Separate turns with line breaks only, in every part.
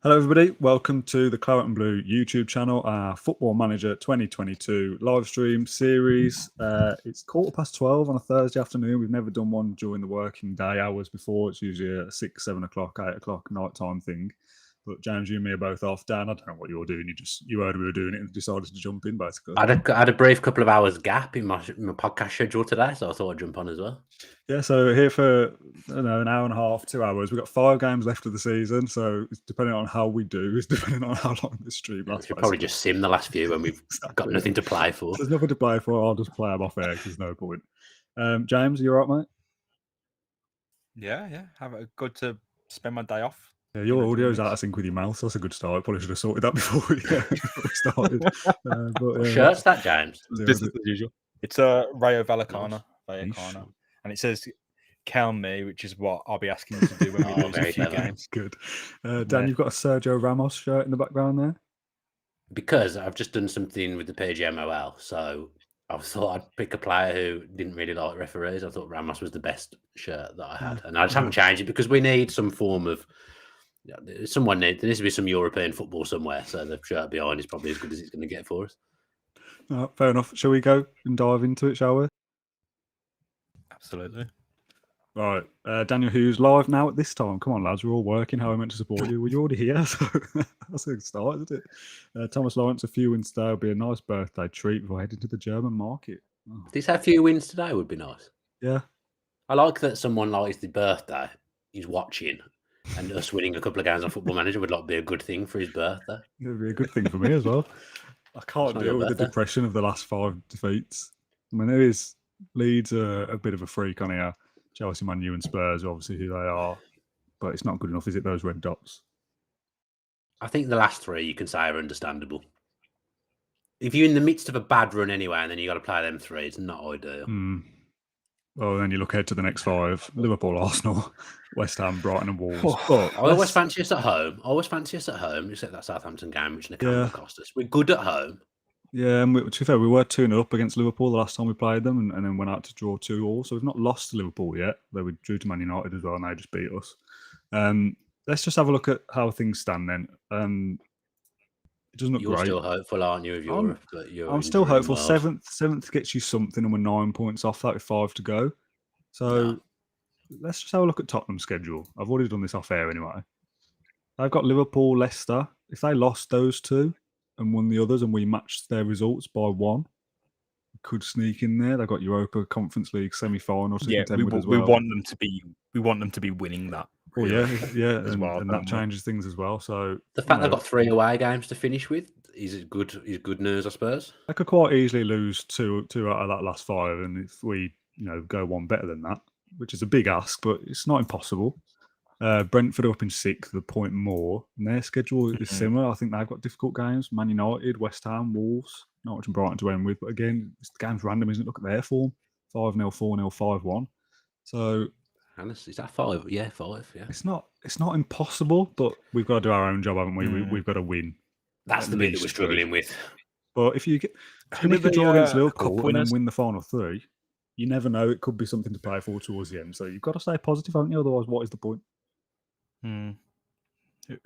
Hello, everybody. Welcome to the Claret and Blue YouTube channel, our Football Manager 2022 live stream series. It's 12:15 on a Thursday afternoon. We've never done one during the working day hours before. It's usually a 6, 7 o'clock, 8 o'clock night time thing. But James, you and me are both off. Dan, I don't know what you're doing. You heard we were doing it and decided to jump in, basically.
I had a brief couple of hours gap in my podcast schedule today, so I thought I'd jump on as well.
Yeah, so we're here for an hour and a half, 2 hours. We've got 5 games left of the season, so it's depending on how we do, it's depending on how long this stream lasts.
We should probably just sim the last few when we've got nothing to play for.
There's nothing to play for. I'll just play them off air because there's no point. James, you all right, mate?
Yeah. Good to spend my day off.
Yeah, your audio's out of sync with your mouth, so that's a good start. Probably should have sorted that before we started.
What shirt's that, James?
Business as usual. It's a Rayo Vallecano, and it says "Count me," which is what I'll be asking you to do when we lose a few games.
Good. Dan, you've got a Sergio Ramos shirt in the background there.
Because I've just done something with the PGMOL, so I thought I'd pick a player who didn't really like referees. I thought Ramos was the best shirt that I had, and I just haven't changed it because we need some form of. There needs to be some European football somewhere, so the shirt behind is probably as good as it's going to get for us.
Fair enough. Shall we go and dive into it, shall we?
Absolutely.
Right. Daniel Hughes live now at this time. Come on, lads. We're all working. How are we meant to support you? Well, you're already here, so that's a good start, isn't it? Thomas Lawrence, a few wins today will be a nice birthday treat before heading to the German market.
Oh. These a few wins today would be nice.
Yeah.
I like that someone likes the birthday. He's watching. And us winning a couple of games on Football Manager would be a good thing for his birthday.
It would be a good thing for me as well. I can't deal with the depression of the last 5 defeats. I mean, there is Leeds are a bit of a freak on here. Chelsea, Man U and Spurs are obviously who they are. But it's not good enough, is it, those red dots?
I think the last 3 you can say are understandable. If you're in the midst of a bad run anyway and then you got to play them 3, it's not ideal.
Well, then you look ahead to the next 5. Liverpool, Arsenal, West Ham, Brighton and Wolves.
I always fancy us at home. Except that Southampton game, which cost us. We're good at home.
Yeah, and to be fair, we were 2-0 up against Liverpool the last time we played them and then went out to draw 2-2. So we've not lost to Liverpool yet, though we drew to Man United as well and they just beat us. Let's just have a look at how things stand then. It doesn't look great.
You're still hopeful, aren't you?
I'm still hopeful. Seventh gets you something, and we're 9 points off that with 5 to go. So let's just have a look at Tottenham's schedule. I've already done this off air anyway. They've got Liverpool, Leicester. If they lost those two and won the others, and we matched their results by one, we could sneak in there. They've got Europa Conference League semi-final to
Yeah,
contend with as
we
well.
want them to be. We want them to be winning that.
Oh
really,
yeah,
as well,
and that changes things as well. So
the fact they've got 3 away games to finish with is good news, I suppose.
they could quite easily lose two out of that last 5, and if we go one better than that, which is a big ask, but it's not impossible. Brentford are up in 6th, the point more, and their schedule is similar. I think they've got difficult games: Man United, West Ham, Wolves. Not much in Brighton to end with, but again, the game's random, isn't it? Look at their form: 5-0, 4-0, 5-1. So.
Is that 5? Yeah, 5. Yeah,
it's not impossible, but we've got to do our own job, haven't we? We've got to win.
That's the bit that we're struggling with.
But if you finish the draw against Liverpool and then win the final 3, you never know. It could be something to play for towards the end. So you've got to stay positive, haven't you? Otherwise, what is the point?
Who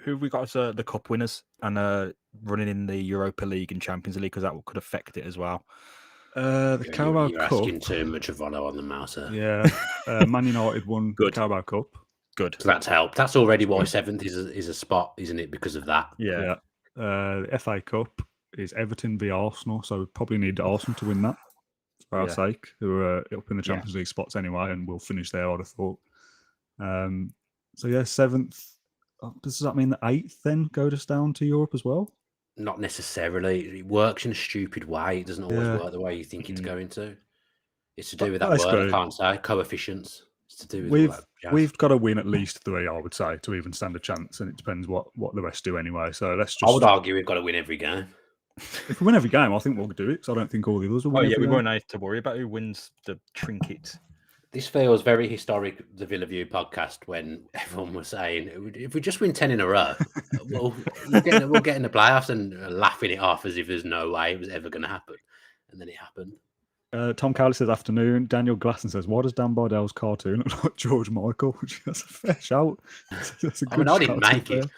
have we got as the cup winners and running in the Europa League and Champions League, because that could affect it as well.
The Carabao
You're
Cup.
asking too much of Volo on the mouse.
Yeah, Man United won the Carabao Cup.
Good.
So that's helped. That's already why 7th is a spot, isn't it? Because of that.
Yeah.
The FA Cup is Everton v Arsenal, so we probably need Arsenal to win that for our sake, who are up in the Champions League spots anyway, and we'll finish there, I'd have thought. So yeah, 7th. Does that mean that 8th then go us down to Europe as well?
Not necessarily. It works in a stupid way. It doesn't always work the way you think it's going to. It's to do with that word. I can't say coefficients. It's to do with
we've got to win at least 3, I would say, to even stand a chance, and it depends what the rest do anyway. So let's just.
I would argue we've got to win every game.
If we win every game, I think we'll do it. Because I don't think all the others will win.
We won't have to worry about who wins the trinket.
This feels very historic, the Villa View podcast, when everyone was saying, if we just win 10 in a row, we'll get in the playoffs, and laughing it off as if there's no way it was ever going to happen. And then it happened.
Tom Cowley says afternoon. Daniel Glasson says, why does Dan Bardell's cartoon look like George Michael? Which is a fair shout. That's a good
I didn't make it.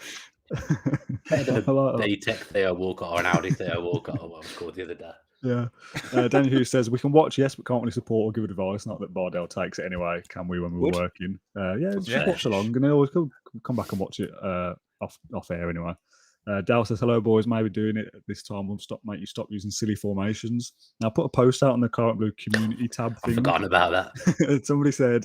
Better than
a B-Tech Theo Walcott or an Audi Theo Walcott, or what was called the other day.
Yeah. Danny Hughes says, we can watch, yes, but can't really support or give advice. Not that Bardell takes it anyway, can we, when we were working? Just watch along, and always come back and watch it off air anyway. Dal says, hello, boys, maybe doing it at this time will make you stop using silly formations. Now, I put a post out on the Claret Blue community tab thing.
I've forgotten about that.
Somebody said,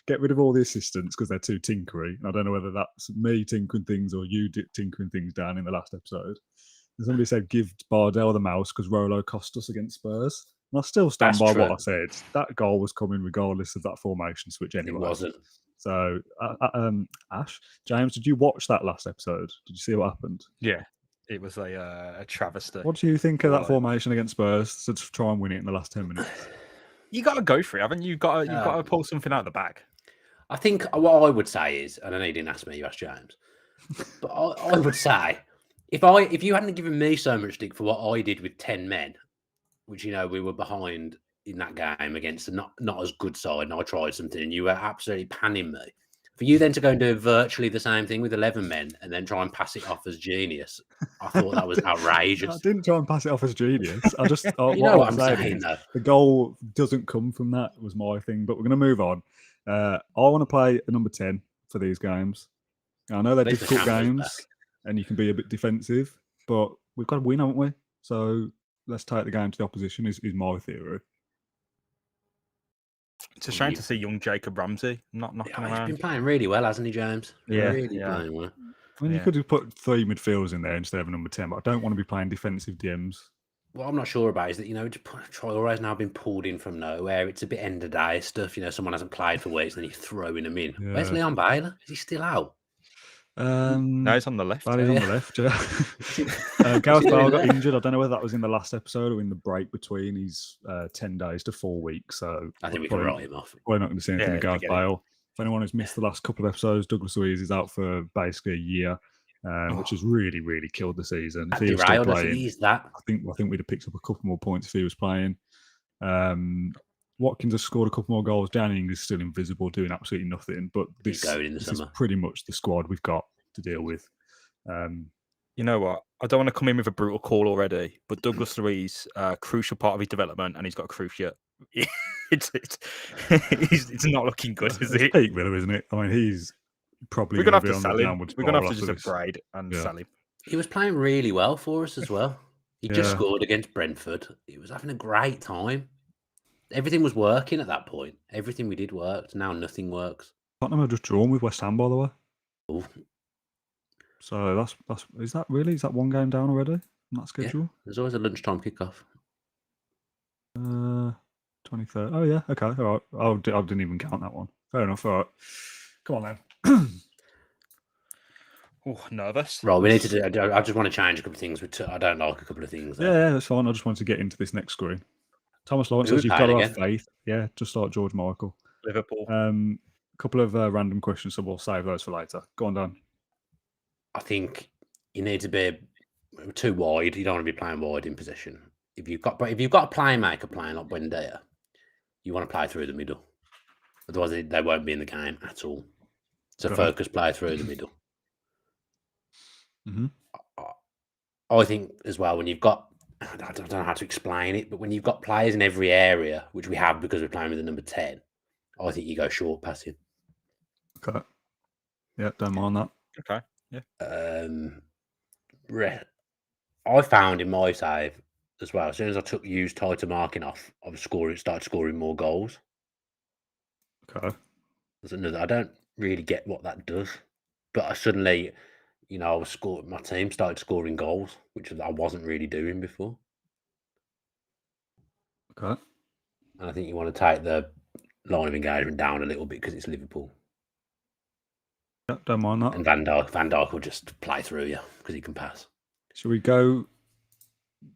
get rid of all the assistants because they're too tinkery. I don't know whether that's me tinkering things or you tinkering things down in the last episode. And somebody said, give Bardell the mouse because Rolo cost us against Spurs. And I still stand by what I said. That goal was coming regardless of that formation switch anyway.
It wasn't.
So, Ash, James, did you watch that last episode? Did you see what happened?
Yeah, it was a travesty.
What do you think of that formation against Spurs to try and win it in the last 10 minutes?
You got to go for it, haven't you? You've got to pull something out of the bag.
I think what I would say is, and I know you didn't ask me, you asked James, but I would say, if you hadn't given me so much stick for what I did with 10 men, which, we were behind in that game against a not as good side, and I tried something, and you were absolutely panning me. For you then to go and do virtually the same thing with 11 men and then try and pass it off as genius, I thought that was outrageous.
I didn't try and pass it off as genius. I just
you know what I'm saying, though.
The goal doesn't come from that, was my thing. But we're going to move on. I want to play a number 10 for these games. I know they're difficult games, and you can be a bit defensive, but we've got to win, haven't we? So let's take the game to the opposition, is my theory.
It's a shame to see young Jacob Ramsey not around.
He's been playing really well, hasn't he, James? Playing well.
I mean, you could have put 3 midfielders in there instead of a number 10, but I don't want to be playing defensive DMs.
What I'm not sure about is that, Traore's now been pulled in from nowhere. It's a bit end of day stuff. Someone hasn't played for weeks and then you're throwing him in. Yeah. Where's Leon Baylor? Is he still out?
No, he's on the left.
He's on the left, yeah. Gareth Bale got injured. I don't know whether that was in the last episode or in the break between his 10 days to 4 weeks. So
I think we can write him off.
We're not going to see anything of Gareth Bale. For anyone who's missed the last couple of episodes, Douglas Luiz is out for basically a year, which has really, really killed the season. If he was still playing, I think we'd have picked up a couple more points if he was playing. Watkins has scored a couple more goals. Downing is still invisible, doing absolutely nothing. But this is pretty much the squad we've got to deal with.
You know what? I don't want to come in with a brutal call already, but Douglas Luiz, crucial part of his development, and he's got a cruciate. It's not looking good, is it?
Peak Villa, isn't it? I mean, he's Probably
We're gonna have
be
to
on
sell
the
him.
downward
We're gonna have
spiral
to just
after this.
upgrade and
Yeah.
sell him.
He was playing really well for us as well. He just
Yeah.
scored against Brentford. He was having a great time. Everything was working at that point. Everything we did worked. Now nothing works.
Tottenham have just drawn with West Ham, by the way.
Ooh,
So that's is that one game down already on that schedule?
there's always a lunchtime kickoff.
23rd. Oh yeah, okay, all right. I didn't even count that one. Fair enough. All right, come on then.
Oh, nervous.
Right, we need to do. I just want to change a couple of things. I don't like a couple of things.
Yeah, that's fine. I just wanted to get into this next screen. Thomas Lawrence
Who
says
we
you've got to
playing
have faith. Yeah, just like George Michael.
Liverpool.
Couple of random questions, so we'll save those for later. Go on, Dan.
I think you need to be too wide. You don't want to be playing wide in possession. If you've got a playmaker playing like Buendia, you want to play through the middle. Otherwise, they won't be in the game at all. So focus play through the middle.
Mm-hmm.
I think as well, when you've got, I don't know how to explain it, but when you've got players in every area, which we have because we're playing with the number 10, I think you go short passing.
Okay. Yeah, don't mind that.
Okay. Yeah.
I found in my save as well, as soon as I used tighter marking off, I was started scoring more goals.
Okay.
There's another. I don't really get what that does, but I suddenly, my team started scoring goals, which I wasn't really doing before.
Okay.
And I think you want to take the line of engagement down a little bit because it's Liverpool.
Yeah, don't mind that.
And Van Dijk will just play through you because he can pass.
Should we go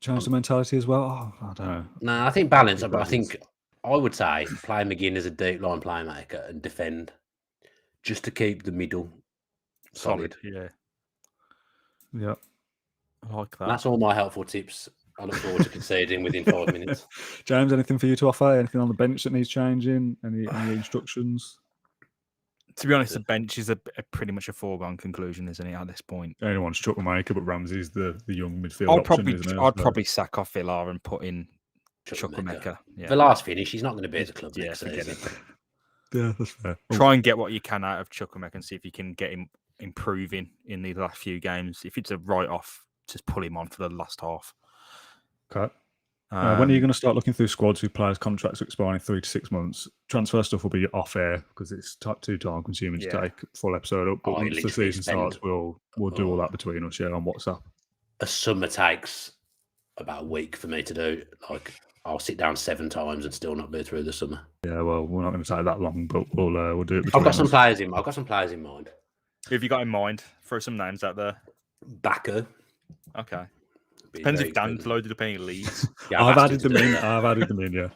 change the mentality as well? Oh, I don't know.
No, I think balance. I think I would say play McGinn as a deep line playmaker and defend just to keep the middle solid.
Yeah.
Yeah.
I like that.
And that's all my helpful tips. I look forward to conceding within 5 minutes.
James, anything for you to offer? Anything on the bench that needs changing? Any instructions?
To be honest, the bench is pretty much a foregone conclusion, isn't it, at this point?
Anyone's Chukwuemeka, but Ramsey's the young midfield option, isn't it?
I'd probably sack off Villa and put in Chukwuemeka.
Yeah. The last finish, he's not going to be at the club next season.
Yeah, that's fair.
Try and get what you can out of Chukwuemeka and see if you can get him improving in the last few games. If it's a write-off, just pull him on for the last half.
Okay. When are you going to start looking through squads with players' contracts expiring in 3 to 6 months? Transfer stuff will be off air because it's too time consuming to take a full episode up. But once the season starts, we'll do all that between us, on WhatsApp.
A summer takes about a week for me to do. Like, I'll sit down 7 times and still not be through the summer.
Yeah, well, we're not going to take that long, but we'll do it.
I've got some players in mind.
Who have you got in mind? Throw some names out there.
Baku.
Okay. Depends if Dan's loaded up any leads.
Yeah, I've added them in. Yeah.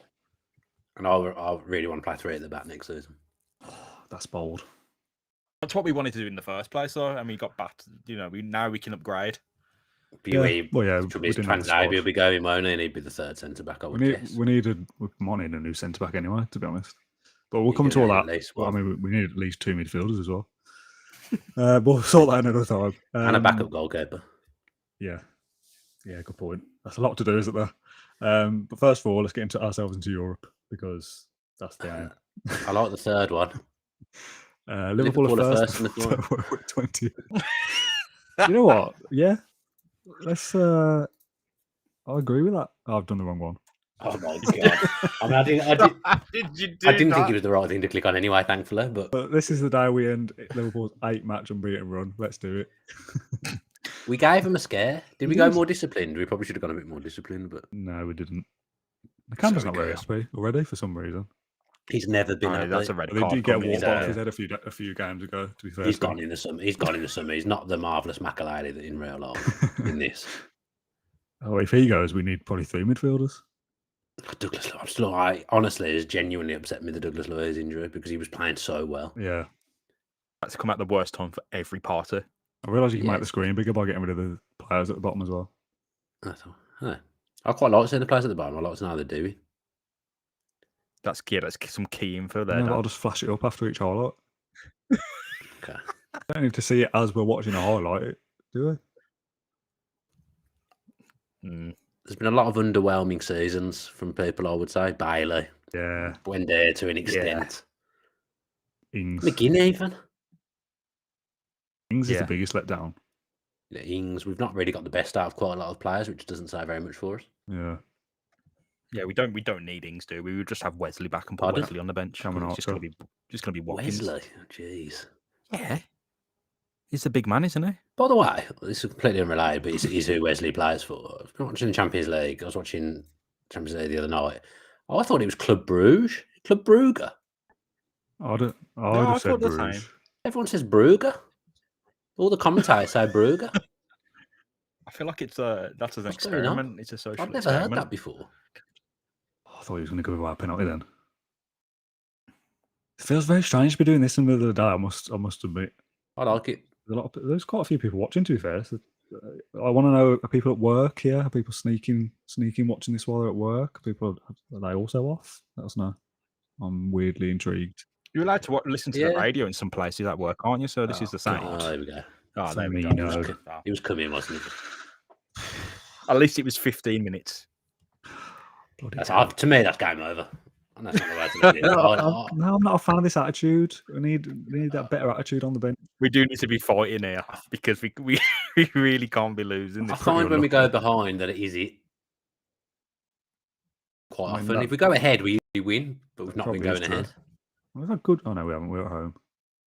And I really want to play 3 at the back next season.
That's bold.
That's what we wanted to do in the first place, though. And we got back. Now we can upgrade.
Trans will be going, won't he? And he'd be the 3rd centre back. I would guess.
We need a new centre back anyway, to be honest. But we'll come to all that. Well, I mean, we need at least 2 midfielders as well. We'll sort that another time.
And a backup goalkeeper.
Yeah. Yeah, good point. That's a lot to do, isn't there? But first of all, let's get ourselves into Europe because that's the aim.
I like the 3rd one.
Liverpool are first in the floor. 20. You know what? Yeah. Let's. I agree with that. I've done the wrong one.
Oh my god! I mean, I didn't think it was the right thing to click on anyway. Thankfully, but
this is the day we end Liverpool's 8-match unbeaten run. Let's do it.
We gave him a scare. Did we go more disciplined? We probably should have gone a bit more disciplined, but
no, we didn't. The camera's not where it has to be already for some reason.
He's never been.
That's a red card.
Did get walked off his head a few games ago? To be fair,
he's gone in the summer. He's not the marvelous Makaleli in real life. In this.
Oh, if he goes, we need probably 3 midfielders.
Douglas Luiz, honestly, it's genuinely upset me the Douglas Luiz injury because he was playing so well.
Yeah,
that's come at the worst time for every party.
I realise you can make the screen bigger by getting rid of the players at the bottom as well.
I quite like seeing the players at the bottom. I like to know how they're doing.
That's good. That's some key info there.
I'll just flash it up after each highlight.
Okay.
I don't need to see it as we're watching a highlight, do
we? There's been a lot of underwhelming seasons from people, I would say. Bailey.
Yeah.
Buendia to an extent.
Ings.
McGinn even.
Ings is the biggest letdown.
Ings, we've not really got the best out of quite a lot of players, which doesn't say very much for us.
Yeah.
Yeah, we don't need Ings, do we? We would just have Wesley back and put
Pardon?
Wesley on the bench.
Cameron
It's just
Archer.
gonna be Watkins.
Wesley, jeez.
Yeah, he's a big man, isn't he?
By the way, this is completely unrelated, but he's who Wesley plays for. I've been watching the Champions League. I was watching Champions League the other night. I thought it was Club Bruges. Club Brugge.
I'd have
I
said
thought the
Bruges.
same.
Everyone says Brugge. All the commentators say Brugge.
I feel like that's an
What's going on?
experiment. It's a social
I've never
experiment.
heard that before.
I thought he was going to give away a penalty then. It feels very strange to be doing this in the middle of the day. I must admit.
I like it.
There's quite a few people watching. To be fair, so, I want to know: are people at work here? Are people sneaking watching this while they're at work? Are they also off? Let us know. I'm weirdly intrigued.
You're allowed to listen to the radio in some places at work, aren't you? So this is the same.
Oh, there we go.
Oh, there we
me,
go.
no.
He was coming, wasn't he?
At least it was 15 minutes.
Bloody
To me, that's game over. And that's not the way to look at it.
No, I'm not a fan of this attitude. We need that better attitude on the bench.
We do need to be fighting here because we really can't be losing.
I find when we go behind that it is it. Quite often. If we go ahead, we win, but we've not been going ahead.
We've had good. Oh no, we haven't. We're at home.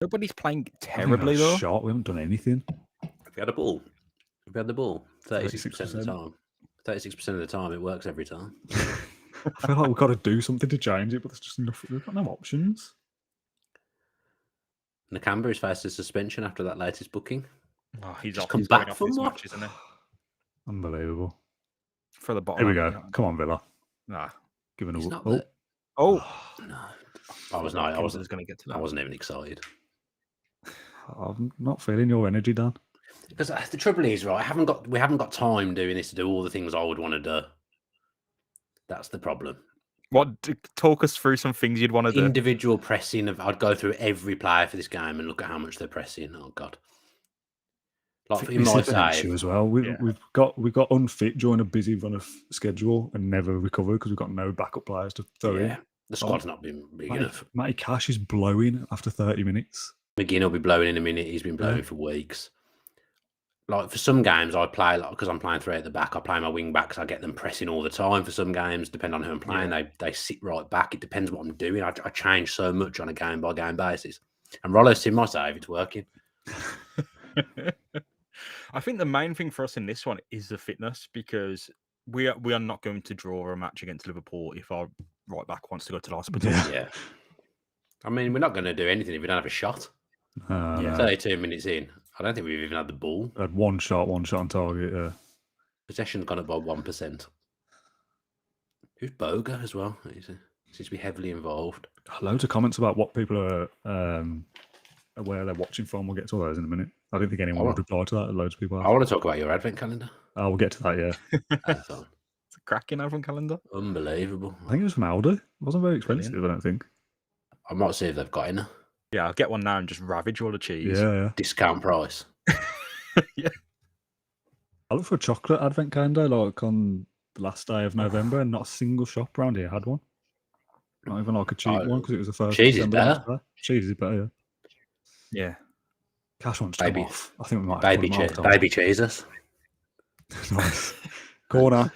Nobody's playing terribly though.
Shot. We haven't done anything.
We had a ball. We had the ball 36% of the time. 36% of the time, it works every time.
I feel like we've got to do something to change it, but there's just nothing. We've got no options.
Nakamba is faced a suspension after that latest booking.
Oh, he's
come back from
this
what?
match, isn't he?
Unbelievable.
For the bottom.
Here we go. Come on, Villa.
Nah.
Giving a
He's not
oh.
the-
Oh.
No. I wasn't
going to get to that.
I wasn't even excited.
I'm not feeling your energy, Dan.
Because the trouble is, right, we haven't got time doing this to do all the things I would want to do. That's the problem.
Talk us through some things you'd want to do.
Individual pressing I'd go through every player for this game and look at how much they're pressing. Oh God. Like in my side
as well. We've got unfit during a busy run of schedule and never recovered because we've got no backup players to throw in.
The squad's not been big enough.
Matty Cash is blowing after 30 minutes.
McGinn will be blowing in a minute. He's been blowing for weeks. Like for some games, I play because I'm playing three at the back. I play my wing backs. I get them pressing all the time. For some games, depending on who I'm playing, they sit right back. It depends what I'm doing. I change so much on a game by game basis. And Rollo's in my save. It's working.
I think the main thing for us in this one is the fitness because we are not going to draw a match against Liverpool if our right back wants to go to the hospital.
Yeah. I mean, we're not going to do anything if we don't have a shot. 32 minutes in. I don't think we've even had the ball.
Had one shot on target. Yeah.
Possession's gone up by 1%. Who's Boga as well? He seems to be heavily involved.
Loads of comments about what people are where they're watching from. We'll get to all those in a minute. I don't think anyone would reply to that. Loads of people.
I want to talk about your advent calendar.
We'll get to that. Yeah.
It's a cracking advent calendar.
Unbelievable.
I think it was from Aldi. It wasn't very expensive. I don't think.
I might see if they've got any.
Yeah, I'll get one now and just ravage all the cheese.
Yeah.
Discount price.
Yeah.
I looked for a chocolate advent calendar like on the last day of November, and not a single shop around here had one. Not even like a cheap one because it was the first.
Cheese is better.
Cheese is better.
Yeah.
Cash wants to come off. I think we might.
Baby cheeses.
Nice. Corner.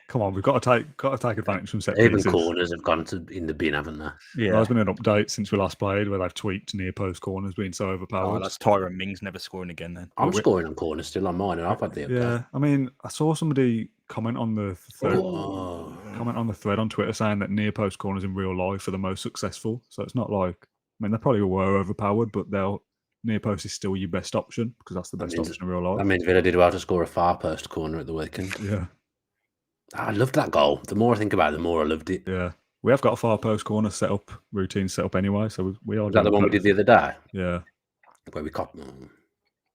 Come on, we've got to take advantage from set
Even
pieces.
corners have gone in the bin, haven't they?
Yeah.
There's been an update since we last played where they've tweaked near post corners being so overpowered.
Oh, that's Tyrone Mings never scoring again then.
I'm scoring on corners still on mine, and I've had the update.
Yeah, I mean, I saw somebody comment on the thread on Twitter saying that near post corners in real life are the most successful. So it's not like, I mean, they probably were overpowered, but near post is still your best option because that's the best option in real life.
That means Villa did well to score a far post corner at the weekend.
Yeah.
I loved that goal. The more I think about it, the more I loved it.
Yeah. We have got a far post corner routine set up anyway. So we are.
Is that the one we did the other day?
Yeah.
Where we caught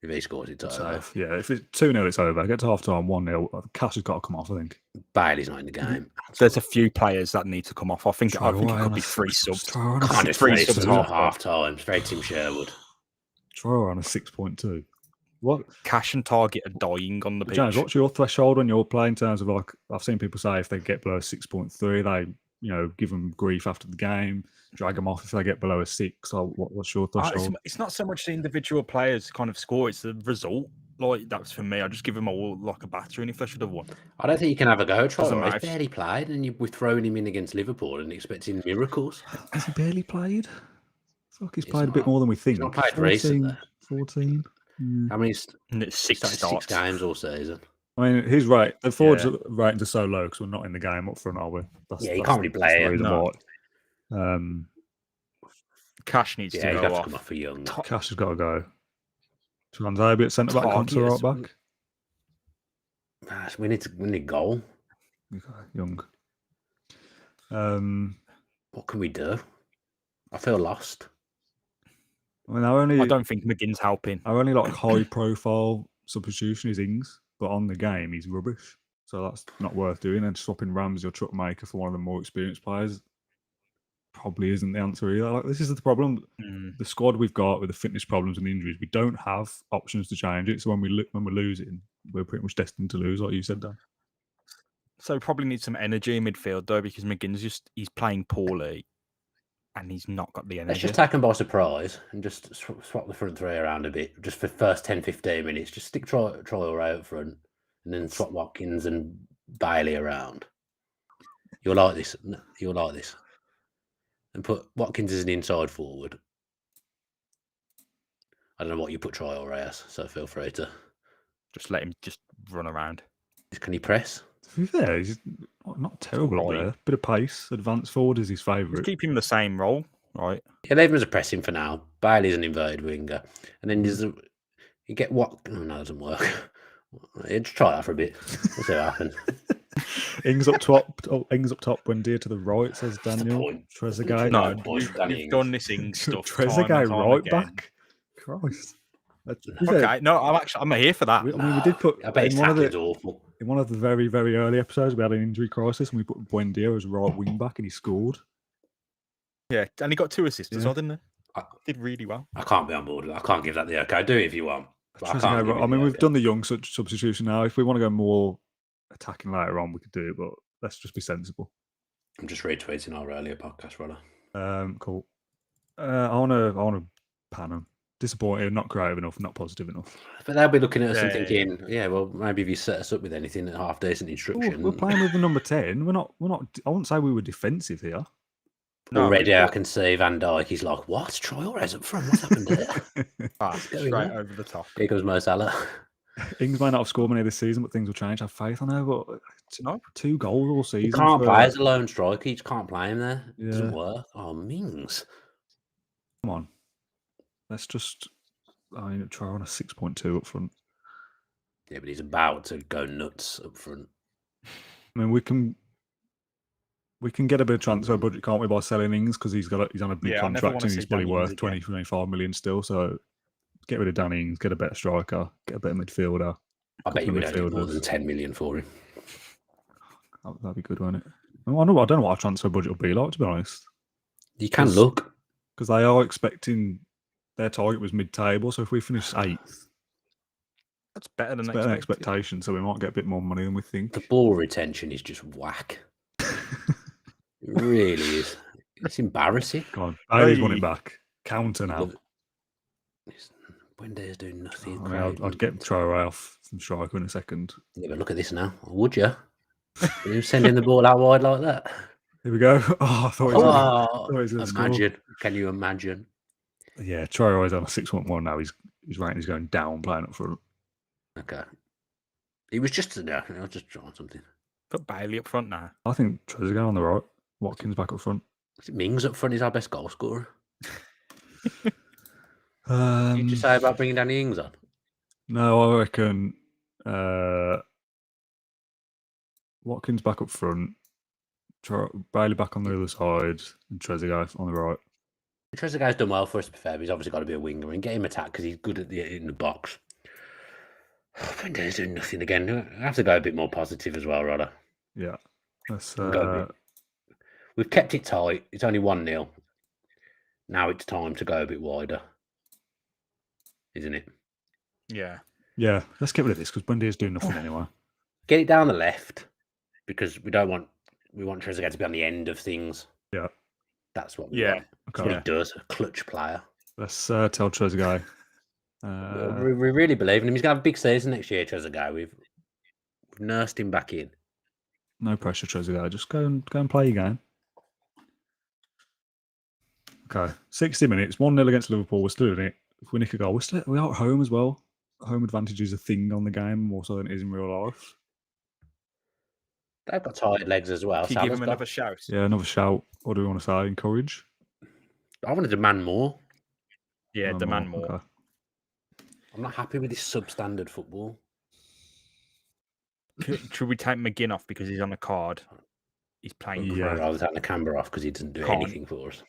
if he scores, it's over.
Yeah, if it's 2-0, it's over. Get to half time, 1-0. Cash has got to come off, I think.
Bailey's not in the game.
There's a few players that need to come off. I think it could be 3 subs.
Can't do 3 subs at half time. It's very Tim Sherwood.
Troy on a 6.2. What?
Cash and Target are dying on the pitch.
James, what's your threshold when you're playing in terms of like, I've seen people say if they get below 6.3, give them grief after the game, drag them off if they get below a 6. Or what's your threshold?
It's not so much the individual players kind of score; it's the result. Like that's for me. I just give them all like a battering if they should have won.
I don't think you can have a go.
Doesn't
Traore,
matter.
he's barely played, and we're throwing him in against Liverpool and expecting miracles.
Has he barely played? I feel like he's
He's
played a bit
not-
more than we think.
not played recently.
14. Yeah.
I mean,
And it's six
started
starts.
6 games all season.
I mean, he's right. The forwards ratings are so low because we're not in the game up front, are we?
Yeah, you can't really play
the
it.
reason
No.
why.
Cash needs
Yeah,
to
he's
go
got to
off.
come off for Young.
Cash has got to go. Transabi at centre back, Conte right back.
We need goal.
Okay, Young.
What can we do? I feel lost.
I mean,
I don't think McGinn's helping.
our only like high profile substitution is Ings, but on the game he's rubbish. So that's not worth doing. And swapping Ramsey or Truckmaker for one of the more experienced players probably isn't the answer either. Like, this is the problem. The squad we've got with the fitness problems and the injuries, we don't have options to change it. So when we're losing, we're pretty much destined to lose, like you said, Dan.
So we probably need some energy in midfield though, because McGinn's he's playing poorly, and he's not got the
Let's
energy.
just take them by surprise and just swap the front three around a bit, just for the first 10-15 minutes. Just stick Traore out front and then swap Watkins and Bailey around. You'll like this. You'll like this. And put Watkins as an inside forward. I don't know what you put Traore as, so feel free to.
Just let him just run around.
Can he press?
To be fair, he's not terrible
Right.
there. Bit of pace. Advanced forward is his
Just
favourite.
keep him the same role, right?
Yeah, leave him as a pressing for now. Bailey's an inverted winger. And then you get what? Oh, no, it doesn't work. Yeah, just try that for a bit. We'll see what happens.
Ings up top. Ings up top. Buendia to the right, says
What's the
Daniel.
point?
Trezeguet.
No,
No,
boys, Danny
you've done this Ings stuff.
Trezeguet
time and time
right
again.
back. Christ. To be fair,
Okay, no, I'm here for that.
we did put
I bet his
in one of
tackling's
the
awful.
in one of the very, very early episodes, we had an injury crisis and we put Buendia as right wing back and he scored.
Yeah, and he got 2 assists as
Yeah.
well, didn't he?
I-
Did really well.
I can't be on board with that. I can't give that the okay. Do it if you want. But I
Trezeguet
can't. give
right-
it
I mean,
the
we've
okay.
done the young substitution now. If we want to go more attacking later on, we could do it, but let's just be sensible.
I'm just retweeting our earlier podcast, brother.
Cool. I wanna pan them. Disappointed, not creative enough, not positive enough.
But they'll be looking at us and
Yeah.
thinking, yeah, well, maybe if you set us up with anything half decent instruction.
We're playing with the number 10. We're not. I wouldn't say we were defensive here.
No,
Already,
but-
I can see Van Dijk. He's like, what? Troy up front. What's happened there?
Straight
going on?
over the top.
Here goes Mo Salah.
Ings may not have scored many this season, but things will change. Have faith. I know, but
No.
2 goals all season.
You can't
for-
play as a lone striker. You just can't play him there. It doesn't
Yeah.
work. Oh, Mings.
Come on. Let's just. Try on a 6.2 up front.
Yeah, but he's about to go nuts up front.
I mean, we can get a bit of transfer budget, can't we, by selling Ings because he's on a big
Yeah, I never
contract
wanna
and
see
he's probably
Danny
worth
Ings
20, 25 million still. So get rid of Danny Ings, get a better striker, get a better midfielder.
I bet you
Couple
would
of
only get more
midfielders.
than 10 million for him.
That'd be good, wouldn't it? I don't know what our transfer budget will be like, to be honest,
You can
'Cause-
look.
because they are expecting their target was mid-table. So if we finish 8th,
That's better than
it's better than
expected.
expectation. So we might get a bit more money than we think.
The ball retention is just whack. It really is. It's embarrassing.
God, Bailey's won
Hey.
it back. Counter now.
Wendy's doing nothing.
I mean, I'd get Traore off from striker in a second.
Yeah, but look at this now. Would you? You sending the ball out wide like that?
Here we go. Oh, I thought he was gonna-
Oh,
thought he was gonna score.
imagine. Can you imagine?
Yeah, Traore's on a 6.1 now. His rating is going down playing up front.
Okay. It was just I was just trying something.
Put Bailey up front now.
I think Trezeguet on the right, Watkins back up front.
Is it Mings up front is our best goal scorer?
Um,
Did you say about bringing Danny Ings on?
No, I reckon Watkins back up front, Bailey back on the other side, and Trezeguet on the right.
Trezeguet's done well for us, to be fair, but he's obviously got to be a winger and get him attack because he's good in the box. Wendy's doing nothing again. I have to go a bit more positive as well, Rodder.
Yeah, let's.
Go a bit. We've kept it tight. It's only 1-0. Now it's time to go a bit wider, isn't it?
Yeah.
Yeah, let's get rid of this because Buendia's doing nothing anyway.
Get it down the left because we don't want We want Trezeguet to be on the end of things.
Yeah.
That's what we
Yeah.
want. That's
Okay.
what he does. A clutch player.
Let's tell Trezeguet.
We really believe in him. He's going to have a big season next year, Trezeguet. We've nursed him back in.
No pressure, Trezeguet. Just go and play your game. Okay, 60 minutes, 1-0 against Liverpool. We're still in it. If we nick a goal, we are at home as well. Home advantage is a thing on the game more so than it is in real life.
They've got tired legs as well.
Can you give him another shout?
Yeah, another shout. What do we want to say? Encourage?
I want to demand more.
Yeah, demand more.
Okay.
I'm not happy with this substandard football.
Should we take McGinn off because he's on a card? He's playing.
Yeah.
I'd rather take the camera off because he doesn't do
Can't.
anything for us.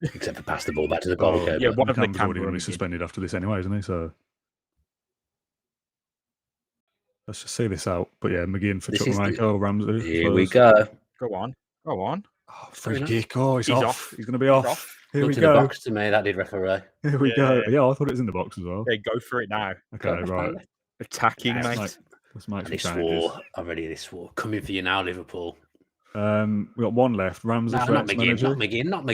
Except for pass the ball back to the
Well,
goalkeeper.
yeah, one of the
Campbell's already going to be
Cameron-
suspended after this anyway, isn't he? So let's just see this out. But yeah, McGinn for
This is
Chukwuemeka or Ramsey.
Here we
first.
go.
Go on.
Oh, free
enough.
kick. Oh, he's off. He's going to be off.
off.
Here we
Looked in the
go.
box to me. That did referee.
Here we
Yeah,
go.
yeah.
Yeah, I thought it was in the box as well.
Yeah, go for it now.
Okay, right.
Attacking,
Nice.
mate.
Let's make
And
some
he
changes.
swore. Already they swore. Coming for you now, Liverpool.
We got one left. Ramsey
No,
for
not
ex-manager.
McGinn. Not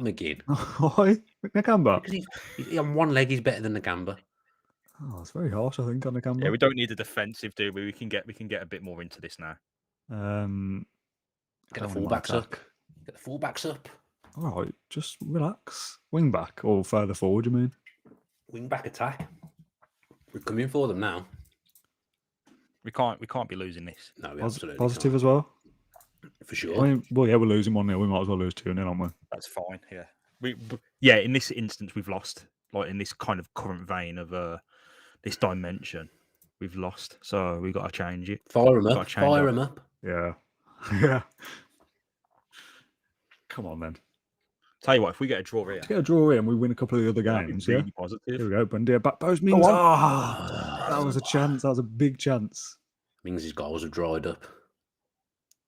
McGinn.
Why? Nakamba.
Because he's on one leg, he's better than the Gamba.
Oh, it's very harsh, I think, on Nakamba.
Yeah, we don't need a defensive, do we? We can get a bit more into this now.
Get the
don't want him on
fullbacks up.
attack.
Get the fullbacks up.
All right, just relax. Wing back or further forward, you mean?
Wing back attack. We're coming for them now.
We can't be losing this.
No, we absolutely
Positive
can't.
as well.
For sure.
I mean, well, yeah, we're losing 1-0. We might as well lose 2-0, aren't we?
That's fine. Yeah. In this instance, we've lost. Like in this kind of current vein of this dimension, we've lost. So we've got to change it.
Fire him up.
Gotta change
Fire
up.
him up.
Yeah. Yeah. Come on, then.
Tell you what, if we get a draw here,
Let's get a draw here and we win a couple of the other
that'd be
games.
really
Yeah.
positive.
Here we go. Bundia back post Mings.
on.
That was a chance. That was a big chance.
Mings' goals have dried up.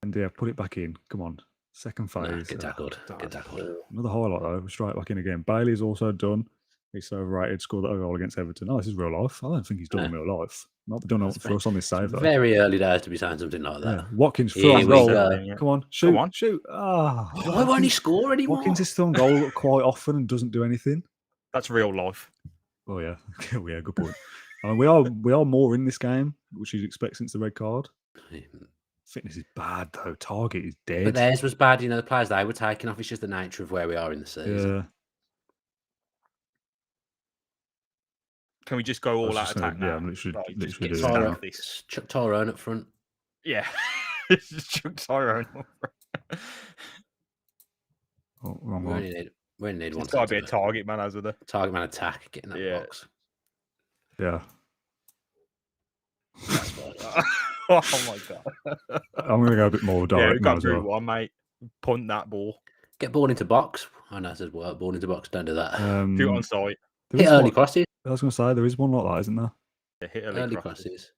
And yeah, put it back in. Come on. Second
Nah,
phase.
get tackled. Get tackled.
Another highlight though. Straight back in again. Bailey's also done. He's so overrated. Scored that goal against Everton. Oh, this is real life. I don't think he's done in real life. Might be done for us on this save though.
Very early days to be saying something like that.
Yeah. Watkins
Here
front
we
goal.
go.
Come on, shoot,
Go on.
shoot. Ah,
Why won't he score anymore?
Watkins is still on goal quite often and doesn't do anything.
That's real life.
Oh yeah, yeah, good point. I mean, we are more in this game, which you'd expect since the red card. Fitness is bad though. Target is dead.
But theirs was bad. You know, the players they were taking off. It's just the nature of where we are in the season.
Yeah.
Can we just go all out
just
attack
gonna-
now?
yeah, I'm literally
Like, just
doing
get
that
started
now.
with this.
Chuck Tyrone up front.
Yeah. Just chuck Tyrone.
Oh, wrong
We
one.
only need one.
It's got to be a
centre-back.
target man, has it?
Target man attack. Get in that
Yeah.
box.
Yeah.
That's fine.
Oh my god.
I'm gonna go a bit more
Yeah,
direct
we've
now
got
as
through
well.
one, mate. Punt that ball.
Get ball into box. I know it says work. Ball into box. Don't do that.
Do it on site.
there
Hit
is
early
one-
crosses.
I was gonna say there is one like that, isn't there?
Yeah, hit
Early
crosses.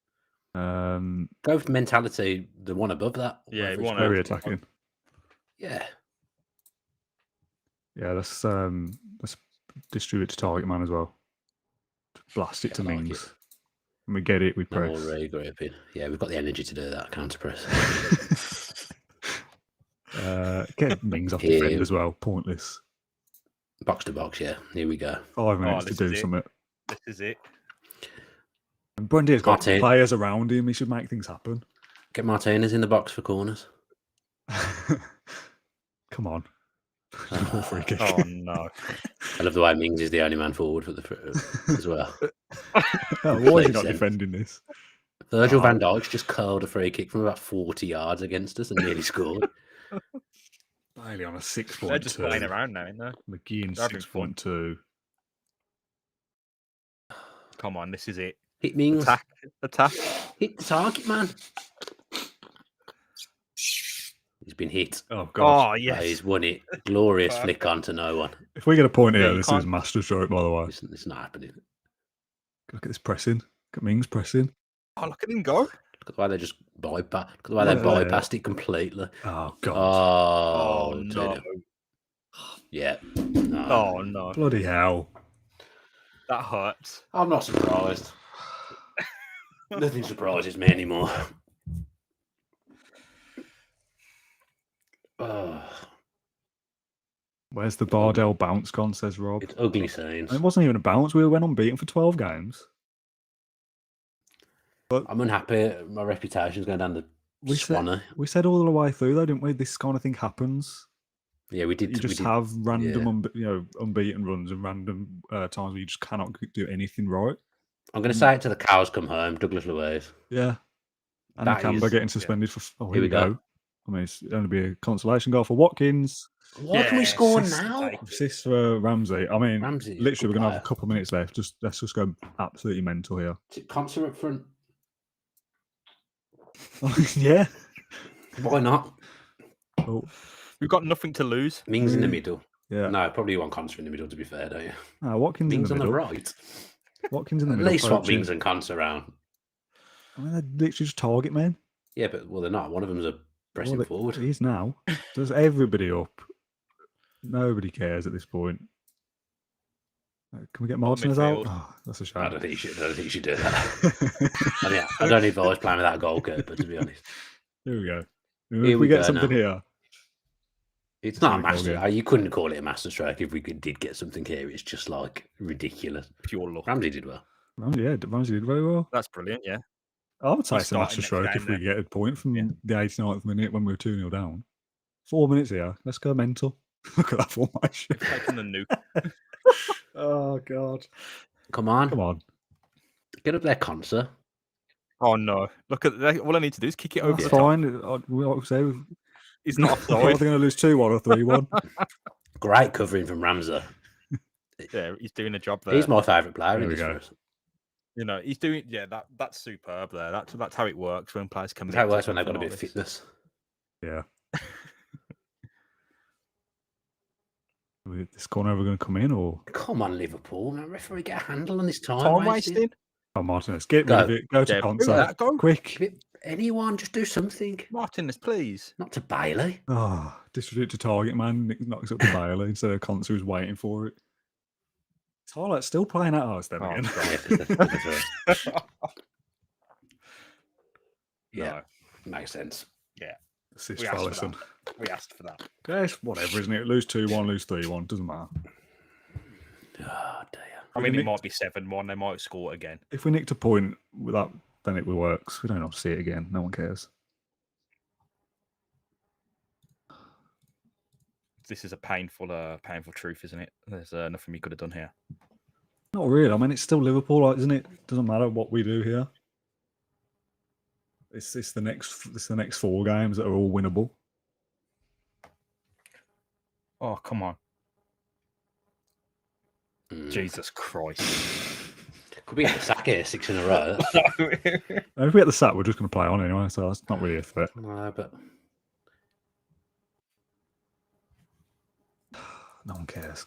crosses. Go for mentality. The one above that.
Yeah,
whatever it's
one
called.
Very attacking.
Yeah.
Yeah, let's distribute to target man as well. Blast it to
I like
Mings.
it.
When we get it, we
No more
press.
re-gripping. Yeah, we've got the energy to do that. Counter press.
Get Mings off
Here.
defend as well. Pointless.
Box to box. Yeah. Here we go.
5 minutes to
this
do
is it.
something.
This is it.
And Bundy's got
Martin.
players around him. He should make things happen.
Get Martinez in the box for corners.
Come on. More free kick.
Oh no.
I love the way Mings is the only man forward for as well.
Why is he
Makes
not
sense.
defending this?
Virgil van Dijk just curled a free kick from about 40 yards against us and nearly scored.
Bailey on a
They're just playing
6.2.
around now, aren't they?
McGinn
They're having fun.
6.2.
Come on, this is it.
Hit Mings.
Attack.
Hit the target, man. He's been hit.
Oh god!
Oh yes.
He's won it. Glorious
Fuck.
flick onto no one.
If we get a point
Yeah,
here,
you
this
can't-
is masterstroke. By the way,
It's not happening.
look at this pressing. Look at Mings pressing.
Oh, look at him go.
Look at the way they just bypass. Look at the way they
Yeah.
bypassed it completely.
Oh god!
Oh,
Oh,
no.
no.
Yeah. No.
Oh no.
Bloody hell!
That hurts.
I'm not surprised. Nothing surprises me anymore. Oh,
Where's the Bardell bounce gone, says Rob.
it's ugly scenes.
And it wasn't even a bounce. We went unbeaten for 12 games.
I'm unhappy. My reputation's going down the Swanner.
We said all the way through, though, didn't we? This kind of thing happens.
Yeah, we did.
You just
we did,
have random, unbeaten runs and random times where you just cannot do anything right.
I'm going to say it to the cows come home, Douglas Luiz.
Yeah. And
That
Canberra
is-
getting suspended for. Oh,
Here we go.
I mean, it's going to be a consolation goal for Watkins.
Why can we score
assist
now?
take.
Assist for Ramsey. I mean,
Ramsey is a
literally, we're
good
going to have a
player.
couple of minutes left. Let's just go absolutely mental here.
Concert up front.
Yeah.
Why not?
Oh,
We've got nothing to lose.
Mings in the middle.
yeah.
No, probably you want Concert in the middle, to be fair, don't you?
Watkins
Mings
in
on
the
the
middle.
right.
Watkins in the
At
middle.
least swap
poaching.
Mings and Concert around.
I mean, they're literally just target men.
Yeah, but they're not. One of them's a pressing forward.
He is now. Does everybody up? Nobody cares at this point. Can we get Martinez out?
midfield.
Oh, that's a
I
shame.
don't think you should do that. I don't even always playing with that goalkeeper, to be honest.
Here we go.
Here
If
we
we get
go
something
now.
here,
It's not a
Here we go
master.
again.
You couldn't call it a master stroke if we did get something here. It's just like ridiculous.
Pure luck.
Ramsey did well.
Ramsey did very well.
That's brilliant. Yeah.
I would say
He's
it's a master
starting
stroke
next
if
game
we get a point from
Yeah.
the 89th minute when we were 2-0 down. 4 minutes here. Let's go mental. Look at that formation.
Taking the nuke.
Oh, God.
Come on.
Come on.
Get up there, Concert.
Oh no! Look at that. All I need to do is kick it over.
That's
the top.
fine. We say
He's not
Are
offside.
they going to lose 2-1 or 3-1?
Great covering from Ramsey.
Yeah, he's doing a job there.
He's my favourite player
There
in
we
this
go.
for us.
You know, he's doing. Yeah, that's superb. There. That's how it works when players come.
That's how it works when they've got a bit of fitness.
Yeah. Is this corner ever going to come in or?
Come on, Liverpool. Now, referee, get a handle on this time.
Time wasting.
Oh, Martinez, get rid
Go.
of it. Go to
Yeah,
concert.
go.
Quick.
Give it- Anyone, just do something.
Martinez, please.
Not to Bailey.
Oh, distribute to target man. Nick knocks up the Bailey instead of Concert who's waiting for it. Tarlet's still playing at us then
Oh,
again.
God.
Yeah, 'cause the- yeah,
No,
makes sense.
Assist
we
for
asked for
Alisson.
we asked for that.
Okay, it's whatever, isn't it? Lose 2-1, lose 3-1. Doesn't matter.
Oh, dear.
I mean,
Nick-
it might be 7-1. They might score again.
If we nicked a point with that, then it works. We don't have to see it again. No one cares.
This is a painful truth, isn't it? There's nothing we could have done here.
Not really. I mean, it's still Liverpool, isn't it? Doesn't matter what we do here. It's the next 4 games that are all winnable.
Oh, come on.
Mm.
Jesus Christ.
Could we get the sack here 6 in a row?
And if we get the sack, we're just going to play on anyway, so that's not really a threat.
No, but
No one cares.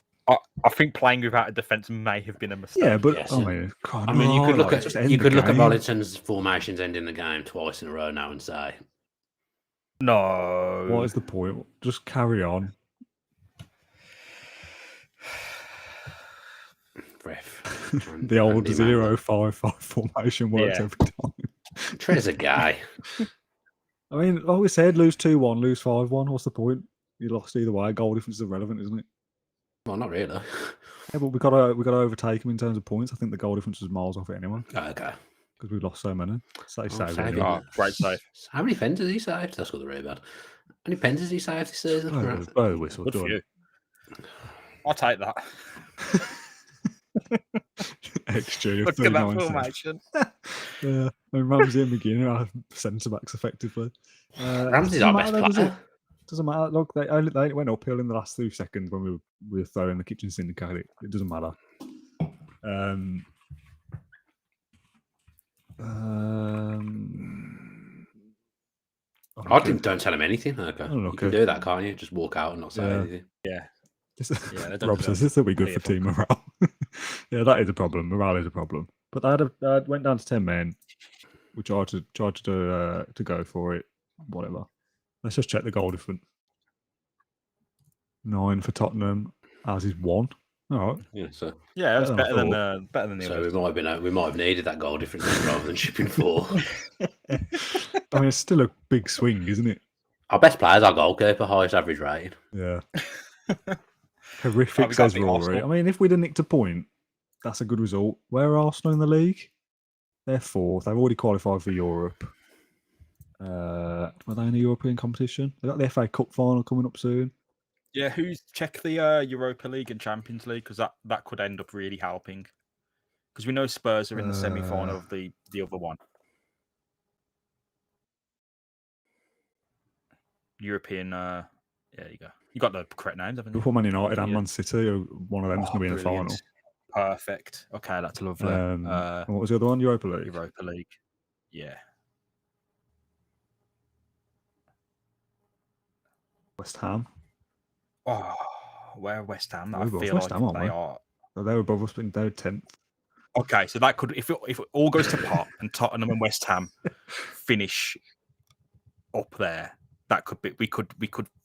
I think playing without a defence may have been a mistake.
Yeah, but
Yes.
I mean, God,
I mean, you
no,
could look
like,
at
just end the game.
Mollington's formations ending the game twice in a row now and say,
No.
What is the point? Just carry on.
ref.
The old
Andy Mann.
0-5-5 formation works
Yeah.
every time.
Trey's a guy.
I mean, I always said lose 2-1, lose 5-1. What's the point? You lost either way. Goal difference is irrelevant, isn't it?
Well, not really.
Yeah, but we got to overtake them in terms of points. I think the goal difference was miles off it anyway
Oh, okay.
because we lost so many. So they saved
saving
it.
Oh, great save.
How many pens has he saved? That's got the rebound. How many pens has he saved this season? Right.
Oh, whistle.
Good
Go
for
on.
you. I'll take that.
XG of
Look at that
39 cents.
formation.
Yeah, I mean, Ramsey and McGinn are centre backs effectively.
Ramsey's
doesn't
our
matter
best
though, does it?
player.
Doesn't matter. Look, they went uphill in the last 2 seconds when we were throwing the kitchen sink at it. It doesn't matter.
Don't tell him anything. Okay.
Oh,
You
okay.
can do that, can't you? Just walk out and not say
Yeah.
anything.
Yeah, they don't
Rob
deserve
says this will be good
be
for
a
team morale. Yeah, that is a problem. Morale is a problem. But they went down to 10 men. We tried to go for it. Whatever. Let's just check the goal difference. 9 for Tottenham. Ours is 1. All right.
Yeah. So
yeah, that's
Better than I
better than the
so
others.
we might have needed that goal difference rather than shipping 4.
I mean, it's still a big swing, isn't it?
Our best players, our goalkeeper, highest average rating.
Yeah.
Oh,
Horrific,
we
says
gotta beat
Rory.
Arsenal.
I mean, if we'd have nicked a point, that's a good result. Where are Arsenal in the league? They're fourth. They've already qualified for Europe. Were they in a European competition? They've got the FA Cup final coming up soon.
Yeah, check the Europa League and Champions League because that could end up really helping. Because we know Spurs are in the semi-final of the other one. European. Yeah, there you go. You got the correct names, haven't you?
Before Man United and
Yeah.
Man City, one of them's going to be in the final.
Brilliant. Perfect. Okay, that's lovely.
And what was the other one? Europa League.
Europa League. Yeah.
West Ham.
Oh, where West Ham?
We're
I
above
feel
West
like
Ham, aren't
they
we?
are.
So they're above us, but they're 10th.
Okay, so that could, if it all goes to pot and Tottenham and West Ham finish up there, that could be. We could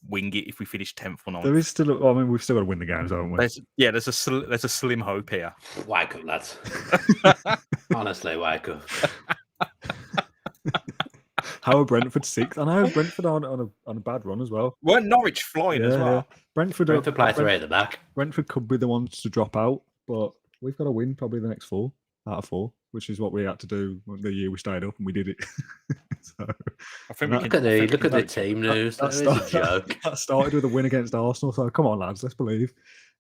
wing it if we finish 10th or 9th.
There is still. I mean, we've still got to win the games, haven't we?
There's a slim hope here.
Wake up, lads. Honestly, wake up.
How are Brentford 6th? I know Brentford are on a bad run as well.
Weren't Norwich flying as well?
Brentford
play 3 at the back.
Brentford could be the ones to drop out, but we've got to win probably the next 4 out of 4, which is what we had to do the year we stayed up, and we did it. So,
I think
look at the team news. That is a joke.
That started with a win against Arsenal. So come on, lads, let's believe.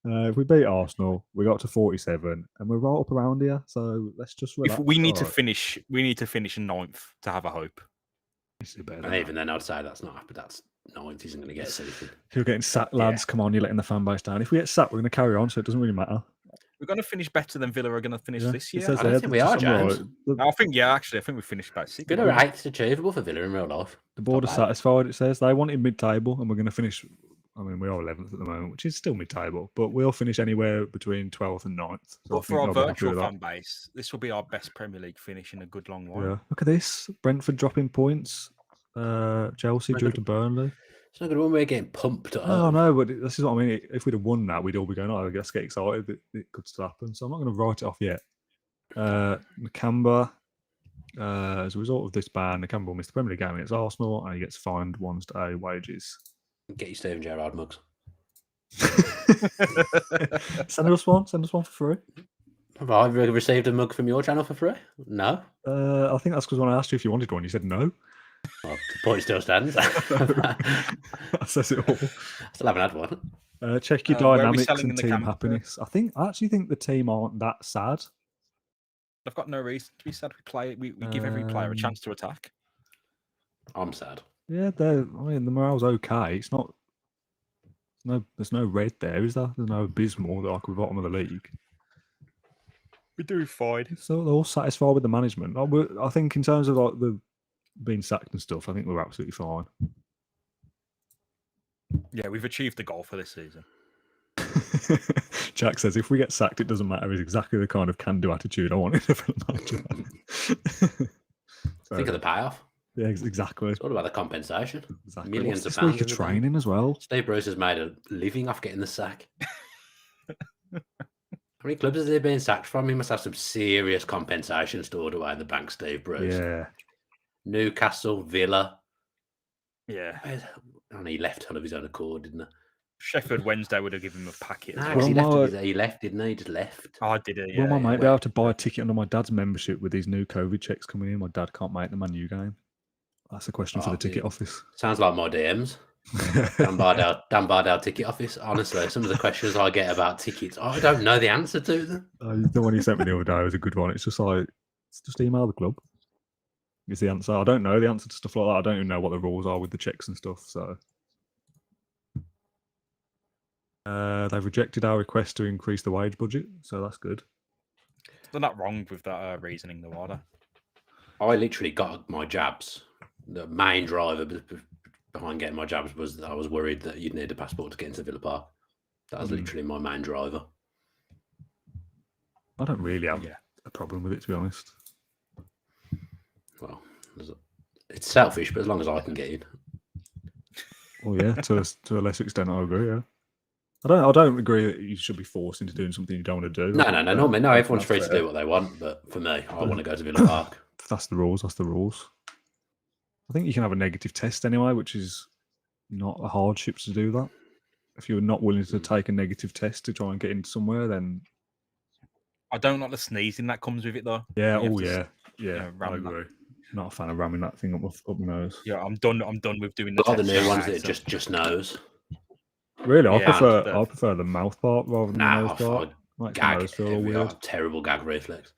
If we beat Arsenal, we got to 47, and we're right up around here. So let's just relax.
If we need to finish, we need to finish 9th to have a hope.
And even then, I'd say that's not. But that's 9th isn't going to get us anything.
If you're getting sacked, lads, come on, you're letting the fan base down. If we get sacked, we're going to carry on, so it doesn't really matter.
We're going to finish better than Villa are going to finish this year.
I don't think we are, James.
I think we finished about 6th.
Villa 8th is achievable for Villa in real life.
The board are satisfied, it says. They wanted mid-table, and we're going to finish. I mean, we are 11th at the moment, which is still mid-table, but we'll finish anywhere between 12th and 9th. So
but for our virtual fan base, this will be our best Premier League finish in a good long while.
Yeah. Look at this. Brentford dropping points. Chelsea drew to Burnley.
It's not good when we're getting pumped.
Oh, no, but this is what I mean. If we'd have won that, we'd all be going, oh, let's get excited. It could still happen. So I'm not going to write it off yet. Nakamba, as a result of this ban, Nakamba will miss the Premier League game against Arsenal, and he gets fined 1 wages.
Get you Steven Gerrard mugs.
Send us one for free.
Have I received a mug from your channel for free? No.
I think that's because when I asked you if you wanted one, you said no.
Well, the point still stands.
That says it all.
Still haven't had one.
Check your dynamics and team happiness. I actually think the team aren't that sad.
I've got no reason to be sad. We give every player a chance to attack.
I'm sad.
Yeah, the morale's okay. It's not. There's no red there, is there? There's no abysmal like the bottom of the league.
We do fine.
So they're all satisfied with the management. I think in terms of like the being sacked and stuff, I think we're absolutely fine.
Yeah, we've achieved the goal for this season.
Jack says, if we get sacked, it doesn't matter. It's exactly the kind of can-do attitude I wanted for the manager.
Think of the payoff.
Yeah, exactly.
It's all about the compensation.
Exactly.
Millions
of
pounds.
Week of training as well.
Steve Bruce has made a living off getting the sack. How many clubs has he been sacked from? He must have some serious compensation stored away in the bank, Steve Bruce.
Yeah.
Newcastle, Villa.
Yeah.
And he left of his own accord, didn't he?
Sheffield Wednesday would have given him a packet.
He left, didn't he? He just left.
Oh, did he? Yeah,
Will my mate be able to buy a ticket under my dad's membership with these new COVID checks coming in? My dad can't make the Man U game. That's a question for the ticket office.
Sounds like my DMs. Dan Bardell ticket office. Honestly, some of the questions I get about tickets, I don't know the answer to them.
The one you sent me the other day was a good one. It's just like, just email the club. Is the answer. I don't know the answer to stuff like that. I don't even know what the rules are with the checks and stuff. So they've rejected our request to increase the wage budget. So that's good.
They're not wrong with that reasoning, though, are they?
I literally got my jabs. The main driver behind getting my jabs was that I was worried that you'd need a passport to get into Villa Park. That was literally my main driver.
I don't really have a problem with it, to be honest.
Well, it's selfish, but as long as I can get in.
Well, yeah, to a lesser extent, I agree. Yeah, I don't agree that you should be forced into doing something you don't want to do.
No. Normally, no. Everyone's free to do what they want, but for me, I want to go to Villa Park.
That's the rules. I think you can have a negative test anyway, which is not a hardship to do that. If you're not willing to take a negative test to try and get into somewhere, then
I don't like the sneezing that comes with it, though.
yeah,
You have
oh
to
yeah, I
ram that.
agree. Not a fan of ramming that thing up my nose.
Yeah, I'm done with doing the
Got the
test
new ones
now,
that
so-
just knows.
Really, I
Yeah,
prefer the mouth part rather than the
Nah,
nose
I
part. Makes my
gag.
nose feel all weird.
Terrible gag reflex.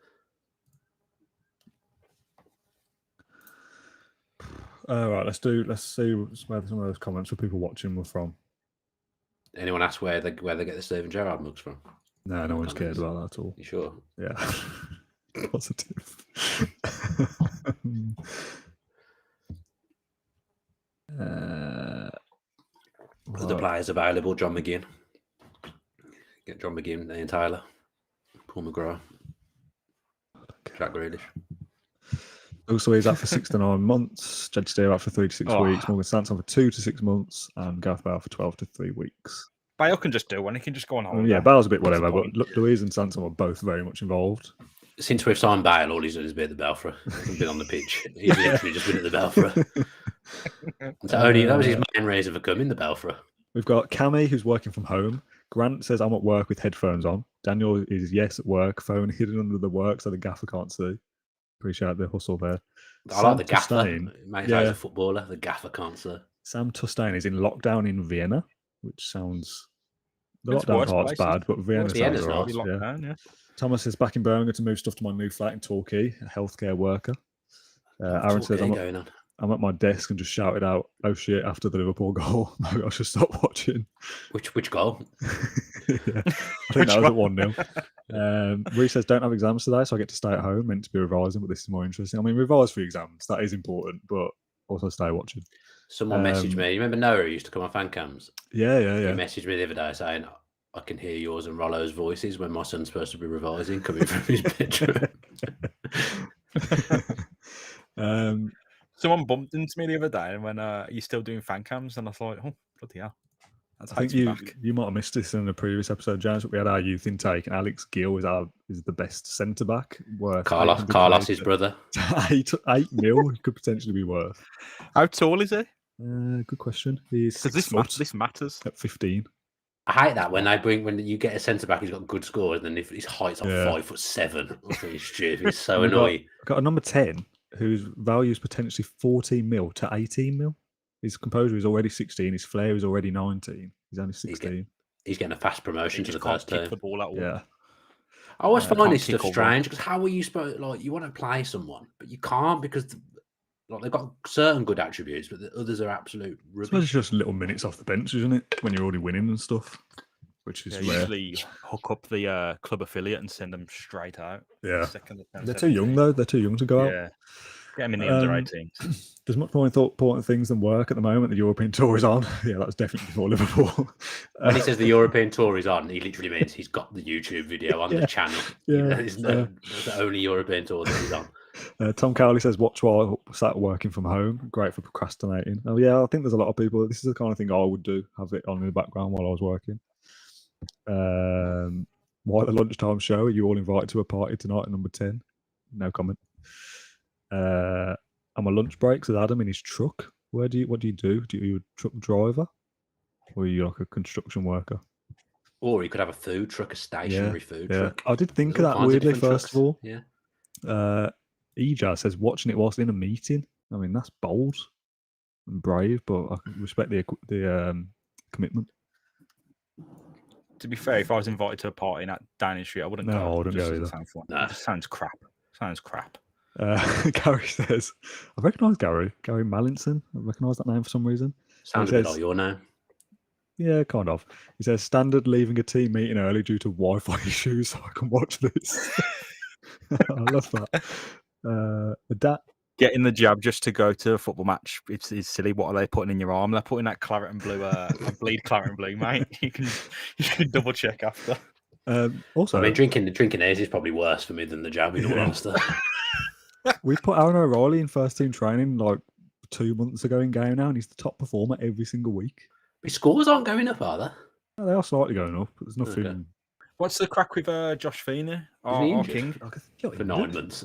Right, let's see where some of those comments for people watching were from.
Anyone ask where they get the Steven Gerrard mugs from?
No one's cared about that at all.
You sure?
Yeah. Positive.
Other players available: John McGinn. Get John McGinn, Ian Taylor, Paul McGrath, Jack Grealish.
Also, he's out for 6 to 9 months. Jed Steer out for 3 to 6 weeks. Morgan Sanson for 2 to 6 months, and Gareth Bale for 12 to 3 weeks.
Bale can just do one. He can just go on holiday.
Yeah, Bale's a bit
What's the
whatever,
point?
but Louise and Sanson were both very much involved.
Since we've signed Bale, all he's done is be at the Belfry. He's been on the pitch. He's literally just been at the Belfry. That was his main reason for coming, the Belfry.
We've got Cammy, who's working from home. Grant says, I'm at work with headphones on. Daniel is, yes, at work. Phone hidden under the work so the gaffer can't see. Appreciate the hustle there.
I like the gaffer.
Tustain,
Mate, he's a footballer. The gaffer can't see.
Sam Tustain is in lockdown in Vienna, which sounds... The
It's
lockdown
worse
part's
places.
bad, but Vienna
Vienna's
sounds all
nice.
right. Yeah.
Lockdown, yeah.
Thomas is back in Birmingham to move stuff to my new flat in Torquay, a healthcare worker. Aaron says, I'm at my desk and just shouted out, oh shit, after the Liverpool goal. Maybe I should stop watching.
Which goal?
Yeah, I think that was at 1-0. Reece says, don't have exams today, so I get to stay at home. Meant to be revising, but this is more interesting. I mean, revise for exams, that is important, but also stay watching.
Someone messaged me. You remember Noah who used to come on fan cams?
Yeah.
He messaged me the other day saying, I can hear yours and Rollo's voices when my son's supposed to be revising coming from his bedroom.
Someone bumped into me the other day when you're still doing fan cams, and I thought, oh, bloody hell. That's
I think you might have missed this in the previous episode, James, but we had our youth intake, and Alex Gill is the best centre back. Worth
Carlos's brother.
8 mil could potentially be worth.
How tall is he?
Good question. He's
Because this matters.
at 15.
I hate that when you get a centre back, he's got good scores, and then if his height's like 5'7", I think it's stupid. It's so annoying.
Got a number 10 whose value is potentially 14 mil to 18 mil. His composure is already 16. His flair is already 19. He's only 16.
He's getting a fast promotion to the first team.
The ball at all.
Yeah.
I always find this stuff strange because how are you supposed you want to play someone, but you can't because they've got certain good attributes, but the others are absolute rubbish.
It's just little minutes off the bench, isn't it? When you're already winning and stuff, which is rare.
Usually hook up the club affiliate and send them straight out.
Yeah. They're too young though. They're too young to go out.
Yeah. Get them in the under 18s.
There's much more important things than work at the moment. The European tour is on. Yeah, that's definitely before Liverpool.
When he says the European tour is on, he literally means he's got the YouTube video on the channel.
Yeah,
it's the only European tour that he's on.
Tom Cowley says, watch while sat working from home. Great for procrastinating. Oh yeah, I think there's a lot of people. This is the kind of thing I would do. Have it on in the background while I was working. Why the lunchtime show? Are you all invited to a party tonight at number 10? No comment. I'm a lunch break, says Adam in his truck. What do you do? Do you a truck driver? Or are you like a construction worker?
Or he could have a food truck, a stationary food truck.
I did think
There's
of
all
that
kinds
weirdly,
different
first of all.
Yeah.
Ejaz says watching it whilst in a meeting. I mean, that's bold and brave, but I can respect the commitment.
To be fair, if I was invited to a party in that Downing Street, I wouldn't go.
No, I wouldn't go either.
It just sounds crap.
Gary says, I recognise Gary Mallinson. I recognise that name for some reason.
Sounds a bit like your name.
Yeah, kind of. He says, standard leaving a team meeting early due to Wi-Fi issues so I can watch this. I love that.
Getting the jab just to go to a football match, it's silly. What are they putting in your arm? They're putting that claret and blue, I bleed claret and blue, mate. You can double check after.
Also,
I mean, drinking theirs is probably worse for me than the jab, in all honesty.
We put Aaron O'Reilly in first team training like 2 months ago in game now, and he's the top performer every single week.
His scores aren't going up, are they?
No, they are slightly going up, but there's nothing.
Okay.
What's the crack with Josh Feeney? Our king?
For 9 months.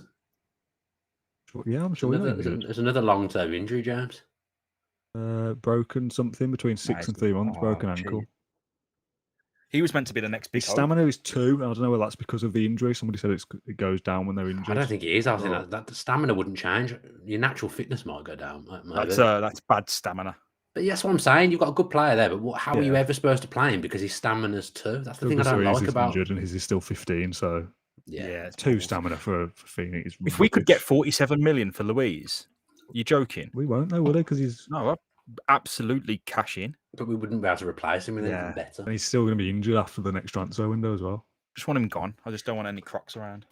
Yeah, I'm sure.
There's another long-term injury, James.
Broken something between 6 and 3 months. Broken ankle.
Geez. He was meant to be the next big
His
hope.
stamina is 2. I don't know whether that's because of the injury. Somebody said it goes down when they're injured.
I don't think it is. I think that the stamina wouldn't change. Your natural fitness might go down. Maybe.
That's bad stamina.
But that's what I'm saying. You've got a good player there, but how are you ever supposed to play him because his stamina's 2? That's the thing I don't like about.
Injured and he's still 15, so
it's
2 stamina for Phoenix.
If we could get 47 million for Louise, you're joking?
We won't though, will they? Because he's
absolutely cash in.
But we wouldn't be able to replace him with anything better.
And he's still going to be injured after the next transfer window as well.
Just want him gone. I just don't want any Crocs around.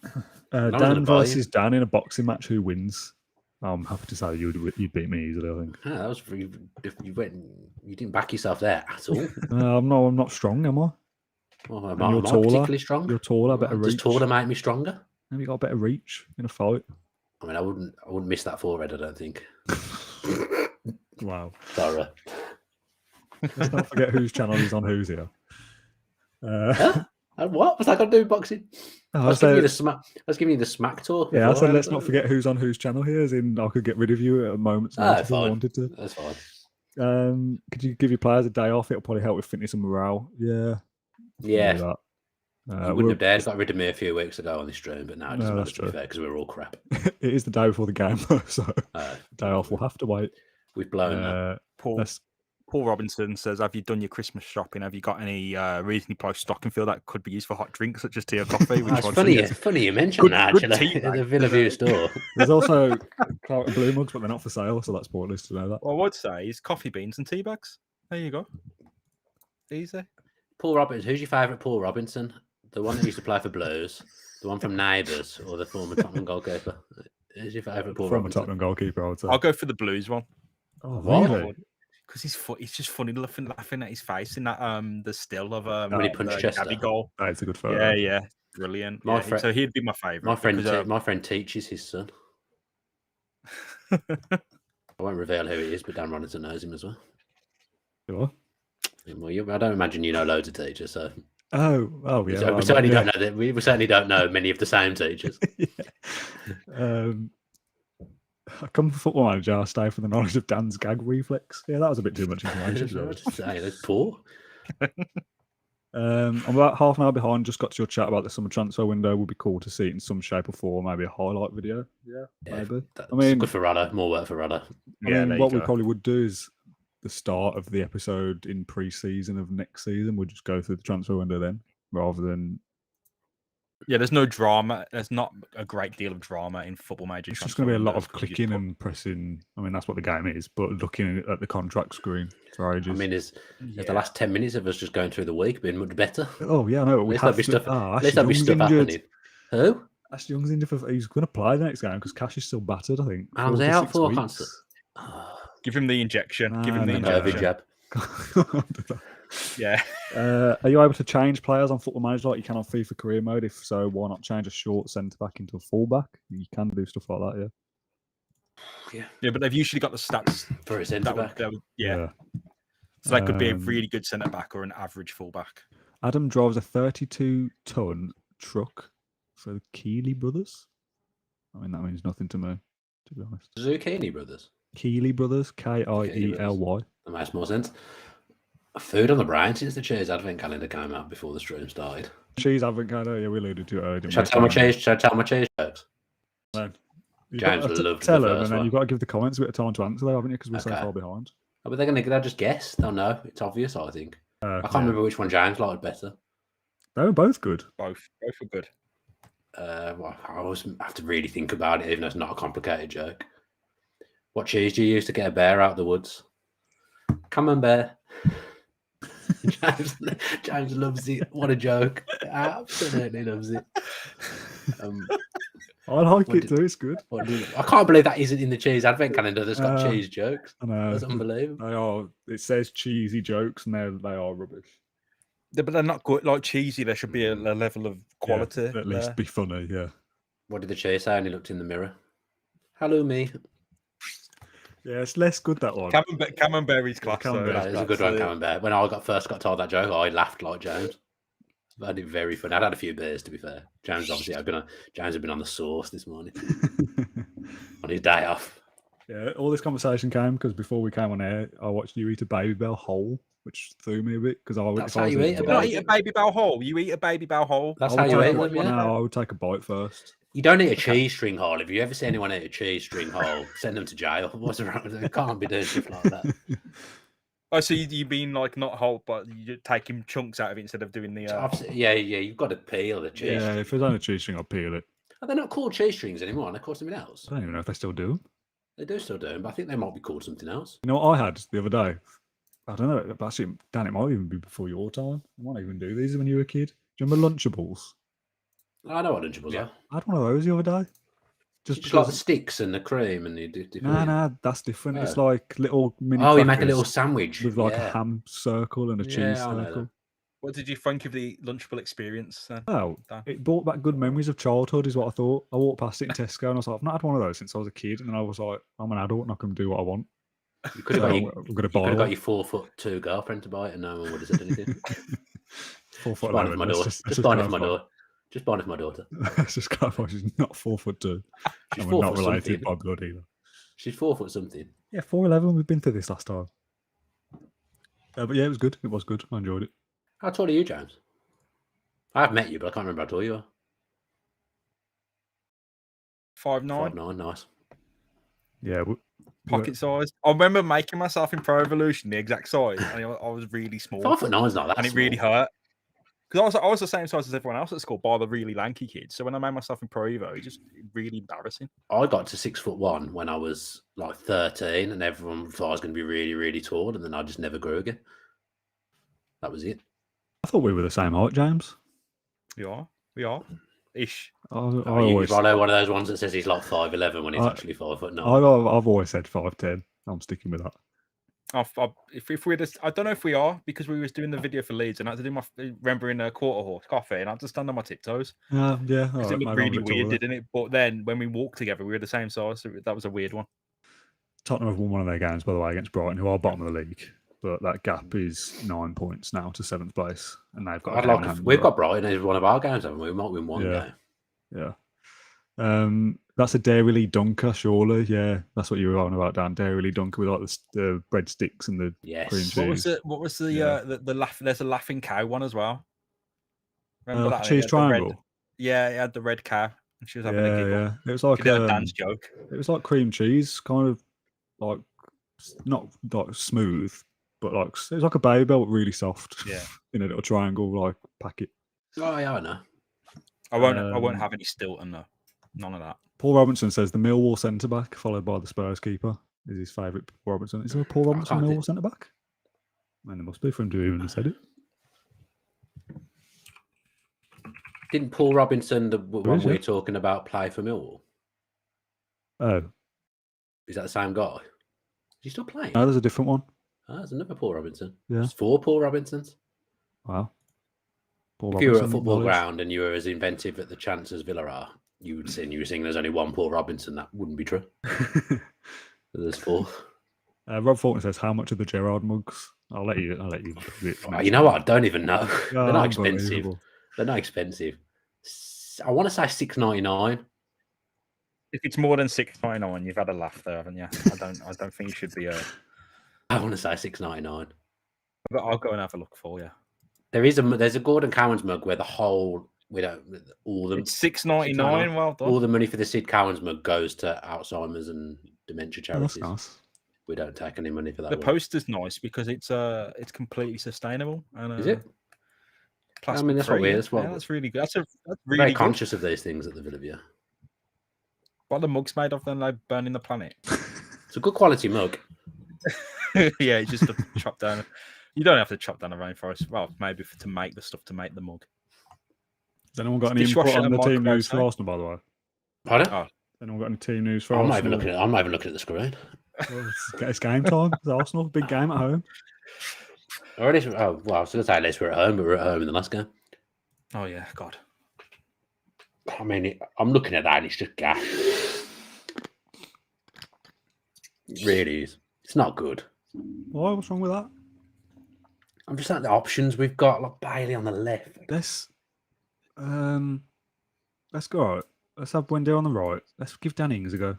Dan versus Dan in a boxing match. Who wins? I'm happy to say you'd beat me easily. I think.
Yeah, that was you didn't back yourself there at all.
I'm not strong, am I?
Well, am I particularly strong?
You're taller, better reach.
Does taller make me stronger?
Have you got a better reach in a fight?
I mean, I wouldn't miss that forehead. I don't think.
Wow.
Sorry.
Let's not forget whose channel he's on. Who's here?
What was that got to do with boxing? I was giving you the smack talk.
Yeah, I said let's not forget who's on whose channel here. As in, I could get rid of you at a moment's notice if I wanted to.
That's fine.
Could you give your players a day off? It'll probably help with fitness and morale. Yeah.
You wouldn't have dared got rid of me a few weeks ago on this stream, but now it doesn't matter to be fair because we're all crap.
It is the day before the game, though, so day off. We'll have to wait.
We've blown that.
Paul Robinson says, have you done your Christmas shopping? Have you got any reasonably priced stocking fill that could be used for hot drinks, such as tea or coffee?
It's funny you mentioned that, actually, at the Villa View store.
There's also Claret and Blue mugs, but they're not for sale, so that's pointless to know that.
What I would say is coffee beans and tea bags. There you go. Easy.
Paul Robinson. Who's your favourite Paul Robinson? The one that used to play for Blues? The one from Neighbours? Or the former Tottenham goalkeeper? Who's your favourite Paul Robinson?
Former Tottenham goalkeeper, I would say.
I'll go for the Blues one.
Oh, really?
Because he's just funny laughing at his face in that the still of
when he punched Chester.
Gabby goal.
That's a good photo.
Yeah, brilliant. So he'd be my favourite.
My friend teaches his son. I won't reveal who he is, but Dan Robinson knows him as well.
Sure.
Well, I don't imagine you know loads of teachers, so.
Oh yeah.
So we certainly don't know that. We certainly don't know many of the same teachers.
I come for Football Manager, I stay for the knowledge of Dan's gag reflex. Yeah, that was a bit too much information.
That's poor.
I'm about half an hour behind. Just got to your chat about the summer transfer window. Would be cool to see it in some shape or form. Maybe a highlight video. Yeah, maybe.
I mean, good for Rudder. More work for Rudder.
What we probably would do is the start of the episode in pre-season of next season. We'll just go through the transfer window then, rather than.
Yeah, there's no drama. There's not a great deal of drama in Football Manager.
It's just going to be a lot of clicking and pressing. I mean, that's what the game is, but looking at the contract screen for ages.
I mean, is the last 10 minutes of us just going through the week been much better?
Oh, yeah, I know.
At least there'll be stuff happening. Who?
Ash Young's injured. He's going to play the next game because Cash is still battered, I think.
I was out for
Give him the injection. Give him the
injection. Jab.
Yeah.
Are you able to change players on Football Manager like you can on FIFA Career Mode? If so, why not change a short centre back into a fullback? You can do stuff like that,
yeah. But they've usually got the stats
for a centre back.
Yeah. So that could be a really good centre back or an average fullback.
Adam drives a 32-ton truck for the Keeley brothers. I mean, that means nothing to me, to be honest.
Zucchini brothers.
Keeley brothers, Kiely.
That makes more sense. Food on the brain since the cheese advent calendar came out before the stream started.
Cheese advent calendar, yeah, we alluded to it earlier.
Should I tell my cheese jokes?
No.
James will love
tell them, and then you've got to give the comments a bit of time to answer, though, haven't you? Because we're so far behind.
Oh, but they'll just guess. They'll know. It's obvious, I think. I can't remember which one James liked better.
They were both good.
Both were good.
Well, I always have to really think about it, even though it's not a complicated joke. What cheese do you use to get a bear out of the woods? Camembert. James loves it. What a joke. Absolutely loves it.
I like it too. It's good.
I can't believe that isn't in the cheese advent calendar that's got cheese jokes.
I know.
That's unbelievable.
They are. It says cheesy jokes and they are rubbish.
Yeah, but they're not good. Like cheesy, there should be a level of quality.
At least be funny, yeah.
What did the cheese say? And he looked in the mirror. Hello, me.
Yeah, it's less good, that one.
Camembert is class.
It's a good one, Camembert. When I first got told that joke, I laughed like James. I found it very funny. I'd had a few beers, to be fair. James had been on the sauce this morning on his day off.
Yeah, all this conversation came because before we came on air, I watched you eat a Baby Bell whole, which threw me a bit because
That's
if I
how
was
you
a-
eat a
You don't
baby.
eat a baby bow whole. You eat a baby bow whole.
That's
I
how
would
you
take
eat
a-
them, yeah.
No, I would take a bite first.
You don't eat a cheese string whole. If you ever see anyone eat a cheese string whole, send them to jail. What's wrong with them? They can't be doing stuff like that.
Oh, so you mean like not whole, but you're taking chunks out of it instead of doing the.
Yeah, you've got to peel the cheese.
Yeah, if there's only a cheese string, I'll peel it.
Are they not called cheese strings anymore? They're called something else.
I don't even know if they still do.
They do still do them, but I think they might be called something else.
You know what I had the other day? I don't know. But actually, Dan, it might even be before your time. I might even do these when you were a kid. Do you remember Lunchables?
I know what Lunchables
Yeah.
are.
I had one of those the other day.
Just like the sticks and the cream and you dip
Nah,
in.
that's different. It's
Oh.
like little mini.
Oh, you make a
crackers
little sandwich
with like a
yeah.
ham circle and a cheese
Yeah, I know
circle.
that.
What did you think of the Lunchable experience then?
Oh,
Dan?
it brought back good memories of childhood, is what I thought. I walked past it in Tesco and I was like, I've not had one of those since I was a kid. And then I was like, I'm an adult and I can do what I want.
You could have
So
got,
I'm going to
you
buy
could have got
one.
your 4'2" girlfriend to buy it, and no one would have said anything.
4 foot
Just buying it
11.
for my
Let's
daughter.
just
Just buying it for my
clarify.
daughter. Just buying it for my daughter.
Let's just clarify. She's not 4'2".
She's
And
4
we're not
foot
related
something.
by blood either.
She's 4 foot something.
Yeah, 4'11". We've been through this last time. But yeah, it was good. It was good. I enjoyed it.
How tall are you, James? I've met you, but I can't remember how tall you are.
5'9",
5'9", nice.
Yeah.
pocket size. I remember making myself in Pro Evolution the exact size, and I was really small.
5'9" is not that
and it
small.
really hurt. Because I was the same size as everyone else at school, bar the really lanky kids. So when I made myself in Pro Evo, it just really embarrassing.
I got to 6'1" when I was like 13, and everyone thought I was going to be really, really tall, and then I just never grew again. That was it.
I thought we were the same height, James.
We are. Ish.
I
You're
always,
probably one of those ones that says he's like 5'11" when he's actually 5'9".
I've always said 5'10". I'm sticking with that.
If we're just, I don't know if we are, because we was doing the video for Leeds and I had to do my remembering a quarter horse coffee and I had to stand on my tiptoes.
Yeah. All
It
right,
looked
maybe I'm a
really
bit
weird,
taller.
didn't it? But then when we walked together, we were the same size. So that was a weird one.
Tottenham have won one of their games, by the way, against Brighton, who are bottom of the league. But that gap is 9 points now to 7th place, and they've got.
We've got Brighton as one of our games, haven't we? We might win one game.
Yeah. That's a Dairy Dunker, surely. Yeah, that's what you were on about, Dan. Dairy Dunker with like the breadsticks and the cream cheese.
What was the laugh? There's a laughing cow one as well. Remember that?
Cheese triangle.
It had the red cow. And she was having a giggle.
Yeah. It was like
a dance joke.
It was like cream cheese, kind of like not like smooth, but like it was like a baby belt, really soft.
Yeah.
In a little triangle like packet.
Oh yeah, I know.
I won't have any Stilton though. None of that.
Paul Robinson says the Millwall centre back, followed by the Spurs keeper, is his favourite. Paul Robinson. Is there a Paul Robinson Millwall centre back? Man, there must be for him to even have said it.
Didn't Paul Robinson, the one we were talking about, play for Millwall?
Oh,
is that the same guy? Is he still playing?
No, there's a different one.
Oh, there's another Paul Robinson.
Yeah.
There's 4 Paul Robinsons.
Wow.
If you were at a football ground and you were as inventive at the chance as Villa are, you were saying there's only one Paul Robinson. That wouldn't be true. There's 4.
Rob Fulton says, "How much are the Gerrard mugs?" I'll let you.
You know what? I don't even know.
Oh,
They're not expensive. They're not expensive. I want to say $6.99.
If it's more than $6.99, you've had a laugh there, haven't you? I don't think you should be.
I want to say $6.99.
But I'll go and have a look for you.
There's a Gordon Cowans mug where it's
$6.99. Well done.
All the money for the Sid Cowans mug goes to Alzheimer's and dementia charities.
That's nice.
We don't take any money for that.
The poster's nice because it's completely sustainable. And,
is it? I mean, that's what we. That's
really good. That's really
very
good.
conscious of these things at the Villa View.
What are the mugs made of? Then, like burning the planet.
It's a good quality mug.
Yeah, just to chop down. You don't have to chop down a rainforest. Well, maybe to make the stuff to make the mug.
Has anyone got any input on the team news for Arsenal, by the way?
Pardon?
Has anyone got any team news for
Arsenal? I'm not even looking at the screen.
Well, it's game time. It's Arsenal, big game at home.
I was going to say at least we're at home, but we're at home in the last game.
Oh yeah, God.
I mean, I'm looking at that and it's just gas. It really is. It's not good.
Why? What's wrong with that?
I'm just at the options we've got, like Bailey on the left.
Let's go. Let's have Wendell on the right. Let's give Dan Ings a go.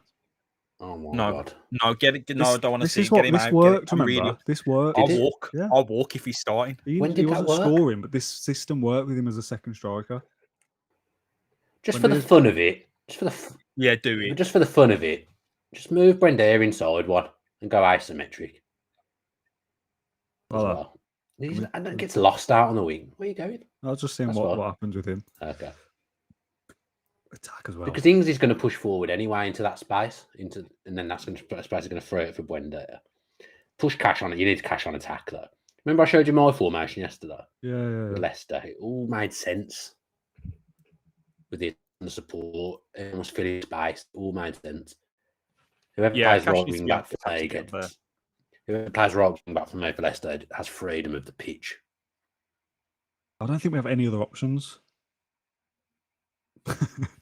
Oh my
No,
god.
no, get it. No, I don't want to
This
see.
is
Get
what
him
this
out.
worked.
I'm
Remember,
really.
this worked.
I'll
Did it?
walk.
Yeah.
I'll walk if he's starting.
When
He
did that
wasn't
work?
scoring, but this system worked with him as a second striker.
Just
When
for the
did-
fun of it. Just for the
Yeah, do it.
just for the fun of it. Just move Brendair inside one and go asymmetric as
Well,
well. And gets lost out on the wing. Where are you going?
I was just seeing
That's
what
fine.
happens with him.
Okay.
Attack as well.
Because Ings is going to push forward anyway into that space, and then that's going to space is going to throw it for Brendair. Push Cash on it. You need to Cash on attack though. Remember I showed you my formation yesterday
Yeah.
with Leicester. It all made sense with the support. It was filling space. It all made sense. Whoever plays
Cash
right
needs to
wing
be
back for
able to
me
get there.
gets. Whoever plays right wing back for me for Leicester has freedom of the pitch.
I don't think we have any other options.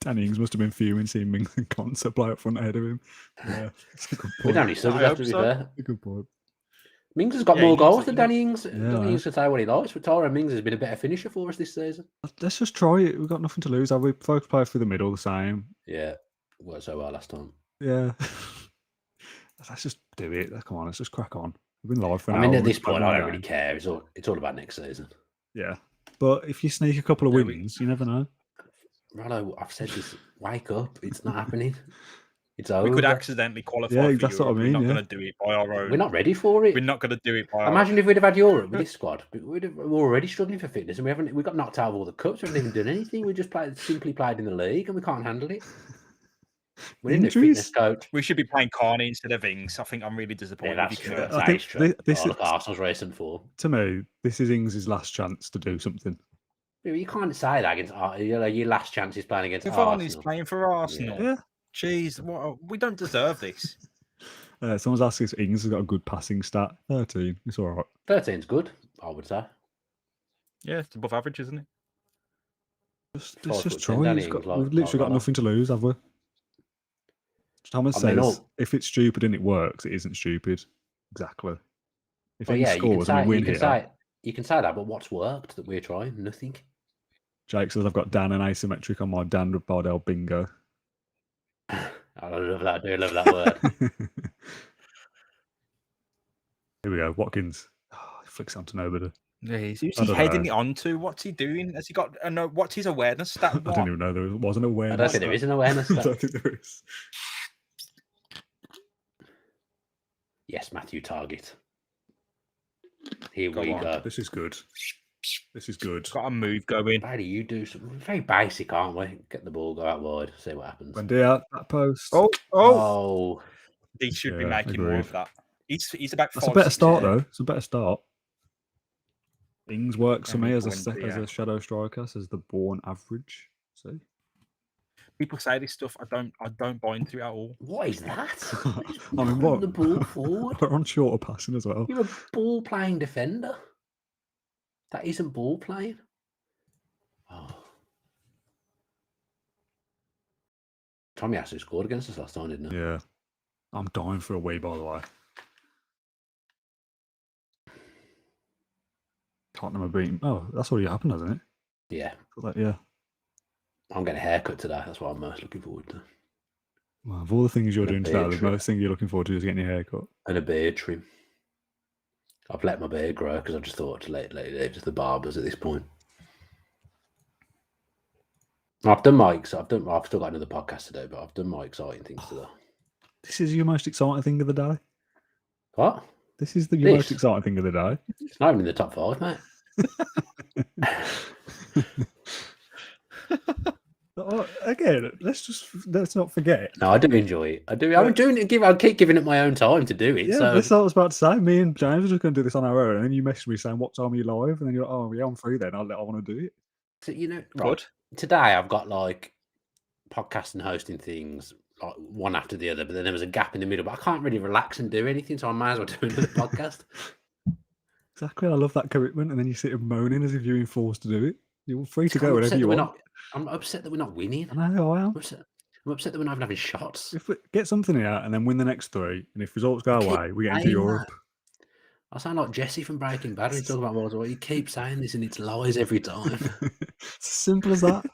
Danny Ings must have been fuming seeing Mings and Conser play up front ahead of him. Yeah, that's a good
We
point.
don't need subs
I
have
hope
to be
so.
fair.
A good point.
Mings has got
Yeah,
more
he needs
goals
to-
than
he
Danny Ings.
Yeah,
Danny Ings can say what he likes, but Tyrone Mings has been a better finisher for us this season.
Let's just try it. We've got nothing to lose, have we? Folks play through the middle the same.
Yeah, worked so well last time.
Yeah. Let's just do it. Come on, let's just crack on. We've been live for an
I mean,
hour.
at
We've
this
played
point, I
one
don't
game.
really care. It's all about next season.
Yeah. But if you sneak a couple of
Yeah, we-
wins, you never know.
Rado, I've said this. Wake up! It's not happening. It's over.
We could accidentally qualify.
Yeah,
for
that's what I
Europe.
mean,
We're not
yeah.
going to do it by our own.
We're not ready for it.
We're not going to do it by our
Imagine if we'd have had Europe with this squad. We're already struggling for fitness, and we got knocked out of all the cups. We haven't even done anything. We just simply played in the league, and we can't handle it. We need a fitness
Injuries?
coach.
We should be playing Carney instead of Ings. I think I'm really disappointed.
Yeah,
with
that's
you,
true.
Kurt.
I
That
think
is true.
this
Look
is-
at Arsenal's racing form.
To me, this is Ings' last chance to do something.
You can't say that against your last chance is playing against
Varney's
Arsenal.
playing for Arsenal.
Yeah.
Jeez, we don't deserve this.
Someone's asking if Ings has got a good passing stat. 13. It's all right.
13's good, I would say.
Yeah, it's above average, isn't it?
Let's
5
just
foot
try.
10, Danny
We've
Ings, like
literally got
Rado.
nothing to lose, have we? Thomas
I mean,
says, if it's stupid and it works, it isn't stupid. Exactly. If
But
Ings
yeah,
scores and we win here,
you can say that, but what's worked that we're trying? Nothing.
Jake says, I've got Dan and asymmetric on my Dan Bardell bingo.
I love that. I do love that word.
Here we go. Watkins. Oh, he flicks onto nobody.
Yeah, who's he
I don't
heading
know.
it onto? What's he doing? Has he got? No, what's his awareness stat?
I didn't even know there was an awareness.
I don't think there is an awareness.
I
stat.
don't think there is.
Yes, Matthew Target. Here
Go
we
on.
go.
This is good. This is good.
Got a move going.
Brady, you do something very basic, aren't we? Get the ball, go out wide, see what happens.
Wendia, that post.
Oh,
He should be
Yeah,
making more
agreed.
of that. He's about.
That's a
5,
better
6
start,
yeah.
though. It's a better start. Ings works for
Yeah,
me
we
as
went
a
there.
shadow striker, says the born average. See?
People say this stuff. I don't buy into it at all.
what is that?
I mean, what?
The ball forward.
We're on shorter passing as well.
You're a ball playing defender. That isn't ball playing. Oh. Tommy Asu scored against us last time, didn't he?
Yeah. I'm dying for a wee, by the way. Tottenham are beating. Oh, that's already happened, hasn't it?
Yeah.
Yeah.
I'm getting a haircut today. That's what I'm most looking forward to.
Well, of all the things you're
And a
doing today,
beard
the
trim.
most thing you're looking forward to is getting your hair cut.
And a beard trim. I've let my beard grow because I just thought to let it live to the barbers at this point. I've done Mike's. I've still got another podcast to do, but I've done my exciting things today.
This is your most exciting thing of the day.
What?
This is your most
This?
exciting thing of the day.
It's not even in the top 5, mate.
Again, let's not forget.
No, I do enjoy it. I do. I'm doing it. I keep giving it my own time to do it.
Yeah,
so
that's what I was about to say. Me and James are just going to do this on our own, and then you message me saying, "What time are you live?" And then you're like, "Oh, yeah, I'm free then. I want to do it."
So, right,
Good.
today I've got like podcast and hosting things like one after the other, but then there was a gap in the middle. But I can't really relax and do anything, so I might as well do another podcast.
Exactly. I love that commitment, and then you sit and moaning as if you're enforced to do it. You're free to
I'm
go whenever
upset
you
that we're
want.
I'm upset that we're not winning.
I know I am.
I'm upset that we're not even having shots.
If we get something out and then win the next 3, and if results go
keep
away, we get into
saying
Europe.
I sound like Jesse from Breaking Bad. We talk about World War. You keep saying this, and it's lies every time.
It's as simple as that.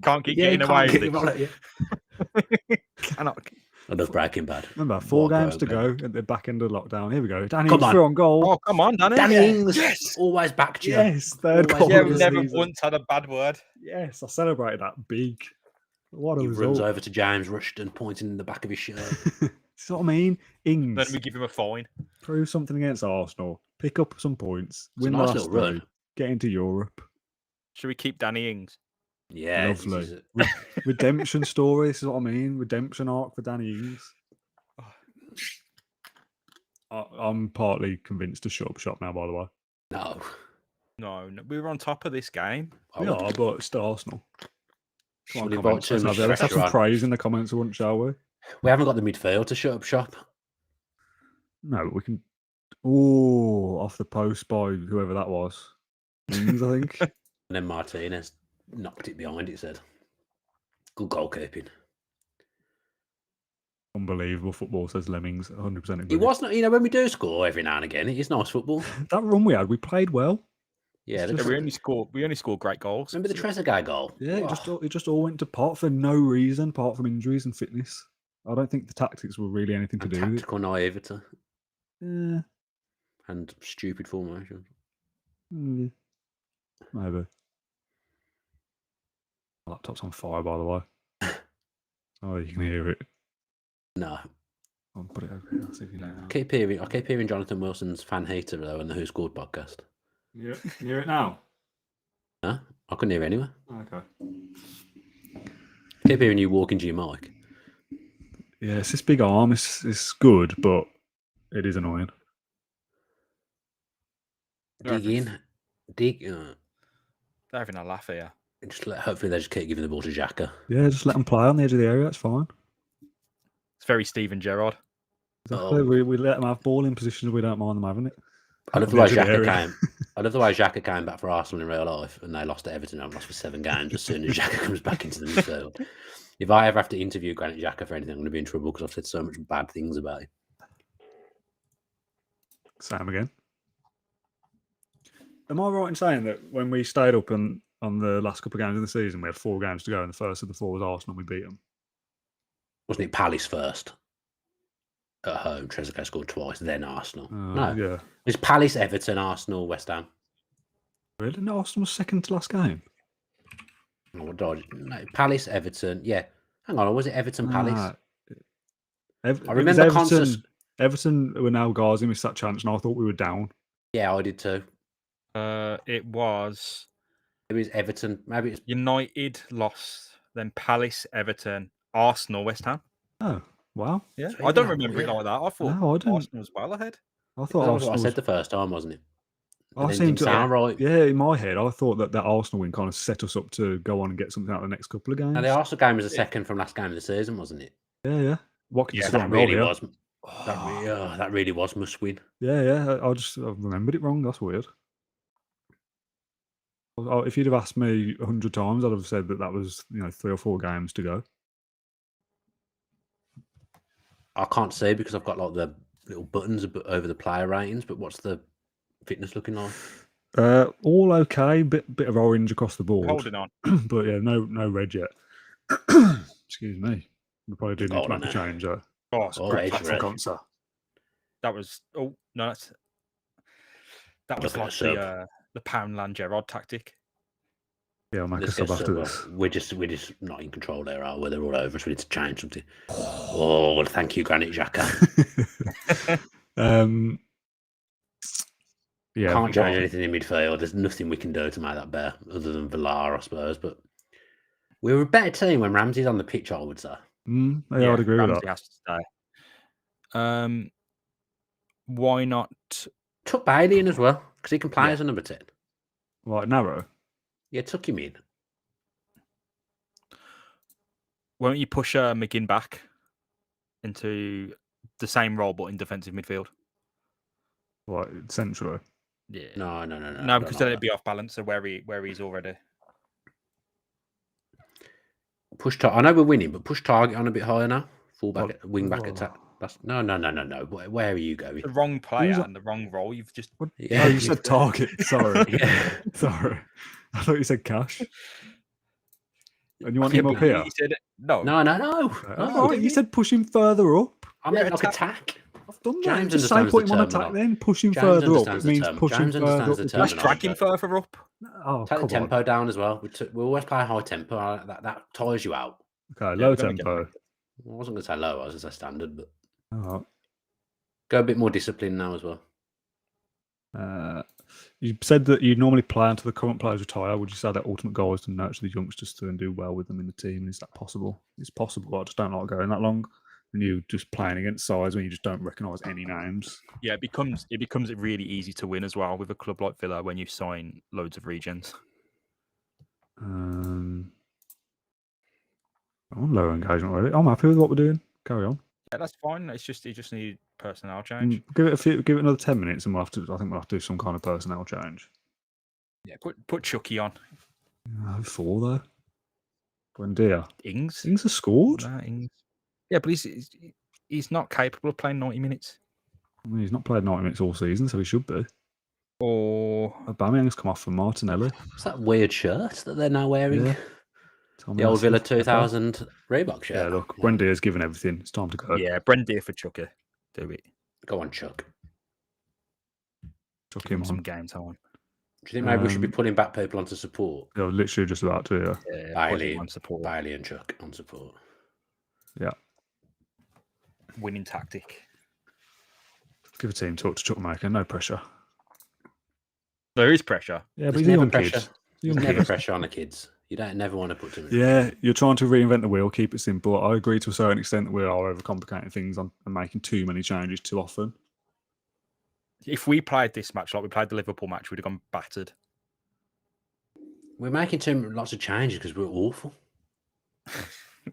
Can't keep
Yeah,
getting
you
away
can't
with
get
it.
it.
Cannot.
I love Breaking Bad.
Remember, 4
What a
games to go
program.
at the back end of lockdown. Here we go. Danny
Come on.
through on goal.
Oh, come on, Danny.
Danny
Yeah.
Ings,
Yes.
always backed you.
Yes, third
Always
goal
Yeah,
of
we've
the
never
season.
once had a bad word.
Yes, I celebrated that big. What a
He
result.
runs over to James Rushton, pointing in the back of his shirt.
See what I mean?
Then
Ings,
we give him a fine.
prove something against Arsenal. Pick up some points.
It's a
Win the
nice
last
little run.
3. Get into Europe.
Should we keep Danny Ings?
Yeah, this
Lovely.
is
Redemption story. This is what I mean. Redemption arc for Danny Ings. I'm partly convinced to shut up shop now, by the way.
no.
No, we were on top of this game.
I
We
would-
are, but it's Arsenal. Come on,
We'll invite
comments.
too
Let's
much
have
pressure
some
on.
praise in the comments, shall we?
We haven't got the midfield to shut up shop.
No, we can. Oh, off the post by whoever that was. Ings, I think.
And then Martinez knocked it behind, it said. Good goalkeeping.
Unbelievable football, says Lemmings. 100% agree.
It wasn't, when we do score every now and again, it is nice football.
That run we had, we played well.
Yeah,
It's
the-
just-
We only scored great goals.
remember the Trezeguet goal?
Yeah,
Oh,
it just all went to pot for no reason, apart from injuries and fitness. I don't think the tactics were really anything to
and
do with it.
tactical naivety
Yeah,
and stupid formation.
maybe. My laptop's on fire, by the way. Oh, you can hear it.
No.
I'll put it over here. I'll see if you know.
I keep hearing Jonathan Wilson's fan hater though in the Who Scored podcast.
Yeah, you hear it now?
Huh? I couldn't hear anywhere.
Okay.
I keep hearing you walking to your mic.
Yeah, it's this big arm. It's good, but it is annoying.
Dig in. Dig.
They're having a laugh here.
Hopefully they just keep giving the ball to Xhaka.
Yeah, just let them play on the edge of the area. That's fine.
It's very Steven Gerrard.
Exactly.
Oh.
We let them have ball in positions. We don't mind them having it.
I love
On
the way
edge of the
Xhaka
area.
came. I love the way Xhaka came back for Arsenal in real life, and they lost to Everton and lost for 7 games as soon as Xhaka comes back into the midfield. If I ever have to interview Granit Xhaka for anything, I'm going to be in trouble because I've said so much bad things about him.
Same again. Am I right in saying that when we stayed up on the last couple of games of the season, we had 4 games to go, and the first of the 4 was Arsenal, we beat them?
Wasn't it Palace first? At home, Trezeguet scored twice, then Arsenal. No,
Yeah.
it was Palace, Everton, Arsenal, West Ham.
Really? No, Arsenal was second to last game.
Oh, what did no, Palace, Everton. Yeah. Hang on, was it Everton, Palace?
Ah,
I
it was
remember
Everton were now Ghazi missed that chance, and I thought we were down.
Yeah, I did too.
It was
It was Everton. Maybe it's
United lost, then Palace, Everton, Arsenal, West Ham.
Oh, wow.
Yeah,
So
I don't
even
remember it
that-
like that. I thought
No, I didn't.
Arsenal was well ahead.
I thought
that was what
Arsenal
I
was,
said the first time, wasn't it?
I
And then
seem
didn't
to
sound right.
Yeah, in my head, I thought that Arsenal win kind of set us up to go on and get something out of the next couple of games.
And the Arsenal game was the second from last game of the season, wasn't it?
Yeah. Watkins
Yeah,
scored a
That
goal
really
here.
was. That really was must win.
Yeah. I remembered it wrong. That's weird. If you'd have asked me 100 times, I'd have said that was 3 or 4 games to go.
I can't say because I've got like the little buttons over the player ratings, but what's the fitness looking like?
All okay. Bit of orange across the board.
Holding on.
But yeah, no red yet. Excuse me. We probably do need
Hold
to
on
make a
there.
change.
Oh, it's
Oh,
great.
it's
That's
red.
That was no, that was
Look at
like
the sub.
the Poundland Gerrard tactic.
Yeah, I'll make a
Let's
sub
get
after
some,
this.
We're just not in control there, are we? They're all over us. We need to change something. Oh, well, thank you, Granit Xhaka.
Yeah,
Can't change anything in midfield. There's nothing we can do to make that better, other than Villar, I suppose. But we were a better team when Ramsey's on the pitch, I would say.
I'd agree with
Ramsey
that.
has to stay. Why not?
Took Bailey in as well, because he can play
Yeah.
as a number 10.
Like narrow.
Yeah, took him in.
Won't you push McGinn back into the same role but in defensive midfield?
Like centrally.
Yeah.
No.
No, because then it'd be off balance of where he's already.
Push target. I know we're winning, but push target on a bit higher now. Fullback,
Well,
wing back
well,
attack. That's no. Where are you going?
The wrong player
that?
and the wrong role. You've just
What?
Yeah,
Oh, you said target. Sorry.
Yeah.
Sorry. I thought you said cash. And you want
Yeah,
him up
but
here?
You said No.
No.
All right, you said push him further up.
I meant like attack.
I've done that.
James
Just say
understands
put
the
him on attack
terminology.
then. Push him
James
further up.
understands
It
the
means
term.
push him
James
further
understands
up.
the
Let's
terminology.
drag him further up.
Oh,
Take the
come on.
tempo down as well. We always play high tempo. That tires you out.
Okay,
Yeah,
low
we're gonna get
tempo.
I wasn't going to say low. I was going to say standard, but
All right.
go a bit more disciplined now as well.
You said that you normally play until the current players retire. Would you say that ultimate goal is to nurture the youngsters to and do well with them in the team? Is that possible? It's possible. I just don't like going that long. And you just playing against sides when you just don't recognise any names.
Yeah, it becomes really easy to win as well with a club like Villa when you sign loads of regions.
I'm low engagement already. I'm happy with what we're doing. Carry on.
Yeah, that's fine. It's just you just need personnel change.
Give it another 10 minutes, and I think we'll have to do some kind of personnel change.
Yeah, put Chucky on.
4 though. Buendia.
Ings.
Ings has scored.
Nah, Ings. Yeah, but he's not capable of playing 90 minutes.
I mean, he's not played 90 minutes all season, so he should be.
Or
Aubameyang's come off for Martinelli.
What's that weird shirt that they're now wearing?
Yeah.
The old Villa 2000 Reebok shirt.
Yeah, look, Buendia's given everything. It's time to go.
yeah, Brendan for Chucky. Do it.
Go on, Chuck.
Chuck
Give
him
him some
on.
game time.
Do you think maybe we should be pulling back people onto support?
I was literally just about to.
Yeah, put
Bailey,
him on support.
Bailey and Chuck on support.
Yeah.
Winning tactic.
Give a team talk to Chuckmaker. No pressure.
There is pressure.
Yeah, but
There's
he's a
never
young kid.
pressure.
He's a
There's
young
never
kid.
pressure on the kids. You don't never want to put too much.
Yeah, you're trying to reinvent the wheel, keep it simple. I agree to a certain extent that we are overcomplicating things and making too many changes too often.
If we played this match like we played the Liverpool match, we'd have gone battered.
We're making lots of changes because we're awful.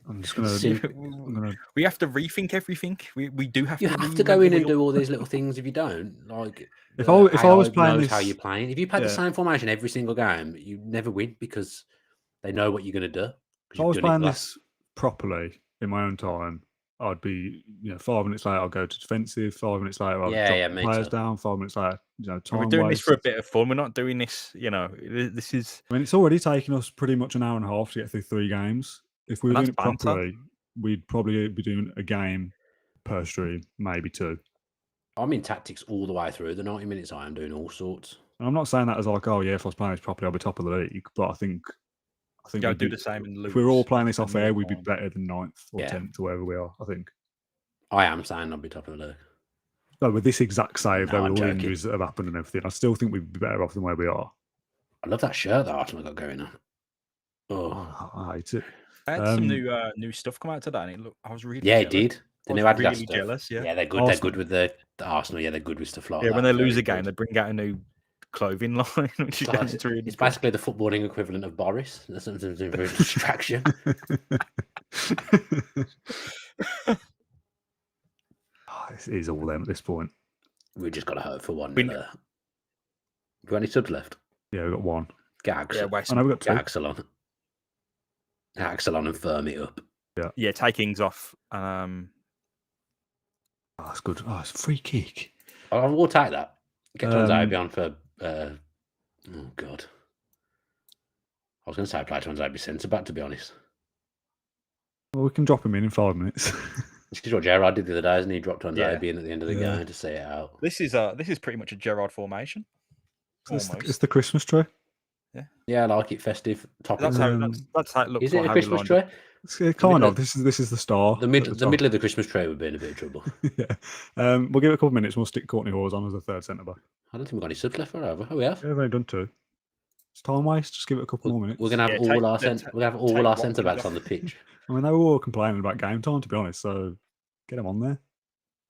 I'm just gonna. I'm gonna.
We have to rethink everything. We do have
You
to.
have to go in and do all these little things. If you don't, like,
If I was playing
knows
this,
how you're playing. If you play the
yeah.
same formation every single game, you never win because they know what you're going to do.
If I was playing this properly in my own time, I'd be, 5 minutes later, I'll go to defensive. 5 minutes later, I'll drop the players down. 5 minutes later, time
we're doing
waste.
this for a bit of fun. We're not doing this, this is.
I mean, it's already taken us pretty much an hour and a half to get through 3 games. If we were doing it properly, we'd probably be doing a game per stream, maybe 2.
I'm in tactics all the way through the 90 minutes. I am doing all sorts.
And I'm not saying that as like, oh yeah, if I was playing this properly, I'll be top of the league. But I think
Go do the same and lose.
If we're all playing this off air, we'd be better than 9th or 10th or wherever we are. I think.
I am saying I'll be top of the league.
No, with this exact save,
No,
with
I'm
all the
joking.
injuries that have happened and everything, I still think we'd be better off than where we are.
I love that shirt that Arsenal got going on.
Oh, I hate it.
I had some new stuff come out today, and I was really
yeah,
jealous.
it did. The
I
new
was
Adidas
really
stuff.
jealous. Yeah,
they're good.
Arsenal.
They're good with the Arsenal. Yeah, they're good with stuff like that.
Yeah, when they lose
Very
a game,
good.
they bring out a new clothing line, which is
It's
really
it's basically the footballing equivalent of Boris. That's something to do for distraction.
It is all them at this point.
We just got to hope for one.
We-
We got any subs left?
Yeah, we've got 1.
Gags.
Yeah,
I know we've got 2.
Axelon. Axelon and firm it up.
Yeah, take Ings off.
Oh, that's good. Oh, it's a free kick.
We'll take that. Get Tonzabi on for. Oh God. I was going to say play Tonzabi centre back, to be honest.
Well, we can drop him in 5 minutes.
It's because what Gerard did the other day, isn't he? Dropped Tonzabi
Yeah.
in at the end of the game to see it out.
This is pretty much a Gerard formation.
It's the Christmas tree.
Yeah, I like it. Festive topic.
That's how it looks.
Is it
like
a
how we
Christmas
lined
tree?
up.
It's kind of. This is the star.
The middle of the Christmas tree would be in a bit of trouble.
Yeah. We'll give it a couple of minutes. We'll stick Courtney Hawes on as a third centre back.
I don't think we've got any subs left, have we? Oh, we have.
Yeah, they've only done 2. It's time waste. Just give it a couple more minutes.
We're gonna have
Yeah,
all our
take
centre backs on the pitch.
I mean, they were all complaining about game time, to be honest. So get them on there.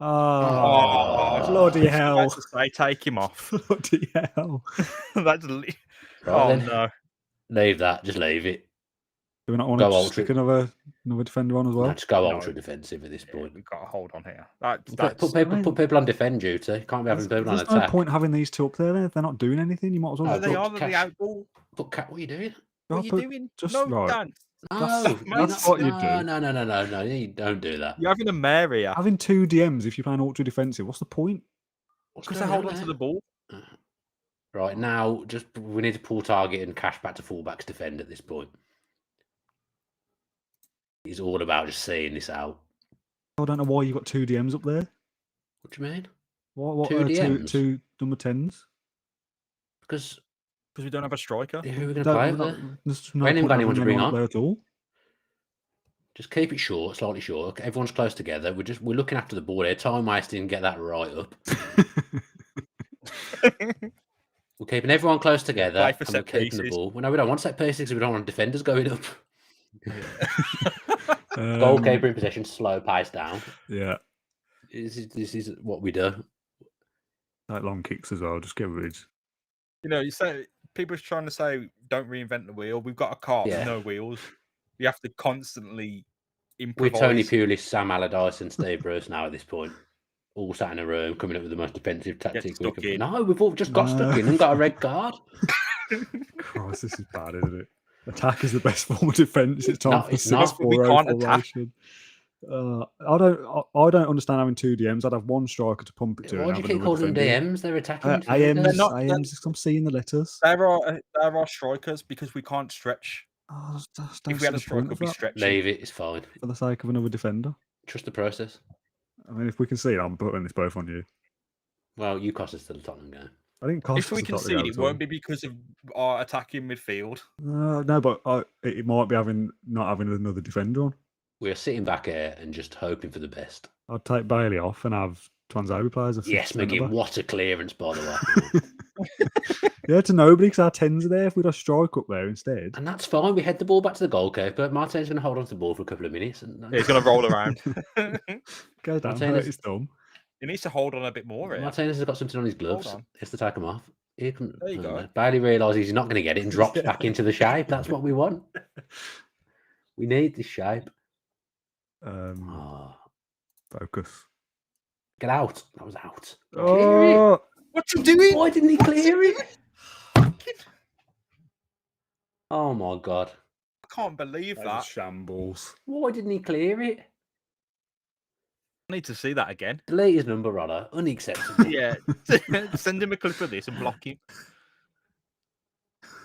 Oh, bloody hell!
I was about to say, take him off.
Bloody hell!
That's
Right
oh
then.
no.
Leave that. Just leave it.
Do we not want
Go
to
ultra.
stick another defender on as well?
No, just go
No.
ultra defensive at this point.
We've got to hold on here.
Put people on defend duty. Can't be having people on
There's no
attack.
point having these 2 up there. They're not doing anything. You might as well.
Oh,
just
they
put-
are the outball.
What are you doing?
What are you
put-
doing?
just
no,
right.
Dan.
That's what you do.
No, you don't do that.
You're having a mare here.
Having 2 DMs if you're playing ultra defensive. What's the point?
What's
Because they
going
hold on to
there?
the ball.
Right now, we need to pull target and cash back to fullbacks defend at this point. It's all about just seeing this out.
I don't know why you got 2 DMs up there.
What do you mean?
What
2 DMs?
two number 10s?
Because
we don't have a striker.
who are we going to play up there?
There's
We ain't even
point
got anyone to
having
bring
up
on.
there at all.
Just keep it short, slightly short. Everyone's close together. We're looking after the ball here. Time wasting, get that right up. We're keeping everyone close together,
play for
and we're
set
keeping the
pieces.
ball. Well, no, we don't want set pieces because we don't want defenders going up. Goalkeeper in possession, slow pace down.
Yeah.
This is what we do.
Like long kicks as well. Just get rid.
You know, you say people's trying to say don't reinvent the wheel. We've got a car with no wheels. You have to constantly improvise.
We're Tony Pulis, Sam Allardyce, and Steve Bruce now at this point. All sat in a room, coming up with the most defensive tactic we could. No, we've all just got stuck in and got a red card.
Christ, this is bad, isn't it? Attack is the best form of defence. It's time for 6-4
we can't attack.
I don't understand having 2 DMs. I'd have one striker to pump it to.
Why do you keep calling them DMs? They're attacking.
AMs. I'm seeing the letters.
There are strikers because we can't stretch. If we had a striker, we'd be stretching.
Leave it. It's fine.
For the sake of another defender.
Trust the process.
I mean, if we can see it, I'm putting this both on you.
Well, you cost us to the Tottenham game.
I didn't cost.
If we can see it, won't be because of our attacking midfield.
No, but it might be not having another defender on.
We're sitting back here and just hoping for the best.
I'd take Bailey off and have Twanzebe players.
Yes, McGinn, what a clearance, by the way.
Yeah, to nobody because our 10s are there. If we'd have strike up there instead.
And that's fine. We head the ball back to the goalkeeper. Martin's going to hold on to the ball for a couple of minutes. And
he's going to roll around.
Go down, hurt his thumb.
He needs to hold on a bit more.
Martinez has got something on his gloves. He has to take them off.
There you go.
Bailey realises he's not going to get it and drops back into the shape. That's what we want. We need this shape.
Focus.
Get out. That was out.
Oh,
what's he doing?
Why didn't he clear it? Oh my God.
I can't believe that.
Shambles.
Why didn't he clear it?
I need to see that again.
Delete his number, Rodder. Unacceptable.
Yeah. Send him a clip of this and block him.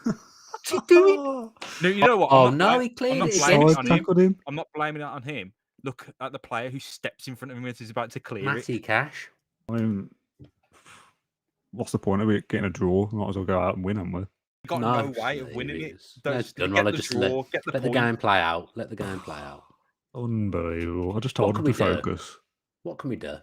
What's he doing? No, you know what?
He cleared it
again.
I'm not blaming it on him. Look at the player who steps in front of him as he's about to clear
Matty
it.
Cash.
I mean, what's the point of it getting a draw? We might as well go out and win, haven't we?
We've got no way of winning it.
Let the game play out. Let the game play out.
Unbelievable. I just told him to focus.
What can we do?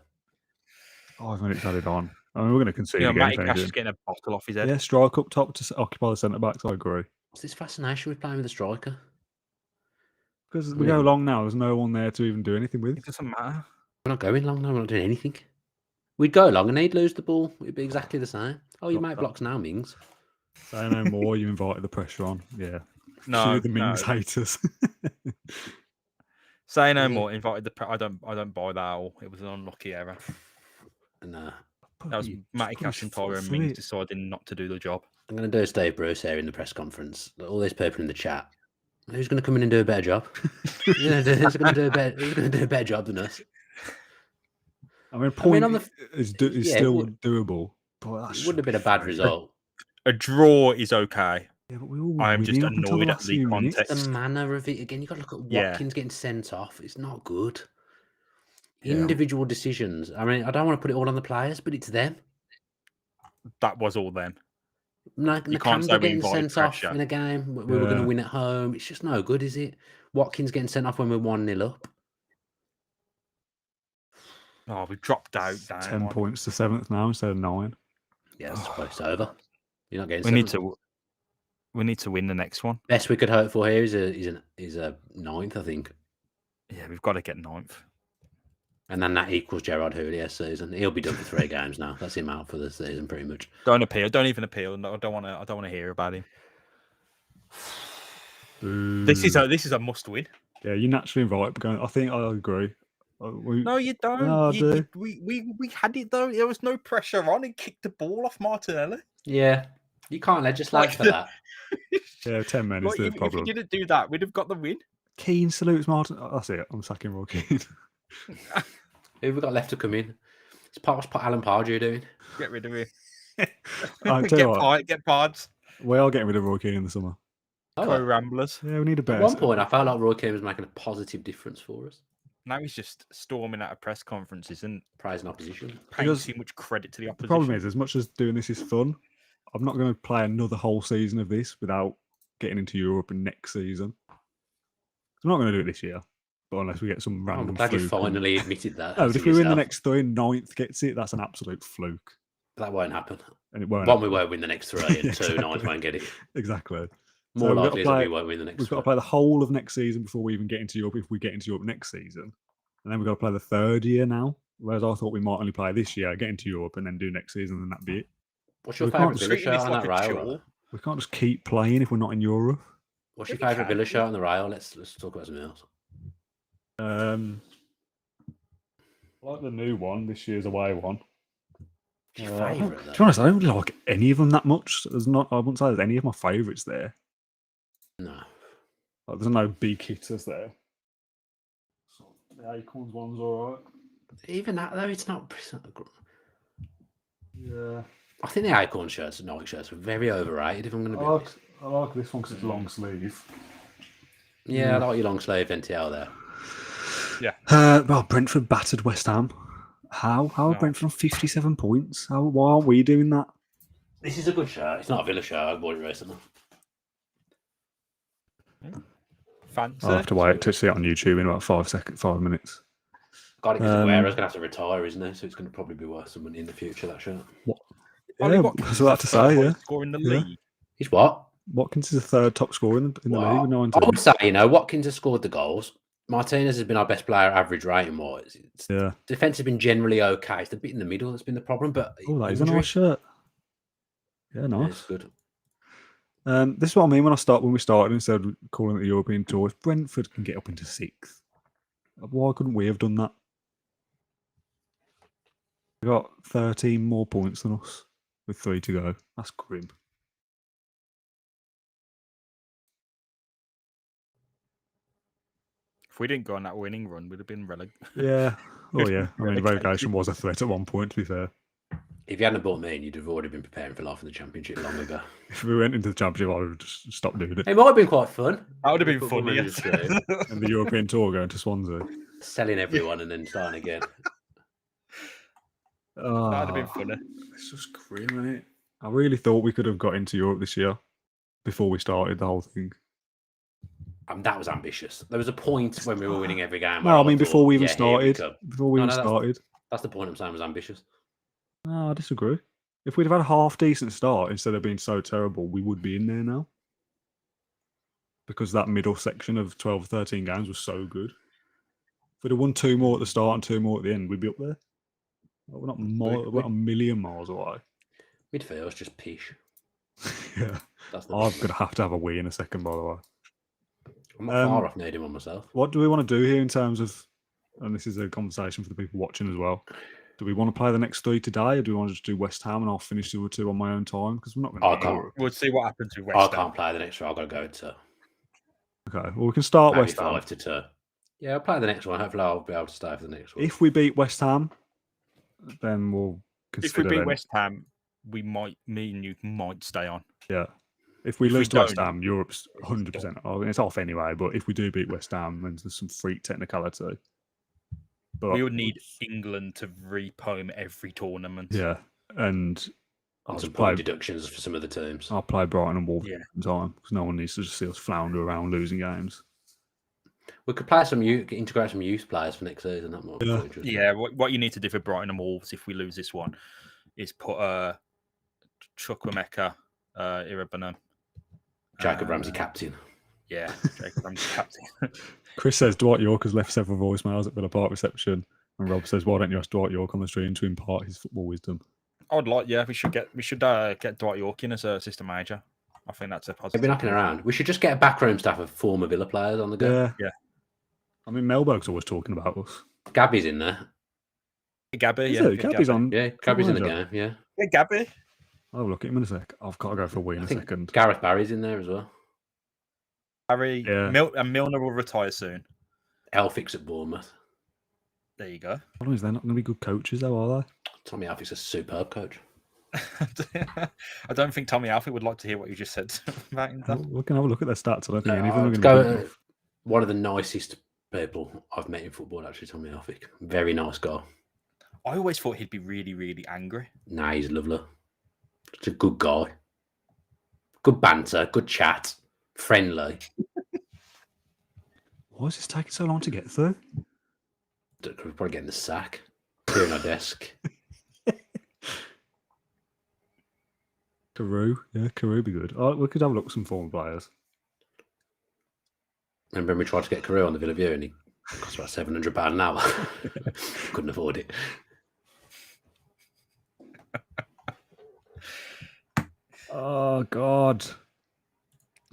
5 minutes added on. I mean, we're going to concede again.
Matty Cash is getting a bottle off his head.
Yeah, strike up top to occupy the centre backs. I agree.
What's this fascination with playing with a striker?
Because we go long now. There's no one there to even do anything with.
It doesn't matter.
We're not going long now. We're not doing anything. We'd go long and he'd lose the ball. It'd be exactly the same. Oh, you make blocks now, Mings.
Say no more. You invited the pressure on. Yeah.
No,
the Mings haters.
Say no more. Invited the. I don't buy that at all. It was an unlucky error.
No.
That was Matty Cash and Tyron Mings deciding not to do the job.
I'm going to do a Steve Bruce here in the press conference. All these people in the chat. Who's going to come in and do a better job? Who's going to do a better job than us?
I mean, is still doable. But
it wouldn't have been a bad result.
A draw is okay.
Yeah, but
I'm just annoyed at the context.
The manner of it again. You got to look at Watkins getting sent off. It's not good. Individual decisions. I mean, I don't want to put it all on the players, but it's them.
That was all them.
Nakamba getting sent off in a game. We were going to win at home. It's just no good, is it? Watkins getting sent off when we're 1-0 up.
Oh, we've dropped out.
10 points to 7th now instead of 9.
Yeah, it's over. You're not getting.
We need to win the next one.
Best we could hope for here is a 9th, I think.
Yeah, we've got to get 9th.
And then that equals Gerard Houlier season. He'll be done for 3 games now. That's him out for the season, pretty much.
Don't appeal. Don't even appeal. No, I don't want to hear about him. This is a must win.
Yeah, you naturally invite. I think I agree.
No, you don't.
No, I do.
We had it though. There was no pressure on. He kicked the ball off Martinelli.
Yeah, you can't legislate for that.
Yeah, 10 men is the problem.
If we didn't do that, we'd have got the win.
Keane salutes Martin. That's it. I'm sacking Roy Keane.
Who have we got left to come in? What's Alan Pardew doing?
Get rid of him.
Get
Pards.
We are getting rid of Roy Keane in the summer.
Co Ramblers.
Yeah, we need a
At
better.
one point, I felt like Roy Keane was making a positive difference for us,
Now he's just storming out of press conferences and
praising opposition.
paying
Because
too much credit to the
The
opposition.
problem is, as much as doing this is fun, I'm not going to play another whole season of this without getting into Europe in next season. I'm not going to do it this year, but unless we get some
I'm
random
glad you
fluke. and-
finally admitted that.
No, but
to
if we win the
yourself.
next three and ninth gets it, that's an absolute fluke.
That won't happen.
And it won't.
One, we
happen.
won't win the next three, and two,
Exactly.
ninth won't get it.
Exactly.
More
we've got to
likely is that
play-
we won't win the next
We've got to
three.
play the whole of next season before we even get into Europe, if we get into Europe next season. And then we've got to play the third year now, whereas I thought we might only play this year, get into Europe, and then do next season, and that'd be it.
What's your
we can't
favourite Villa
treating
shirt
this
on
like
that
a
rail?
chore.
Rob?
We can't just keep playing if we're not in Europe.
What's your
Yeah, we
favourite
can.
Villa shirt on the rail? Let's talk about something else.
I like the new one, this year's away one.
What's your
I don't-
favourite?
To be honest, I don't really like any of them that much. There's not. I wouldn't say there's any of my favourites there.
No.
Like, there's no big hitters there. The Acorns one's all right.
Even that though, it's not.
Yeah,
I think the Acorn shirts and Nike shirts are very overrated. If I'm going to be
I
honest.
like this one because it's long sleeve.
Yeah, I like your long sleeve NTL there.
Well, Brentford battered West Ham. How are
No.
Brentford on 57 points? Why aren't we doing that?
This is a good shirt. It's not a Villa shirt. I bought it recently.
Fancy.
I'll have to wait to see it on YouTube in about 5 minutes.
Got it because
Um,
Aguero's going to have to retire, isn't he? So it's going to probably be worth some money in the future, that shirt.
Ollie
Yeah,
Watkins
that's what I had to
is the third
say. Yeah,
highest scorer in the
Yeah.
league.
He's what?
Watkins is the third top scorer in the league
Wow.
with
I
19.
would say, Watkins has scored the goals. Martinez has been our best player average rating wise.
Yeah.
Defense has been generally okay. It's the bit in the middle that's been the problem. But
Oh, that is a
injury-
nice shirt. Yeah,
Yeah,
nice.
it's good.
This is what I mean when we started instead of calling it the European Tour. If Brentford can get up into 6th, why couldn't we have done that? We got 13 more points than us with 3 to go. That's grim.
If we didn't go on that winning run, we'd have been relegated.
Yeah. Oh yeah. I mean,
Relegated.
relegation was a threat at one point. To be fair,
If you hadn't bought me, you'd have already been preparing for life in the Championship long ago.
if we went into the Championship, I would just stop doing it.
It might have been quite fun.
That would have been
Football
funny.
Manager 2,
And the European Tour going to Swansea.
selling everyone and then starting again.
That'd have been
Ah,
funny.
It's just grim, isn't it? I really thought we could have got into Europe this year before we started the whole thing.
That was ambitious. There was a point when we were winning every game.
No, I mean before we even
"Yeah, here we
started.
go."
Before we
No,
even
no, that's-
started.
That's the point I'm saying was ambitious.
No, I disagree. If we'd have had a half decent start instead of being so terrible, we would be in there now. Because that middle section of 12 or 13 games was so good. If we'd have won 2 more at the start and 2 more at the end, we'd be up there. We're not we're not a million miles away.
Midfield's just pish.
Yeah.
That's the
I'm going to have a wee in a second, by the way.
I'm not far off needing one myself.
What do we want to do here in terms of, and this is a conversation for the people watching as well, do we want to play the next 3 today, or do we want to just do West Ham and I'll finish the other 2 on my own time? Because we're not going
I
to
can't.
We'll see what happens with West
I
Ham.
can't play the next round. I've got to go to
Okay, well, we can start
maybe
West Ham.
5-2. Yeah, I'll play the next one. Hopefully, I'll be able to stay for the next one.
If we beat West Ham, then we'll
If
consider
we beat
then.
West Ham, me and you might stay on.
Yeah. If we
If
lose
we
to West
don't,
Ham, Europe's 100%. I mean, it's off anyway, but if we do beat West Ham, then there's some freak technicality. But
We would need England to repoem every tournament.
yeah, and I'll
And some
just play.
point deductions for some of the teams.
I'll play Brighton and Wolves
Yeah.
in time because no one needs to just see us flounder around losing games.
We could play some integrate some youth players for next season. That might be
Yeah.
quite interesting.
Yeah, what you need to do for Brighton and Wolves if we lose this one is put Chukwuemeka, Irabana.
Jacob Ramsey captain.
Yeah, Jacob Ramsey captain.
Chris says Dwight York has left several voicemails at Villa Park reception, and Rob says, "Why don't you ask Dwight York on the stream to impart his football wisdom?"
I'd like, yeah, we should get Dwight York in as a assistant manager. I think that's a
They've
positive.
been knocking around. We should just get a backroom staff of former Villa players on the go.
Yeah,
Yeah.
I mean, Melberg's always talking about us.
Gabby's in there.
Gabby,
Is
yeah,
he?
get
Gabby's
Gabby.
on.
Yeah, Gabby's in the
manager.
game. Yeah,
Yeah, Gabby.
I'll look at him in a sec. I've got to go for a wee in
I
a
think
second.
Gareth Barry's in there as well.
Harry
Yeah.
and Milner will retire soon.
Elphick's at Bournemouth.
There you go.
Problem is, they're not going to be good coaches, though, are they?
Tommy Elphick's a superb coach.
I don't think Tommy Alfie would like to hear what you just said about him.
We can have a look at their stats. I don't think any of them are
Let's
going to
go.
be enough.
One of the nicest people I've met in football, actually, Tommy Alfie. Very nice guy.
I always thought he'd be really, really angry.
Nah, he's lovely. Such a good guy. Good banter, good chat, friendly.
Why is this taking so long to get through?
We're probably getting the sack. Clearing our desk.
Carew. Yeah, Carew be good. Oh, we could have a look at some former players.
Remember when we tried to get Carew on the Villa View and he cost about £700 an hour? Couldn't afford it.
Oh, God.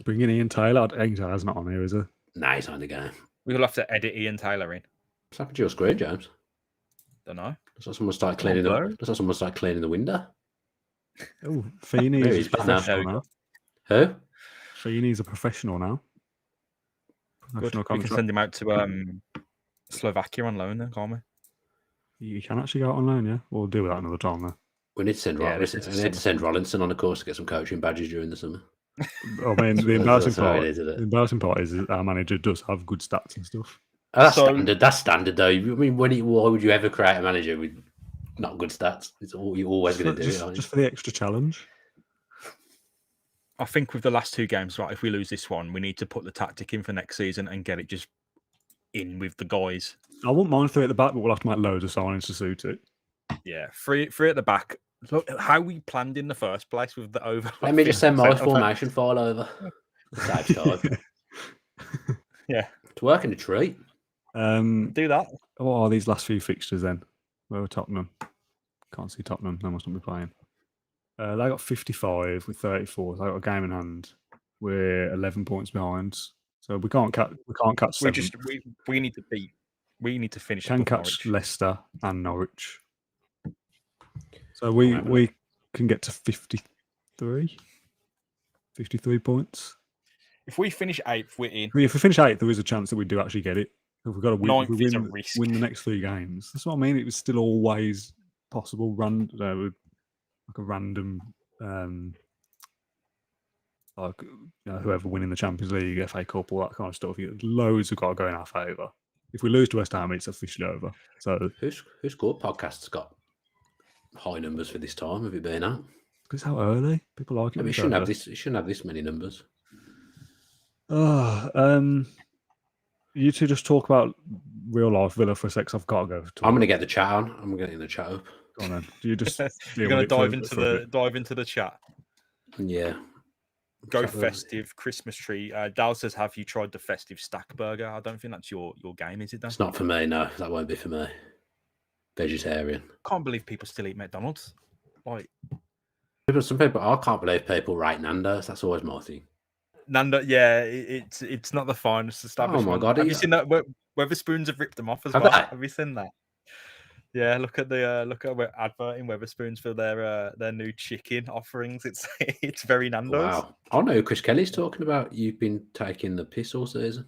Bringing Ian Taylor. Ian Taylor's not on here, is he?
Nah, he's on the game.
We'll have to edit Ian Taylor in.
What's happened to your screen, James?
Don't know.
Looks like someone started cleaning the. Looks like someone started cleaning the window.
Oh, Feeney
There
is
he's
a
back now.
professional now.
Who?
Feeney's a professional now.
Good.
Professional
We can
contract.
send him out to Slovakia on loan then, can't we?
You can actually go out on loan, yeah? We'll deal with that another time, though.
We need to send
Yeah,
we need to send Rollinson on a course to get some coaching badges during the summer.
I mean, the embarrassing
That's how
part,
it is, isn't it?
the embarrassing part is that our manager does have good stats and stuff.
Oh, that's
So-
standard. That's standard, though. I mean, why would you ever create a manager with not good stats? It's all you're always going to do. Aren't you?
Just for the extra challenge.
I think with the last two games, right, if we lose this one, we need to put the tactic in for next season and get it just in with the guys.
I wouldn't mind three at the back, but we'll have to make loads of signings to suit it.
Yeah, three at the back. Look how we planned in the first place with the over.
Let me just send my formation file over. Saves time.
Yeah,
It's working a treat.
do that.
What are these last few fixtures then? Where are Tottenham? Can't see Tottenham. They must not be playing. They got 55 with 34. So they got a game in hand. We're 11 points behind. So we can't catch.
We
Seven.
we need to beat. We need to finish.
Can
above
catch
Norwich.
Leicester and Norwich. So we can get to 53. 53 points.
If we finish 8th, we're in.
If we finish 8th, there is a chance that we do actually get it. If we've got to win, if we
Ninth is a
win,
risk.
win the next 3 games. That's what I mean. It was still always possible. Like a random, whoever winning the Champions League, FA Cup, all that kind of stuff. Loads have got to go in our favour. If we lose to West Ham, it's officially over. So
Who's scored podcasts got high numbers for this time? Have you been out?
because how early people like it.
Maybe you shouldn't have this. You shouldn't have this many numbers.
You two just talk about real life Villa for a sec. 'Cause I've got to go.
I'm going to get the chat on. I'm getting the chat up.
Go on then. Do you just
You're going to dive into the chat.
Yeah.
Go
Chat with-
festive Christmas tree. Dal says, "Have you tried the festive stack burger?" I don't think that's your game, is it? Dan?
It's not for me. No, that won't be for me. Vegetarian.
Can't believe people still eat McDonald's. Like
Some people. I can't believe people rate Nando's. That's always my thing.
Nando, yeah, it's not the finest establishment.
God,
Have
yeah.
you seen that? Weatherspoons have ripped them off as
Have
well.
they?
Have you seen that? Yeah, look at the advert in Weatherspoons for their new chicken offerings. It's very Nando's.
Wow. I know who Chris Kelly's talking about. You've been taking the piss all season.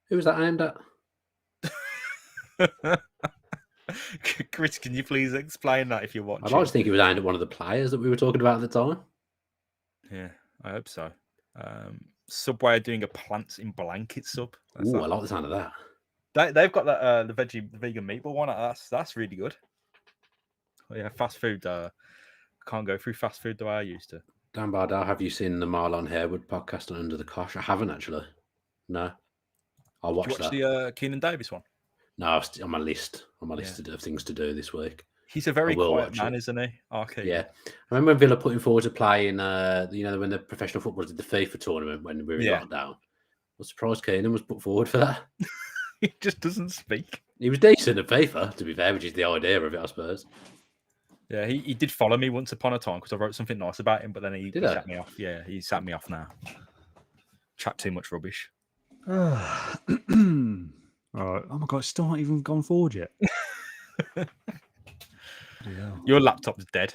Who was that aimed at?
Chris, can you please explain that if you're watching?
I'd like to think it was aimed at one of the players that we were talking about at the time.
Yeah, I hope so. Subway are doing a plants in blanket sub.
Ooh, I like the sound of that.
They've got that the vegan meatball one. That's really good. Oh, yeah, fast food. Can't go through fast food the way I used to.
Dan Bardell, have you seen the Marlon Harewood podcast on Under the Cosh? I haven't actually. No. I'll watch
Did you watch
that.
the Keenan Davis one?
No, it's on my list. Of things to do this week.
He's a very
will
quiet
watch
man,
it.
isn't he? Okay.
Yeah. I remember when Villa put him forward to play in, when the professional footballers did the FIFA tournament when we were in lockdown. I was surprised Keenan was put forward for that.
He just doesn't speak.
He was decent at FIFA, to be fair, which is the idea of it, I suppose.
Yeah, he did follow me once upon a time because I wrote something nice about him, but then he
Did I?
sat me off. Yeah, he sat me off now. Chat too much rubbish.
All right. Oh my god, it's still not even gone forward yet. Yeah.
Your laptop's dead.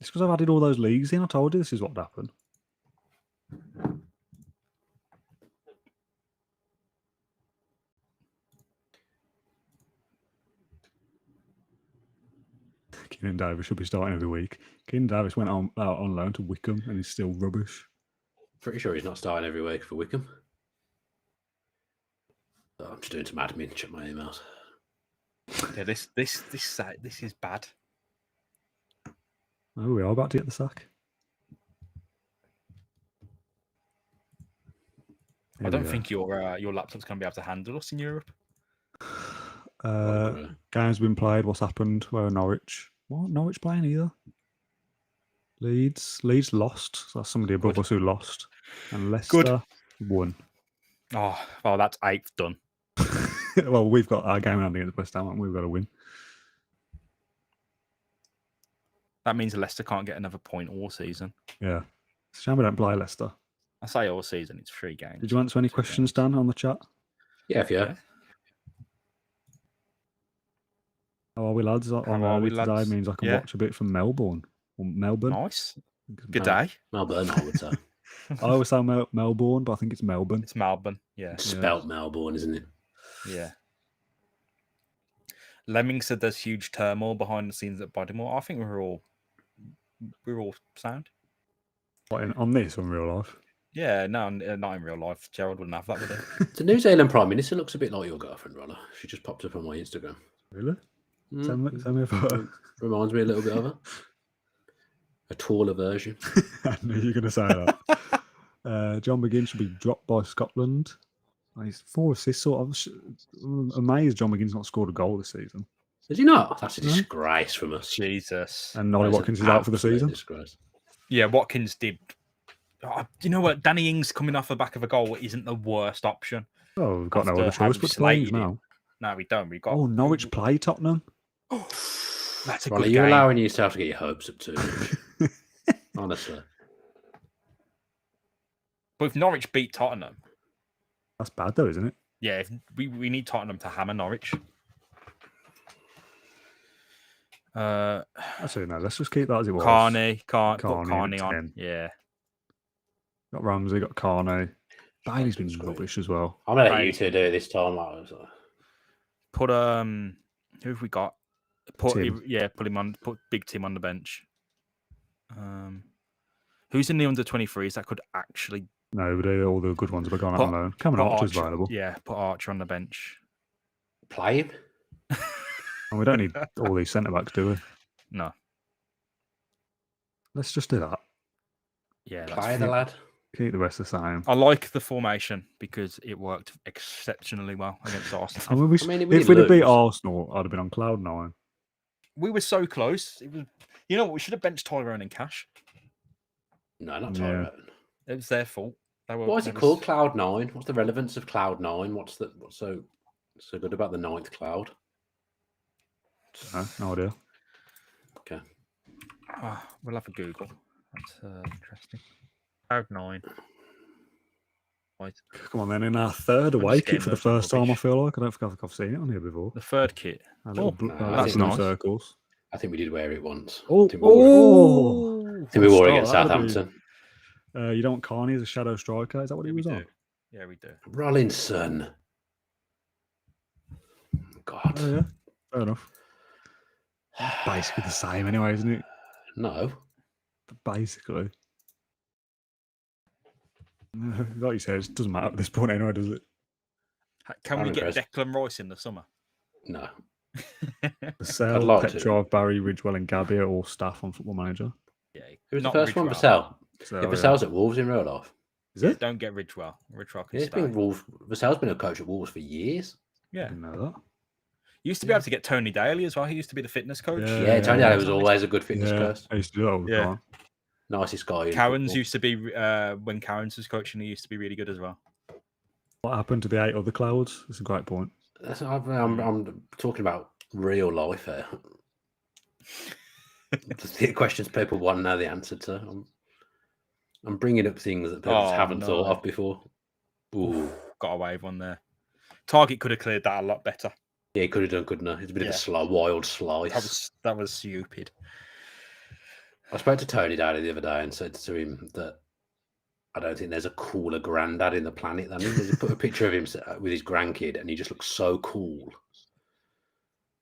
It's because I've added all those leagues in. I told you this is what happened. Keenan Davis should be starting every week. Keenan Davis went out on loan to Wickham and he's still rubbish.
Pretty sure he's not starting every week for Wickham. Oh, I'm just doing some admin. Check my emails.
Yeah, this is bad.
Oh, we are about to get the sack.
I don't think your laptop's going to be able to handle us in Europe.
Game's been played. What's happened? Where are Norwich? What? Norwich playing either? Leeds lost. So that's somebody above us who lost. And Leicester won.
Oh, well, that's 8th done.
Well, we've got our game in hand against West Ham, and we've got to win.
That means Leicester can't get another point all season.
Yeah. It's a shame we don't play Leicester.
I say all season, it's 3 games.
Did you answer any questions, Dan, on the chat?
Yeah.
How are we, lads?
How are we,
today
lads?
means I can watch a bit from Melbourne. Or Melbourne.
Nice. Good day.
Melbourne, I would say.
I always say Melbourne, but I think it's Melbourne.
It's Melbourne, yeah.
It's spelt Melbourne, isn't it?
Yeah. Lemming said there's huge turmoil behind the scenes at Bodymore. I think we're all sound.
What, on this, or in real life?
Yeah, no, not in real life. Gerald wouldn't have that, would he?
The New Zealand Prime Minister looks a bit like your girlfriend, Rolla. She just popped up on my Instagram.
Really? Send me a photo.
Reminds me a little bit of her. A taller version.
I knew you were going to say that. John McGinn should be dropped by Scotland. He's 4 assists. I'm amazed John McGinn's not scored a goal this season.
Did he not? That's a disgrace from us.
Jesus.
And Nolly Watkins is out for the season.
Disgrace.
Yeah, Watkins did. Oh, you know what? Danny Ings coming off the back of a goal isn't the worst option.
Oh, we've got no other choice but to play him now.
No, we don't. We've got.
Oh, Norwich play Tottenham.
That's a
Rolla,
good
you're
game.
allowing yourself to get your hopes up too much. Honestly.
But if Norwich beat Tottenham.
That's bad though, isn't it?
Yeah, if we need Tottenham to hammer Norwich.
Actually, no, let's just keep that as it was.
Carney
at
on.
10.
Yeah.
Got Ramsey, got Carney. Bailey's been rubbish as well.
I'm going to let you two do it this time.
Put who have we got? Put
Tim.
put him on. Put Big Tim on the bench. Who's in the under 23s that could actually?
Nobody. All the good ones have gone out on loan. Cameron Archer's available.
Yeah, put Archer on the bench.
Play him.
And we don't need all these centre backs, do we?
No.
Let's just do that.
Yeah,
Play the lad.
Keep the rest the same.
I like the formation because it worked exceptionally well against Arsenal.
If we'd have beat Arsenal, I'd have been on cloud 9.
We were so close. It was, you know what? We should have benched Tyrone and Cash.
No, not Tyrone.
It was their fault.
What is it called? Cloud 9. What's the relevance of Cloud 9? What's so good about the 9th cloud?
No idea.
Okay.
We'll have a Google. That's interesting. Cloud 9. Right.
Come on then, in our third away
just
kit
getting
for the
those
first time, I
rubbish.
feel like. I don't think I've seen it on here before.
The third kit.
That's
nice.
circles.
I think we did wear it once.
Oh,
I think we wore it against Southampton.
You don't want Carney as a shadow striker? Is that what he was on?
Yeah, we do.
Rollinson. God.
Oh, yeah. Fair enough. Basically the same anyway, isn't it?
No.
Basically. Like you said, it doesn't matter at this point anyway, does it?
Can we get Declan Rice in the summer?
No.
Vassell,
like
Petrov, Barry, Ridgewell and Gabby are all staff on Football Manager.
Yeah.
Who was the first one? Vassell. Vassell's at Wolves in real life.
Is it?
Don't get Ridgewell. Ridgewell can
He's
stay.
Vassell's been a coach at Wolves for years.
Yeah.
I didn't know that.
Used to be able to get Tony Daly as well. He used to be the fitness coach.
Yeah, Tony Daly was always a good fitness coach.
I used to do that all the time.
Nicest guy.
Cowan's used to be, when Cowan's was coaching, he used to be really good as well.
What happened to the 8 other clouds? That's a great point.
I'm talking about real life here. The questions people want to know the answer to. I'm bringing up things that people haven't thought of before. Ooh.
Got away with one there. Target could have cleared that a lot better.
Yeah, he could have done, couldn't he? It's a bit of a wild slice.
That was stupid.
I spoke to Tony Daly the other day and said to him that I don't think there's a cooler granddad in the planet than him. He put a picture of him with his grandkid and he just looks so cool.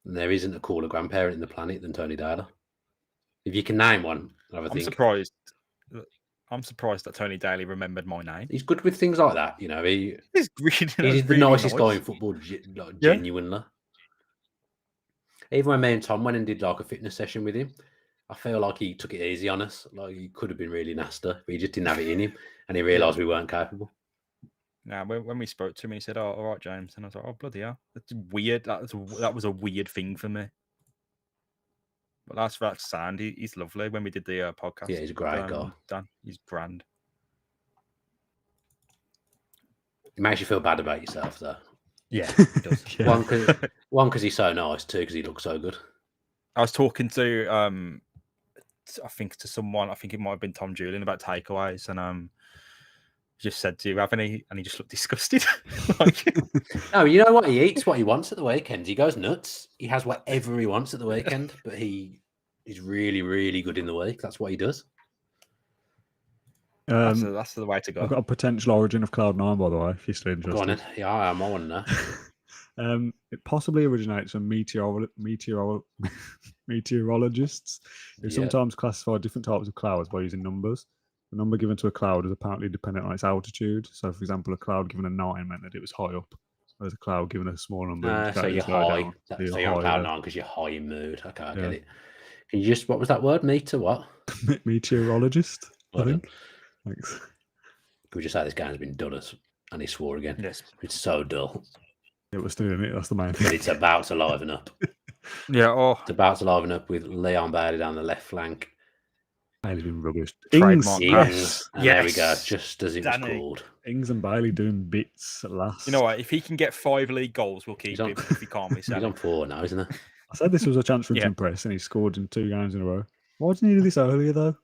And there isn't a cooler grandparent in the planet than Tony Daly. If you can name one, I would
I'm
think.
surprised. I'm surprised that Tony Daly remembered my name.
He's good with things like that,
He's really,
He's the
really
nicest guy
nice.
in football, genuinely. Even when me and Tom went and did like a fitness session with him, I feel like he took it easy on us. Like he could have been really nasty, but he just didn't have it in him, and he realised we weren't capable.
Now, when we spoke to him, he said, "Oh, all right, James," and I was like, "Oh, bloody hell, that's weird. That was a weird thing for me." But that's sound. He's lovely. When we did the podcast,
Yeah, he's a great guy.
Dan, he's grand.
It makes you feel bad about yourself, though.
Yeah, he does.
Yeah.
One because he's so nice. Two because he looks so good.
I was talking to I think it might have been Tom Julian about takeaways, and just said, "Do you have any?" And he just looked disgusted.
No, you know what? He eats what he wants at the weekend. He goes nuts. He has whatever he wants at the weekend, but he's really, really good in the week. That's what he does.
That's the way to go.
I've got a potential origin of Cloud9, by the way, if you're still interested.
Go on then. Yeah, I am. I want to know.
It possibly originates from meteorologists who sometimes classify different types of clouds by using numbers. The number given to a cloud is apparently dependent on its altitude. So, for example, a cloud given a 9 meant that it was high up, whereas a cloud given a small number.
So you're high. So you're on cloud 9 because you're high in mood. Okay, I get it. Can you just, what was that word? Meter what?
Meteorologist, I think. Thanks.
Could we just say this game's been done us? And he swore again.
Yes.
It's so dull.
It was doing it. That's the main thing.
But it's about to liven up.
Yeah.
It's about to liven up with Leon Bailey down the left flank.
Bailey's been rubbish.
Trademark.
Ings. And there we go. Just as it was called.
Ings and Bailey doing bits at last.
You know what? If he can get 5 league goals, we'll keep him. If he can't, we sell
He's on 4 now, isn't he?
I said this was a chance for him to impress, and he scored in 2 games in a row. Why didn't he do this earlier, though?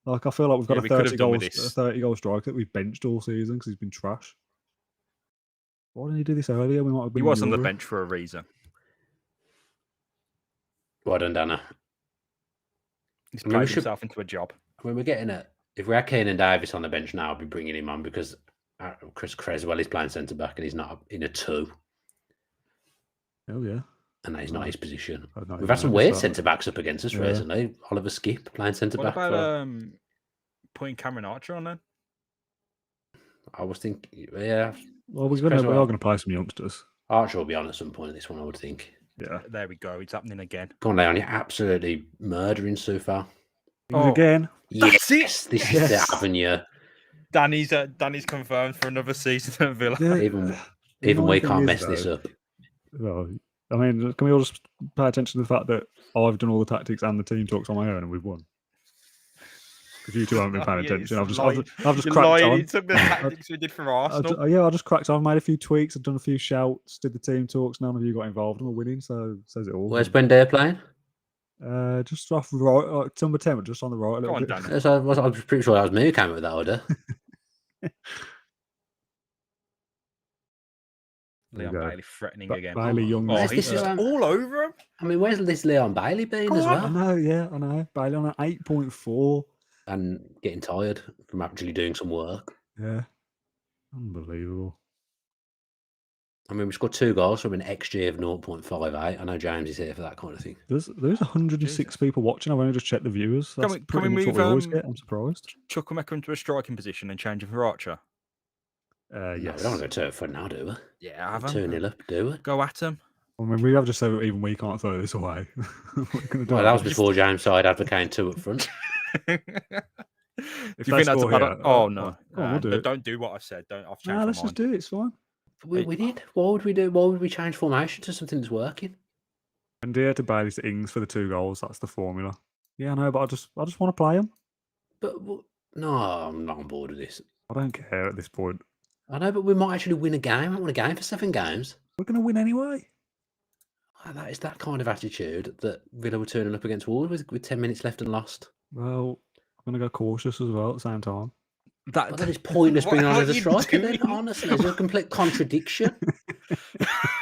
Like, I feel like we've got a 30-goal strike that we've benched all season because he's been trash. Why didn't he do this earlier? We might have been.
He was on the bench for a reason.
Well done, Dana.
He's played himself into a job.
I mean, we're getting it. If we had Kane and Davis on the bench now, I'd be bringing him on because Chris Creswell is playing centre back and he's not in a 2.
Oh yeah.
And that is not his position. We've had some weird centre backs up against us recently. Oliver Skip playing centre back.
What about putting Cameron Archer on then?
I was thinking, yeah.
Well, we are going to play some youngsters.
Archer will be on at some point in this one, I would think.
Yeah.
There we go. It's happening again.
Go on, Leon. You're absolutely murdering so far.
Again.
Yes, this is the avenue.
Danny's confirmed for another season at Villa.
Yeah.
Even we can't mess this up.
Well, I mean, can we all just pay attention to the fact that I've done all the tactics and the team talks on my own and we've won? Because you two haven't been paying attention. I've just cracked on.
You took the tactics we did for Arsenal.
I just cracked on, made a few tweaks, I've done a few shouts, did the team talks. None of you got involved, and we're winning, so it says it all.
Where's Brendan playing?
Just off right, number 10, but just on the right a little bit.
I was pretty sure that was me who came up with that order.
Leon Bailey threatening again.
Bailey Young.
He's just all over him.
I mean, where's this Leon Bailey been as well?
I know. Bailey on an 8.4.
And getting tired from actually doing some work.
Yeah. Unbelievable.
I mean, we scored 2 goals from an XG of 0.58. I know James is here for that kind of thing.
There's 106 people watching. I've only just checked the viewers. That's
can we move
what we always get. I'm surprised.
Chukwuemeka into a striking position and change him for Archer?
Yes.
No, we don't want to go 2 for now, do we?
Yeah, I have
2-0 up, do we?
Go at him.
I mean, we have just said that even we can't throw this away.
Well, that was before James side advocating 2 up front.
Do you think that's a bad? Oh no!
We'll do it.
Don't do what I said. I've changed.
Let's just do it. It's fine.
We did. What would we do? Why would we change formation to something that's working?
And dear to Bailey to Ings for the 2 goals. That's the formula. Yeah, I know, but I just want to play him.
But no, I'm not on board with this.
I don't care at this point.
I know, but we might actually win a game. I won a game for 7 games.
We're going to win anyway.
That is that kind of attitude that Villa were turning up against Wolves with 10 minutes left and lost.
Well, I'm going to go cautious as well at the same time.
That is pointless bringing on as a striker then, honestly. There's a complete contradiction.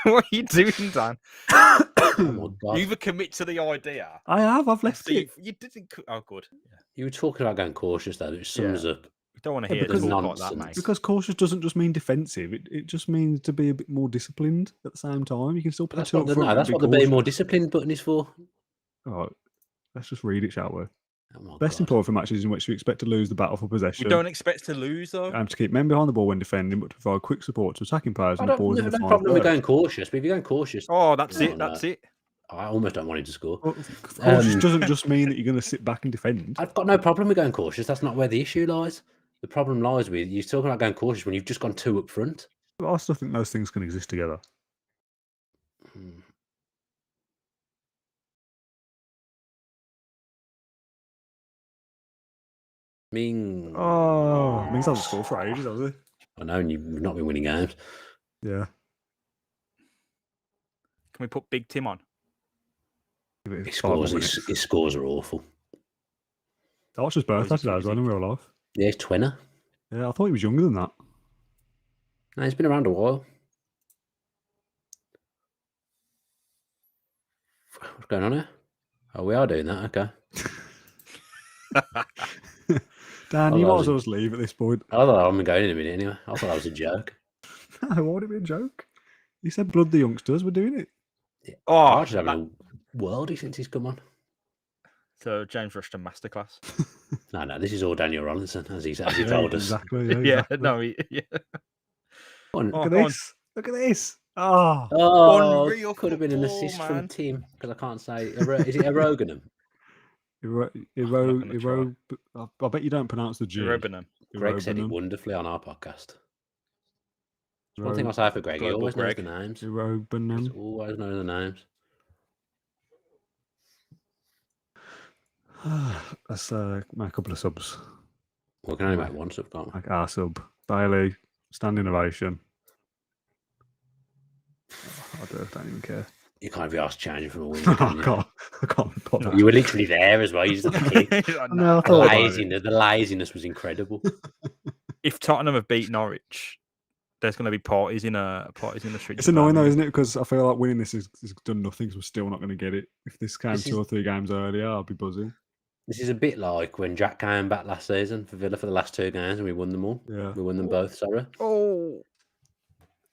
What are you doing, Dan?
Oh my God.
You either commit to the idea.
I have. I've left it.
You didn't. Oh, good. Yeah.
You were talking about going cautious, though. It sums up.
We don't want to hear
because
talk like that, mate.
Because cautious doesn't just mean defensive. It just means to be a bit more disciplined at the same time. You can still play
that's what the be more disciplined button is for.
Oh, Let's just read it, shall we?
Oh my
Best
God.
important for matches in which you expect to lose the battle for possession.
We don't expect to lose though.
To keep men behind the ball when defending, but to provide quick support to attacking players
I
when the ball is in
don't
the
no
final
problem with
third.
going cautious, but if you're going cautious,
Oh, that's
Oh,
it.
no.
That's it.
I almost don't want him to score.
Well, cautious doesn't just mean that you're going to sit back and defend.
I've got no problem with going cautious. That's not where the issue lies. The problem lies with you're talking about going cautious when you've just gone 2 up front.
But I still think those things can exist together.
Ming.
Oh, Mings hasn't scored for ages, has he?
I know, and you've not been winning games.
Yeah.
Can we put Big Tim on?
Give it
His
5 more
scores,
minutes.
his scores are awful.
Archer's birthday today as well in real life.
Yeah, he's 20.
Yeah, I thought he was younger than that.
No, he's been around a while. What's going on here? Oh, we are doing that. Okay.
Dan,
Oh,
you
that
might
was
as well just leave at this point.
I thought I'm going in a minute anyway. I thought that was a joke.
No, why would it be a joke? He said blood the youngsters, we're doing it.
Oh,
Archer's having a worldie since he's come on.
so James Rushton masterclass.
No, this is all Daniel Rollinson, as he told us.
Exactly.
Yeah,
Yeah, exactly.
no, yeah.
Go on.
Oh,
Look
go
at
on.
this. Look at this. Oh,
Oh,
Unreal
could have been an
football,
assist
man.
from Tim because I can't say. Is it Eroganum?
I bet you don't pronounce the G.
Robenham.
Greg said it
Erobanum.
wonderfully on our podcast. One thing I say for Greg, he
Global
always knows
Greg.
the names. He
Erobanum.
always knows the names.
Let's make a couple of subs.
We can only make one sub, can't we?
Like our sub. Bailey, standing ovation. I don't even care.
You can't be asked changing from a wing.
I can't be bothered.
You were literally there as well. You just had to kick.
No, I
The
thought about it.
laziness was incredible.
If Tottenham have beat Norwich, there's going to be parties in the street.
It's annoying though, isn't it? Because I feel like winning this has done nothing, so we're still not going to get it. If this came
This
2
is-
or 3 games earlier, I'll be buzzing.
This is a bit like when Jack came back last season for Villa for the last 2 games and we won them all.
Yeah.
We won them both, sorry.
Oh,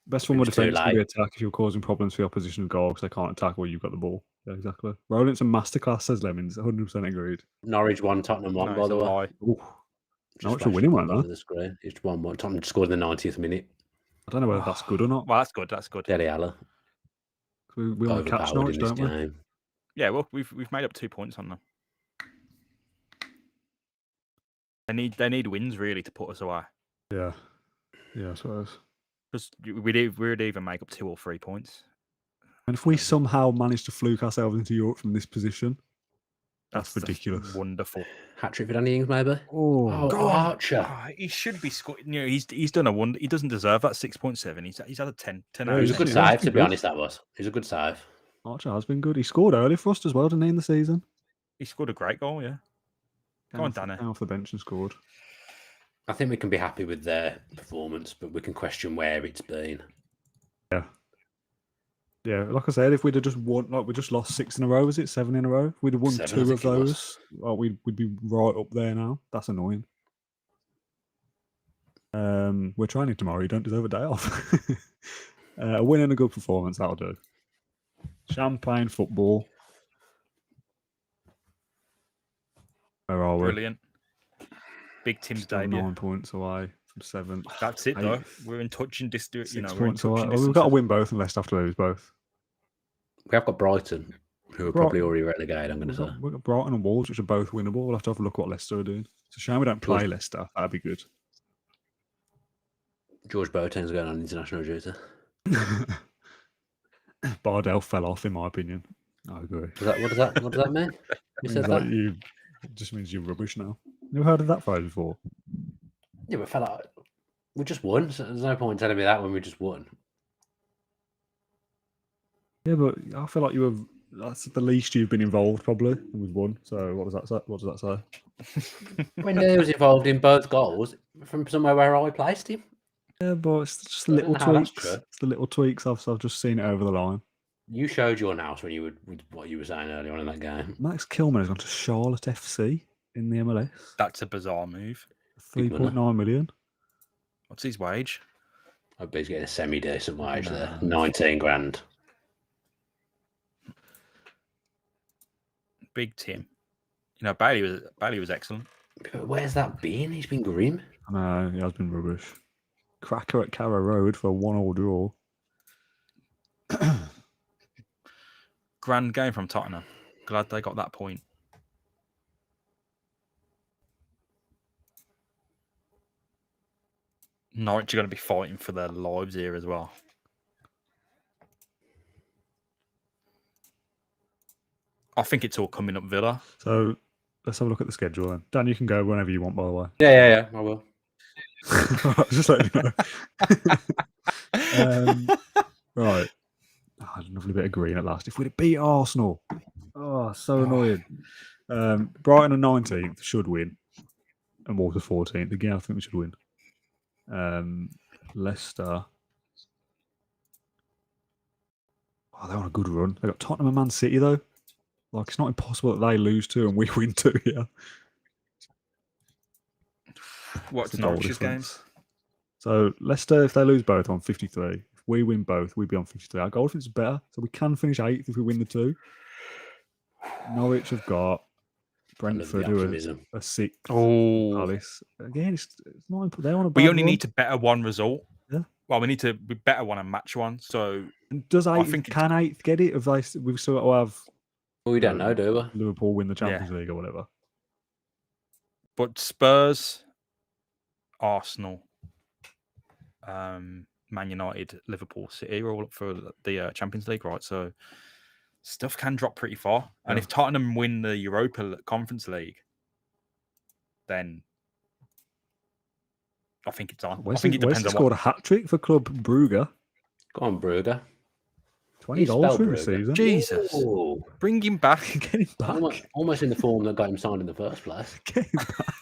Best form of
was too
defence can be
late.
attack if you're causing problems for the opposition goal because they can't attack while you've got the ball. Yeah, exactly. Rollins a masterclass, says Lemons. 100% agreed.
Norwich won, Tottenham won,
no,
by
it's
the
a
way.
lie.
Ooh.
Just
Norwich are
flashed
winning,
up
weren't
on
they?
the screen. It's 1-1. Tottenham scored in the 90th minute.
I don't know whether that's good or not.
Well, that's good. That's good.
Dele Alli.
We want to catch
Overpowered
Norwich,
in this
don't we?
game.
Yeah, well, we've made up 2 points on them. They need wins really to put us away.
Yeah. Yeah, I suppose.
Because we'd either make up 2 or 3 points.
And if we somehow manage to fluke ourselves into Europe from this position, that's ridiculous.
Wonderful.
Hat-trick for Danny Ings, maybe?
Oh,
Go on.
Archer.
Oh, he should be scoring. You know, he's done a wonder. He doesn't deserve that 6.7. He's had a 10. 10
Yeah,
out
It
of
was a
10.
good
He's
save,
been
to be
good.
honest, that was. It was a good save.
Archer has been good. He scored early for us as well, didn't he, in the season?
He scored a great goal. Yeah. Go on, Danny.
Came off the bench and scored.
I think we can be happy with their performance, but we can question where it's been.
Yeah, like I said, if we'd have just won, like we just lost 6 in a row, was it 7 in a row? If we'd have won
7, I
2 of
think it was.
those, well, we'd be right up there now. That's annoying. We're training tomorrow. You don't deserve a day off. A win and a good performance, that'll do. Champagne football. Where are we?
Brilliant. Big Tim's
Still
debut.
9 points away from 7th.
That's it though.
8th.
We're in touching distance. You
6
know, we're in
points away.
touching
Well, we've got to
distance.
win both unless have to lose both.
We have got Brighton, who are probably already relegated, I'm going to say.
We've got Brighton and Wolves, which are both winnable. We'll have to have a look what Leicester are doing. It's a shame we don't play
George-
Leicester. That'd be good.
George Boateng's going on international duty.
Bardell fell off, in my opinion. I agree.
What does that mean? You said
Means like
that?
it just means you're rubbish now. Never heard of that phrase before.
Yeah, but fella, we just won. So there's no point telling me that when we just won.
Yeah, but I feel like that's the least you've been involved, probably, and we've won. So what does that say?
When he was involved in both goals from somewhere where I placed him.
Yeah, but it's just the
I don't
little
know how that's
tweaks.
true.
It's the little tweaks. I've just seen it over the line.
You showed your nous when you were with what you were saying earlier on in that game.
Max Kilman has gone to Charlotte FC in the MLS.
That's a bizarre move.
Big money.
3.9 million.
What's his wage?
I bet he's getting a semi-decent wage there.
No.
19 grand.
Big Tim. Bailey was excellent.
Where's that been? He's been grim.
No, he has been rubbish. Cracker at Carrow Road for a 1-1 draw.
Grand game from Tottenham. Glad they got that point. Norwich are going to be fighting for their lives here as well. I think it's all coming up Villa.
So let's have a look at the schedule then. Dan, you can go whenever you want, by the way.
Yeah, I will.
Just let you know. Right. Oh, lovely bit of green at last. If we'd have beat Arsenal. Oh, so annoying. Brighton are 19th, should win. And Wolves are 14th. Again, I think we should win. Leicester. Oh, they're on a good run. They got Tottenham and Man City, though. Like, it's not impossible that they lose 2 and we win 2 here.
What's
the goal
Norwich's
difference.
games?
So Leicester, if they lose both, on 53. If we win both, we'd be on 53. Our goal difference is better, so we can finish 8th if we win the 2. Norwich have got Brentford, who are a 6th.
Oh,
Palace. Again, it's not. They're on a
we
bad
only
run.
need to better one result.
Yeah.
Well, we need to be better one and match one. So
And does
I
8th,
think
can 8th get it? If we've still got to have
Well, we don't know, do we?
Liverpool win the Champions League or whatever.
but Spurs, Arsenal, Man United, Liverpool, City are all up for the Champions League, right? So stuff can drop pretty far. And
Yeah.
if Tottenham win the Europa Conference League, then I think it's on. I think it depends on
scored
what.
a hat trick for Club Brugge.
Go on, Brugge.
20
He
goals
spelled
for him
Brugge.
this season.
Jesus,
Oh,
bring him back.
Get him back.
almost in the form that got him signed in the first place.
Get him back.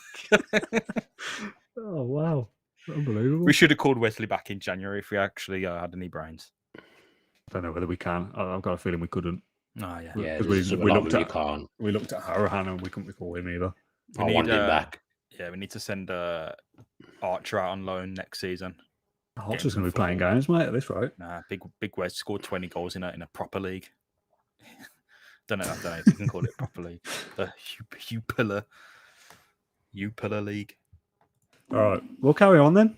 Oh, wow. Unbelievable.
We should have called Wesley back in January if we actually had any brains.
I don't know whether we can. I've got a feeling we couldn't.
Oh, yeah.
Yeah,
Because
we
looked
you
at
can't.
we looked at Harahan and we couldn't recall him either.
We
I want him back.
Yeah, we need to send Archer out on loan next season.
Archer's going to be playing games, mate, at this rate.
Nah, Big Wes scored 20 goals in a proper league. don't know if you can call it proper league. The Jupiler League.
All right, we'll carry on then.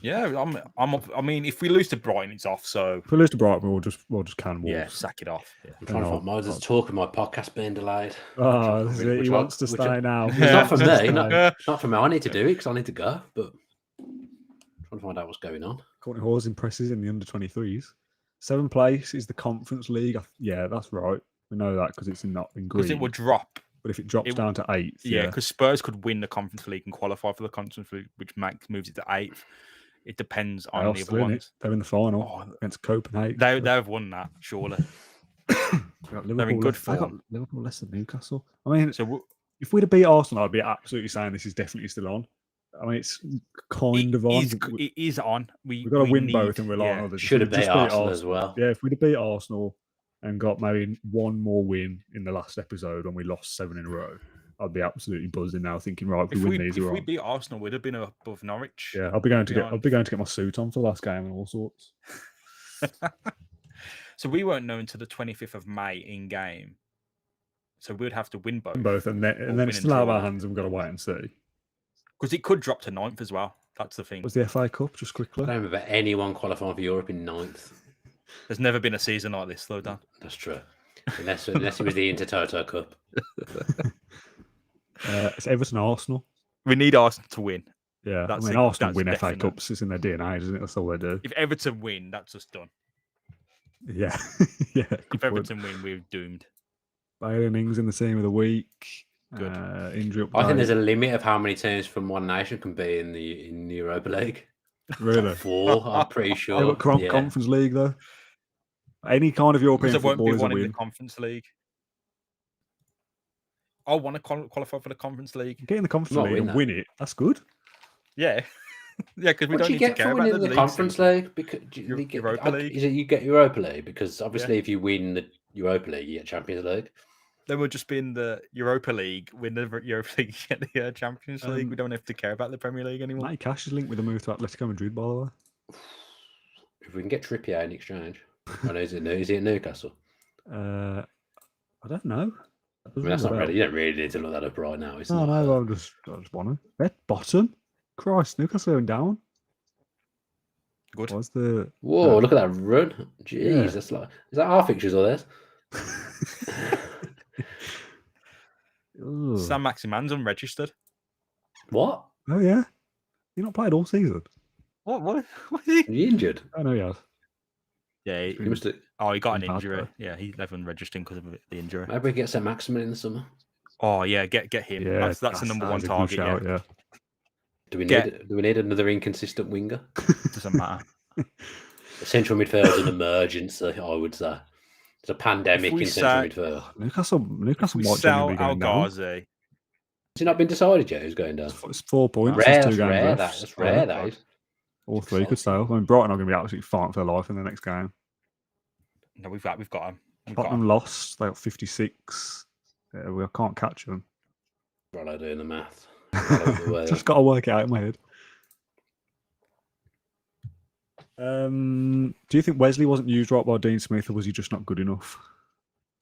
Yeah, I'm up. I mean, if we lose to Brighton, it's off. So
If we lose to Brighton, we'll just can Wolves.
yeah, sack it off. Yeah.
I'm trying to find Moses talking my podcast being delayed.
Oh, this is it. He wants to stay now.
It's not for me.
No.
Not for me. I need to do it because I need to go. But I'm trying to find out what's going on.
Courtney Hall's impresses in the under-23s. 7th place is the Conference League. Yeah, that's right. We know that because it's not in green.
Because it would drop.
But if it drops down to 8th,
Yeah, because Spurs could win the Conference League and qualify for the Conference League, which moves it to 8th. It depends on the other ones.
They're in the final against Copenhagen.
They've won that, surely. They're in good
They got
form.
Liverpool less than Newcastle. I mean,
So
if we'd have beat Arsenal, I'd be absolutely saying this is definitely still on. I mean, it's kind of on.
It is on.
We've got to win both and rely on others.
Should have
If we'd
beat
just
Arsenal as well.
Yeah, if we'd have beat Arsenal and got maybe one more win in the last episode when we lost 7 in a row, I'd be absolutely buzzing now, thinking, right, if we win these,
if
we're
we
on.
beat Arsenal, we'd have been above Norwich.
Yeah, I'll be going to get my suit on for the last game and all sorts.
So we won't know until the 25th of May in game. So we'd have to win both.
And then it's still out of our hands and we've got to wait and see.
Because it could drop to 9th as well. That's the thing.
Was the FA Cup, just
I
quickly?
don't remember anyone qualifying for Europe in 9th.
There's never been a season like this, though, Dan.
That's true. Unless it was the Intertoto Cup.
It's Everton-Arsenal.
We need Arsenal to win.
Yeah,
That's
I mean,
it.
Arsenal
That's
win FA
definite.
Cups. It's in their DNA, isn't it? That's all they do.
If Everton win, that's us done.
Yeah, yeah.
If Everton win, we're doomed.
Bailey Ings in the team of the week.
Good.
Injury update.
I think there's a limit of how many teams from one nation can be in the Europa League.
Really?
4, I'm pretty
Yeah,
sure.
but Conference League though. Any kind of European
Because there won't
football
be
is a
one in the
win.
Conference League. I want to qualify for the Conference League.
Get in the Conference
Not
League
win
and
that.
win it. That's good.
Yeah. Yeah, because we
What
don't
do you
need to
get
care
for
about
winning
the
the Conference
season.
League? Because
Europa League.
Is it you get Europa League? Because obviously, if you win the Europa League, you get Champions League.
Then we'll just be in the Europa League, win the Europa League, get the Champions League. We don't have to care about the Premier League anymore.
Matty Cash is linked with a move to Atletico Madrid, by the way.
If we can get Trippier in exchange, I know is it Newcastle?
I don't know.
I mean, that's not really. You don't really need to look that up right now. It's
No,
not.
no, I just want to. They're bottom. Christ, Newcastle going down.
Good.
What's the?
Whoa! Look at that run. Jeez,
Yeah.
that's like. Is that our fixtures or theirs?
Ugh.
Sam Maximan's unregistered.
What?
Oh yeah, you not played all season.
What is he?
Are you injured?
I know, yeah.
Yeah,
You must have.
he got an
been bad,
injury.
though.
Yeah, he's never unregistered because of the injury.
Maybe we get St. Maximin in the summer.
Oh yeah, get him.
Yeah,
That's the number one
a good
target.
shout,
Yeah,
Do we need another inconsistent winger?
doesn't matter.
Central midfield is an emergency, I would say. It's a pandemic
we
in central
say-
midfield.
Newcastle
We
might
sell
genuinely be going down.
Algazi.
Has it not been decided yet who's going down?
It's 4 points.
Rare,
There's
that's
2 games
rare.
left.
That's rare, that is.
All 3 could sail. I mean, Brighton are going to be absolutely fighting for their life in the next game.
No, we've got him. We've got
Tottenham
him.
lost. They got 56. We can't catch them.
Right, I'm doing the math.
Just got to work it out in my head. Do you think Wesley wasn't used right by Dean Smith, or was he just not good enough?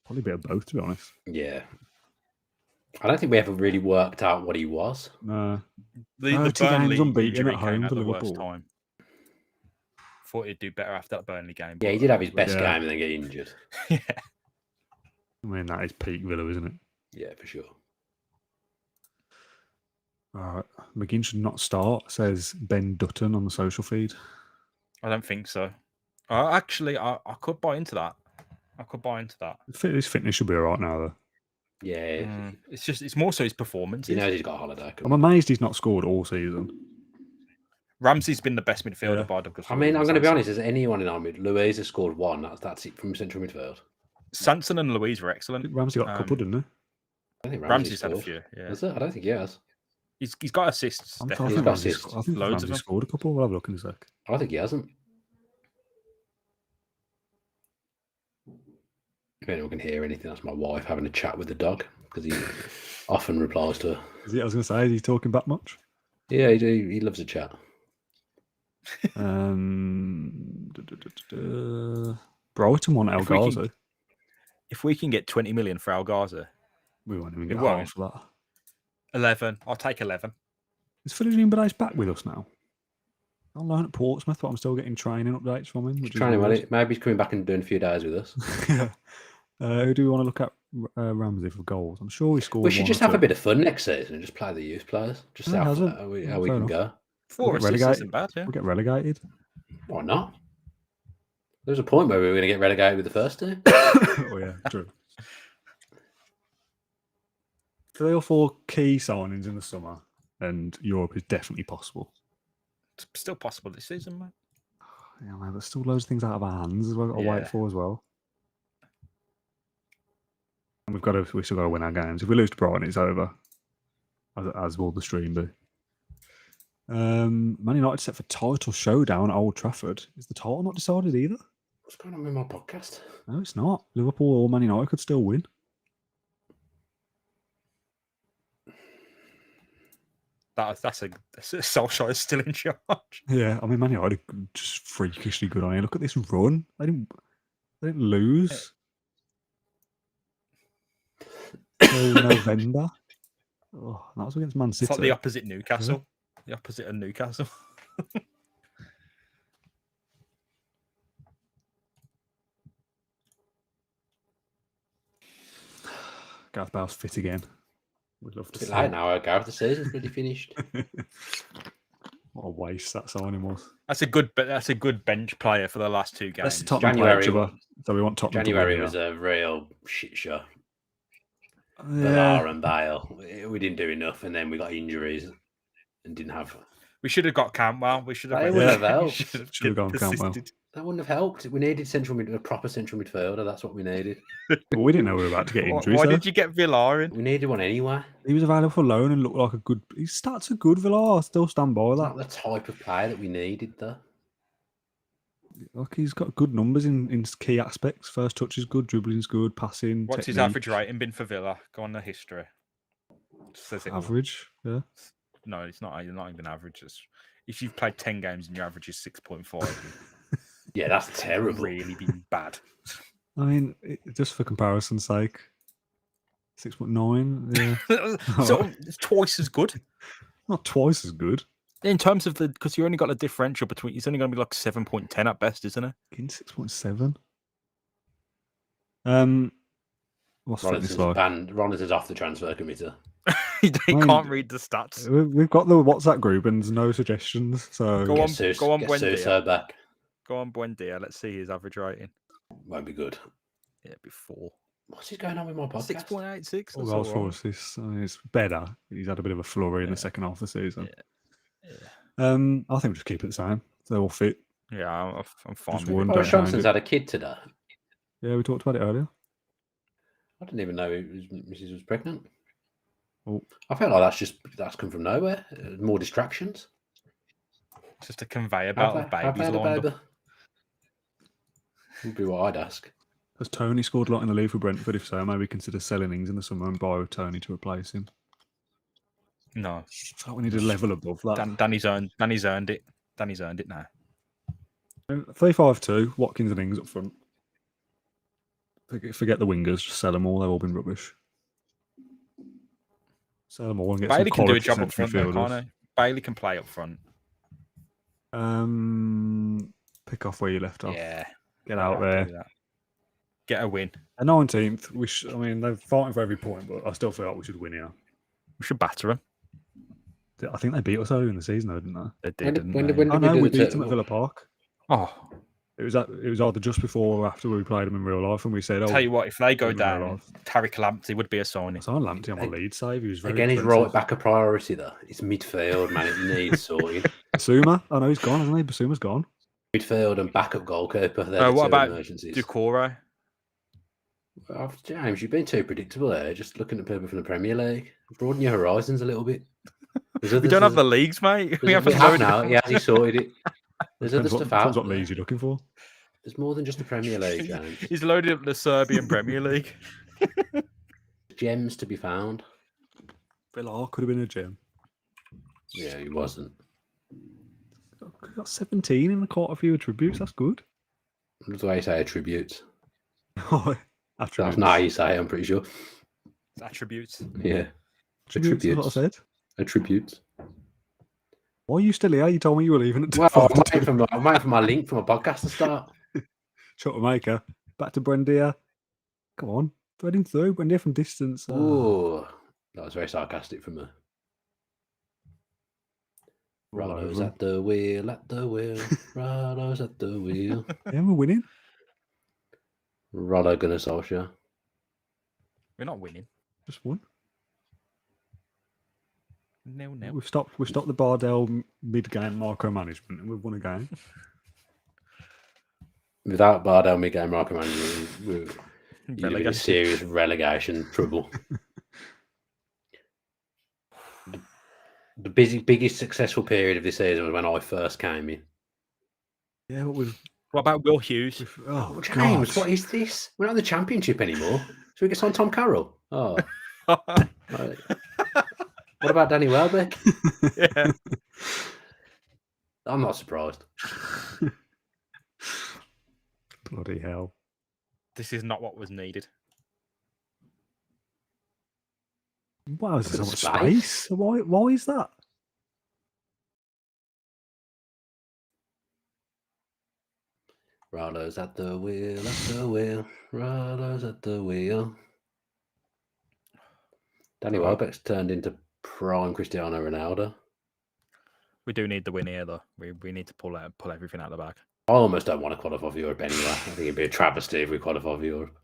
Probably a bit of both, to be honest.
Yeah. I don't think we ever really worked out what he was.
No.
The
2 games
Burnley
unbeaten
injury
at
came
home
at
for
the worst
Liverpool.
time. Thought he'd do better after that Burnley game.
Yeah, he
but-
did have his best
Yeah.
game and then get injured.
Yeah.
I mean, that is peak Villa, isn't it?
Yeah, for sure.
All right. McGinn should not start, says Ben Dutton on the social feed.
I don't think so. Actually, I could buy into that.
His fitness should be all right now, though.
Yeah.
It's more so his performances.
He knows he's got a holiday.
I'm amazed he's not scored all season.
Ramsey's been the best midfielder
Yeah.
by Douglas.
I mean, I'm going to be honest. Is anyone in our mid? Louise has scored 1. That's it from central midfield.
Sanson and Louise were
I
excellent.
think Ramsey got a couple, didn't he?
I don't think
Ramsey's had a
scored.
few. Yeah,
Is it? I don't think he has.
he's got assists.
I
Definitely.
think
got
Ramsey
assists.
I think
Loads of
Ramsey
them.
scored a couple. We'll have a look in a sec.
I don't think he hasn't. If anyone can hear anything, that's my wife having a chat with the dog because he often replies to her.
I was going to say, is he talking back much?
Yeah, he loves a chat.
Brighton won El
If we can-
Ghazi.
If we can get 20 million for Algazi,
We won't even
We
get
won't.
half of that.
11. I'll take 11.
Is Philip Badace back with us now? On loan at Portsmouth, but I'm still getting training updates from him. Which is
Training well.
weird.
Maybe he's coming back and doing a few days with us.
Yeah. Who do we want to look at? Ramsey for goals. I'm sure we scored.
We should
one
just
or
have a
two.
bit of fun next season and just play the youth players. Just see
Yeah,
how
hasn't.
how we
Yeah,
can
fair
go.
4
We'll get
assists
relegated.
isn't bad, yeah.
We'll get relegated.
Why not? There's a point where we were going to get relegated with the first team.
Oh yeah, true. 3 or 4 key signings in the summer, and Europe is definitely possible.
It's still possible this season, mate.
Yeah, man, there's still loads of things out of our hands as well. Got to
Yeah.
wait for as well. And we still got to win our games. If we lose to Brighton, it's over. As will the stream be. Man United set for title showdown at Old Trafford. Is the title not decided either?
What's going on with my podcast?
No, it's not. Liverpool or Man United could still win.
That's Solskjaer is still in charge.
Yeah, I mean, Man United are just freakishly good on here. Look at this run. They didn't lose. Till November. Oh, that was against Man
It's
City.
like the opposite Newcastle. The opposite of Newcastle.
Gareth Bale's fit again. We'd love to
It's a
see
bit late
it.
now, Gareth. The season's pretty finished.
What a waste that signing was.
That's a good bench player for the last 2 games.
That's the Tottenham player,
January-
so we want Tottenham
January
to win
was a real shit show.
here.
Villar and Bale. We didn't do enough, and then we got injuries and didn't have.
We should have got Campbell. We should have.
They
went-
would have
we
helped.
Should have gone Campbell.
persisted.
That wouldn't have helped. We needed a proper central midfielder. That's what we needed.
But we didn't know we were about to get
Why,
injuries.
why
though.
did you get Villar in?
We needed one anyway.
He was available for loan and looked like a good. His stats are good, Villar. I still stand by
It's
that.
not the type of player that we needed, though.
Like he's got good numbers in key aspects. First touch is good, dribbling's good, passing.
What's his
technique,
average rating been for Villa? Go on the history. Says it all.
Average, yeah.
No, it's not. You're not even average. If you've played 10 games and your average is 6.5,
Yeah, that's
you've
terrible.
really been bad.
I mean, just for comparison's sake, 6.9. Yeah,
So it's twice as good.
not twice as good.
In terms of because you only got a differential between, it's only going to be like 7.10 at best, isn't it?
In 6.7. What's fitness like?
Ronison's off the transfer committee.
He
mean,
can't read the stats.
We've got the WhatsApp group and there's no suggestions. So
Go on,
Get
Buendia.
Suso back.
Go on, Buendia. Let's see his average rating.
Won't be good.
Yeah, before
What's going on with my podcast?
6.86.
All goals for assists. I mean, it's better. He's had a bit of a flurry in the second half of the season.
Yeah.
I think we'll just keep it the same. They're all fit.
Yeah, I'm fine.
Just
with
one,
it.
don't
Johnson's had a kid today.
Yeah, we talked about it earlier.
I didn't even know Mrs. was pregnant.
Oh.
I feel like that's come from nowhere. More distractions.
Just a conveyor belt of babies lined up.
Would be what I'd ask.
Has Tony scored a lot in the league for Brentford? If so, maybe consider selling Ings in the summer and buy Tony to replace him.
No,
I feel like we need a level above that.
Danny's earned it. Danny's earned it now.
3-5-2, Watkins and Ings up front. Forget the wingers, just sell them all. They've all been rubbish. Sell them all and get
Bailey
some
can do a
quality
job up front, though,
midfielders.
can't he? Bailey can play up front.
Pick off where you left off.
Yeah,
Get out there.
Get a win.
A 19th. I mean, they're fighting for every point, but I still feel like we should win here.
We should batter them.
I think they beat us earlier in the season, though, didn't they?
They did.
When did
Oh no, we
do
beat them at Villa Park.
Oh,
It was either just before or after we played them in real life, and we said, "Oh,
tell you what, if they go
in real
down,
life."
Tariq Lamptey would be a signing.
It's on Lamptey on my lead save. He was very
Again, he's
expensive.
right back a priority though. It's midfield, man. It needs sorting.
Basuma. I know he's gone, hasn't he? Basuma's gone.
Midfield and backup goalkeeper. They're
What
the two
about
emergencies.
Ducouré?
Oh, James, you've been too predictable there. Just looking at people from the Premier League. Broaden your horizons a little bit.
We don't have the leagues, mate.
We have now. Yeah, he sorted it. There's other stuff out.
Depends what leagues you're looking for.
There's more than just the Premier League, James.
He's loaded up the Serbian Premier League.
Gems to be found.
Villar could have been a gem.
Yeah, he wasn't.
Got 17 in the quarter few attributes. That's good.
That's why you say attributes.
Attributes.
That's not how you say it, I'm pretty sure.
It's attributes.
Yeah.
Attributes. That's what I said.
Attributes.
Why are you still here? You told me you were leaving at
Well,
12.
I'm waiting for my link from a podcast to start.
Maker. Back to Buendia. Come on. Threading through. Buendia from distance.
Oh, that was very sarcastic from me. Rollo's at the wheel, Rollo's at the wheel.
Yeah, we're winning.
Rollo Gunnar Solskjaer.
We're not winning.
Just won.
No.
We've stopped the Bardell mid-game micromanagement and we've won a game.
Without Bardell mid-game micromanagement, you'd be in serious relegation trouble. The biggest successful period of this season was when I first came in.
Yeah, but
what about Will Hughes?
Oh, James, what is this? We're not in the Championship anymore. So we get on Tom Carroll. Oh. Right. What about Danny Welbeck?
Yeah.
I'm not surprised.
Bloody hell.
This is not what was needed.
Wow, there's so much space. Why is that?
Rollo's at the wheel, Rollo's at the wheel. Danny Welbeck's turned into prime Cristiano Ronaldo.
We do need the win here, though. We need to pull everything out of the bag.
I almost don't want to qualify for Europe anyway. I think it'd be a travesty if we qualify for Europe.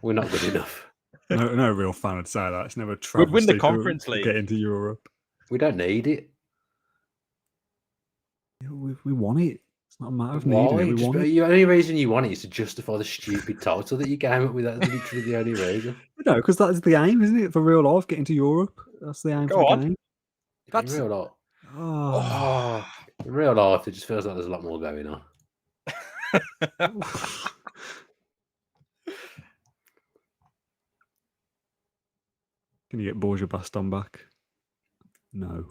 We're not good enough.
No real fan would say that. It's never a
We'd
travesty
win the
to
Conference League.
Get into Europe.
We don't need it.
Yeah, we want it. It's not a matter of needing it. We want it.
The only reason you want it is to justify the stupid title that you came up with. That's literally the only reason.
No, because that is the aim, isn't it? For real life, getting to Europe. That's the aim
Go
for
on.
the game.
That's
In real life.
Oh.
In real life, it just feels like there's a lot more going on.
Can you get Borja Baston back? No.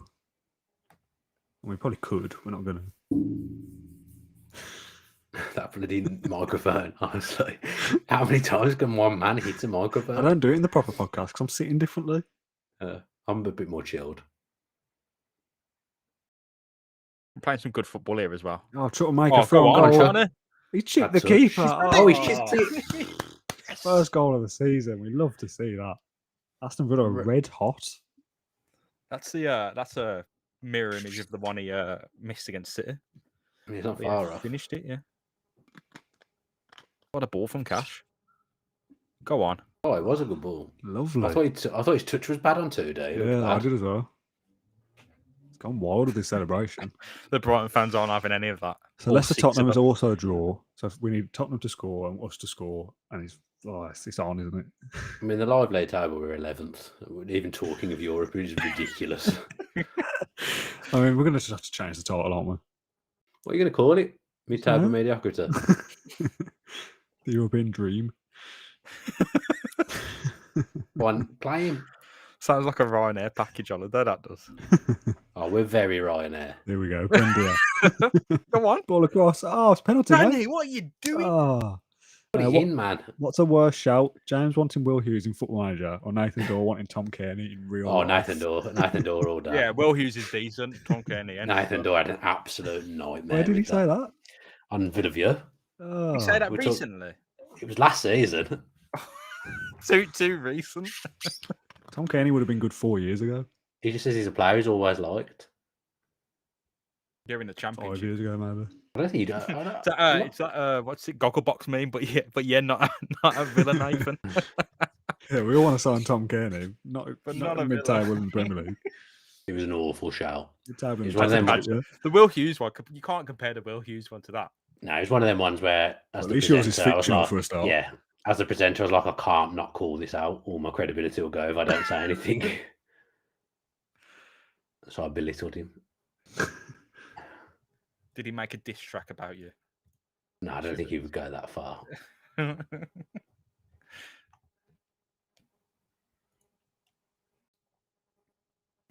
We probably could. We're not going to.
that bloody microphone. Honestly, how many times can one man hit a microphone?
I don't do it in the proper podcast because I'm sitting differently.
I'm a bit more chilled.
I'm playing some good football here as well.
Oh, trying to make
Oh,
a throw
go on,
goal.
Johnny.
He chipped
That's
the
a-
keeper.
Oh, he's chipped it.
First goal of the season. We love to see that. Aston Villa are red hot.
That's a mirror image of the one he missed against City.
He's not
But yeah,
far off.
finished it, yeah. What a ball from Cash. Go on.
Oh, it was a good ball.
Lovely.
I thought his touch was bad on 2D.
Yeah, I did as well. It's gone wild with this celebration.
The Brighton fans aren't having any of that.
So
All
Leicester
6
Tottenham
of
is
them.
also a draw. So if we need Tottenham to score and us to score, and it's on, isn't it?
I mean, the live lay table we're 11th. Even talking of Europe is ridiculous.
I mean, we're going to just have to change the title, aren't we?
What are you going to call it? Mid-table
Yeah.
mediocrity.
The European dream.
One, play him.
Sounds like a Ryanair package holiday, that does.
Oh, we're very Ryanair.
There we go. Bendia.
Go on.
Ball across. Oh, it's penalty. mate.
Danny, what are you doing?
Oh.
Put it
what-
in, man.
What's a worse shout? James wanting Will Hughes in Football Manager or Nathan Dorr wanting Tom Kearney in real
Oh,
life?
Nathan Dorr all day.
Yeah, Will Hughes is decent. Tom Kearney.
Nathan Dorr had an absolute nightmare.
Where did he
with
say that?
On Villa View.
Oh.
You say that
we talk-
recently?
It was last season.
Too recent.
Tom Kearney would have been good 4 years ago.
He just says he's a player he's always liked.
You're in the
5
championship.
years ago, maybe.
I don't think he does.
It's that, what's it? Gogglebox meme, but yeah, not a Villa Nathan.
Yeah, we all want to sign Tom Kearney, not
But
not
not a
in
Villa.
mid-table in the Premier League.
It was an awful shout.
Mid-table in
He's
the
one of them
Championship,
ones-
yeah.
The Will Hughes one, you can't compare the Will Hughes one to that.
No, it's one of them ones where, as
At
the
least yours is
presenter, I was
fictional
like,
for a start.
yeah, as the presenter, I was like, I can't not call this out. All my credibility will go if I don't say anything. So I belittled him.
Did he make a diss track about you?
No, I don't think he would go that far.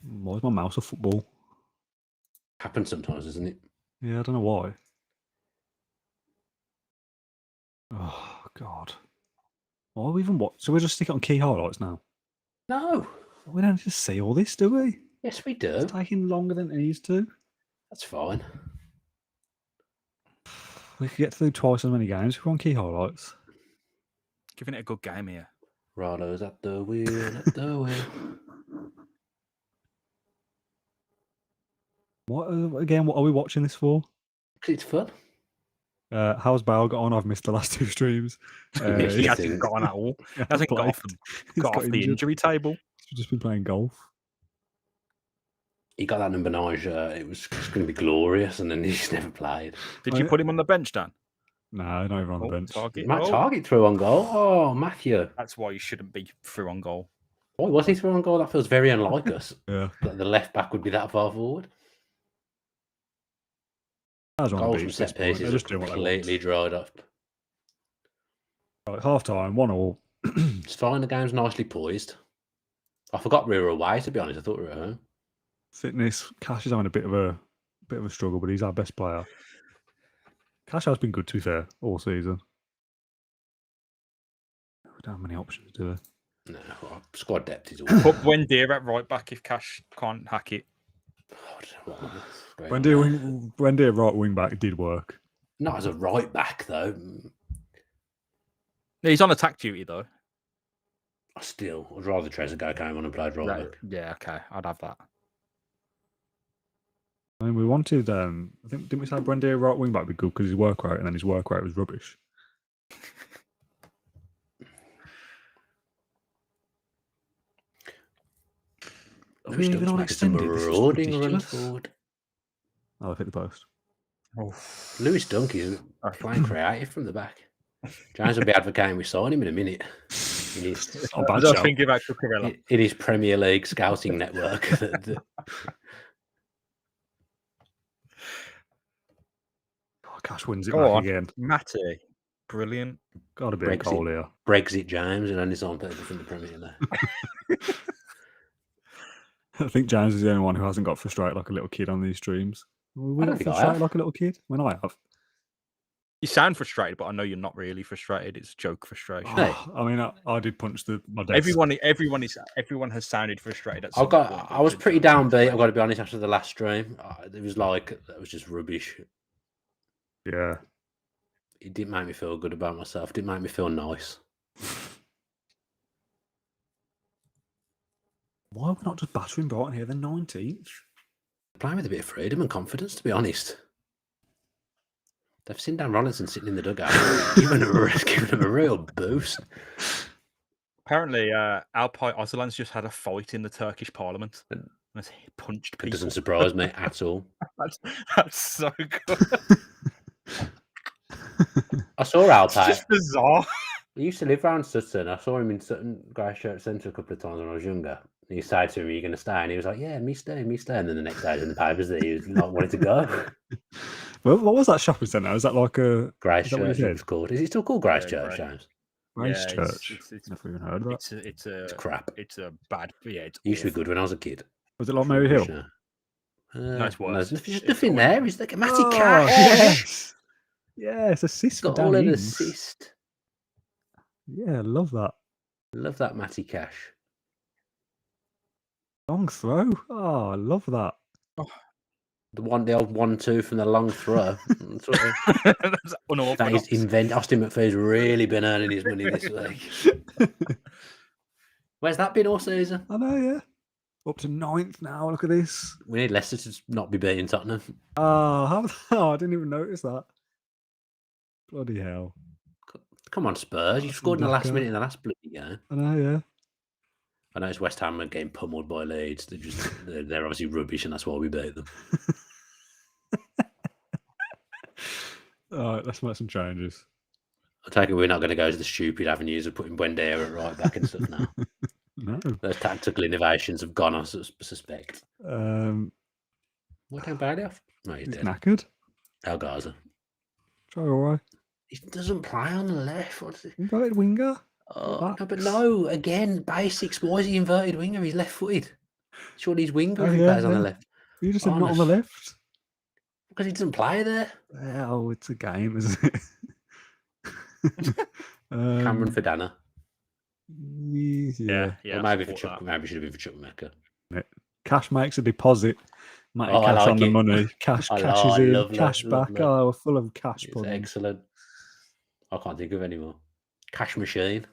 Why is my mouse a football?
Happens sometimes, doesn't it?
Yeah, I don't know why. Oh, God. Why are we even watch? So we just stick it on key highlights now?
No.
We don't just see all this, do we?
Yes, we do.
It's taking longer than it needs to.
That's fine.
We could get through twice as many games if we're on key highlights.
Giving it a good game here.
Rollo's at the wheel, at the wheel.
What are we watching this for?
'Cause it's fun.
How's Bale got on? I've missed the last 2 streams.
Missed
He
it.
hasn't got on at all. He hasn't got off,
He's
got off the
injured.
injury table.
He's just been playing golf.
He got that number 9 shirt. It was going to be glorious, and then he's never played.
Did
Oh,
you
yeah.
put him on the bench, Dan?
No, not even on the
Oh,
bench.
target.
Matt
Oh,
Target threw on goal. Oh, Matthew.
that's why you shouldn't be through on goal.
Why was he through on goal? That feels very unlike us.
Yeah.
That the left back would be that far forward.
I just want
Goals
to
from
beat
set
this point. They're
pieces are
just doing what they want.
completely dried up.
Right, half time, 1-1.
It's fine. The game's nicely poised. I forgot we were away, to be honest. I thought we were at home.
Fitness. Cash is having a bit of a struggle, but he's our best player. Cash has been good, to be fair, all season. We don't have many options, do we?
No, our squad depth is all.
Put Wendy at right back if Cash can't hack it.
Wendy at right wing back did work.
Not as a right back, though.
He's on attack duty though.
Still, I'd rather Trezeguet came on and played right back.
Yeah, okay, I'd have that.
I mean, we wanted. I think didn't we say Buendia right wing back would be good because his work rate, and then his work rate was rubbish.
I
Are
wish
we
Dunks
even on
making some
extended? This is
marauding runs
ridiculous.
forward.
Oh, I've hit the post.
Lewis Dunk is playing creative from the back. James will be advocating we sign him in a minute. In his,
Not
I
bad
was
shout.
thinking about Cucurella.
in his Premier League scouting network.
Oh, Cash wins it
Go
back
on.
again.
Matty, brilliant.
Got to be a
Brexit.
goal here.
Brexit James and only sign people from the Premier League.
I think James is the only one who hasn't got frustrated like a little kid on these streams. We
I don't
got
think I
frustrated
have.
like a little kid when I have.
You sound frustrated, but I know you're not really frustrated. It's joke frustration.
Hey.
I mean, I did punch my desk.
Everyone has sounded frustrated at some point. but
I was
it's a
pretty
joke
downbeat. I've got to be honest. After the last stream, it was like that was just rubbish.
Yeah.
It didn't make me feel good about myself. It didn't make me feel nice.
Why are we not just battering Brighton here? They're 19th.
Playing with a bit of freedom and confidence, to be honest. They've seen Dan Rollinson sitting in the dugout, giving him a real boost.
Apparently, Alpay Öcalan's just had a fight in the Turkish parliament. And has punched people.
It doesn't surprise me at all.
That's so good.
I saw Alpay.
It's just bizarre.
He used to live around Sutton. I saw him in Sutton Christchurch Centre a couple of times when I was younger. And he said to me, "Are you going to stay?" And he was like, "Yeah, me stay, me stay." And then the next day, in the papers that he was not wanting to go.
Well, what was that shopping centre? Is that like a
Christchurch? It's called. Is it still called Christchurch, James?
Christchurch?
It's
Never even heard of that.
It's crap.
It's a bad. Yeah, it's
It used to be good when I was a kid.
Was it like Mary Hill?
No,
it's worse.
There's just nothing there. It's like a Matty
Oh,
Cash.
yes. Yes, assist for
Got all
Dan
an
Ings.
assist.
Yeah, I love that.
Love that Matty Cash.
Long throw. Oh, I love that.
The old 1-2 from the long throw.
That's
That
unorthodox.
is Austin McPhee's really been earning his money this week. Where's that been all season?
I know, yeah. Up to 9th now. Look at this.
We need Leicester to not be beating Tottenham.
Oh, I didn't even notice that. Bloody hell.
Come on, Spurs. You scored in the last minute in the last bloody game.
I know, yeah.
I know it's West Ham are getting pummeled by Leeds. They're obviously rubbish, and that's why we beat them.
All right, let's make some changes.
I take it we're not going to go to the stupid avenues of putting Buendia at right back and stuff now.
No.
Those tactical innovations have gone, I suspect.
What
about Bailey off? No, he's dead.
knackered.
El Gaza.
Try all right.
He doesn't play on the left. What's it?
Inverted winger.
Oh, no, but no, again, basics. Why is he inverted winger? He's left-footed. Surely he's winger if he plays on the left.
You just said not on the left.
Because he doesn't play there.
Well, it's a game, isn't it?
Cameron Fodana.
Yeah.
Or maybe should have been for Chukwuemeka.
Cash makes a deposit. Matty
I
cash
like
on the
it.
money. Cash is in.
Lovely,
cash back.
lovely.
Oh, we're full of cash
It's
pudding.
excellent. I can't think of any more. Cash machine.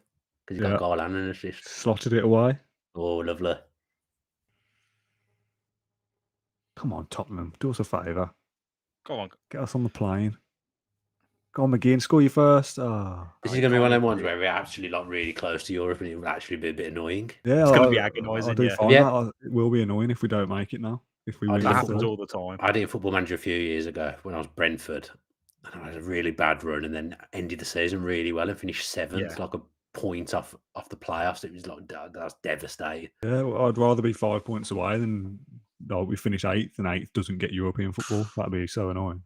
Because he's got a goal and an assist.
Slotted it away.
Oh, lovely.
Come on, Tottenham. Do us a favour.
Go on.
Get us on the plane. Go on, McGinn. Score you first. Oh.
This is going to be one of them ones where we're actually like really close to Europe and it will actually be a bit annoying.
Yeah,
It's going to be agonising.
I do find that. It will be annoying if we don't make it now. If we
I
win
did
That
it
happens
still.
all the time.
I did a football manager a few years ago when I was Brentford. And I had a really bad run and then ended the season really well and finished 7th, like a point off the playoffs. It was like, that was devastating.
Yeah, well, I'd rather be 5 points away than we finish 8th and 8th doesn't get European football. That'd be so annoying.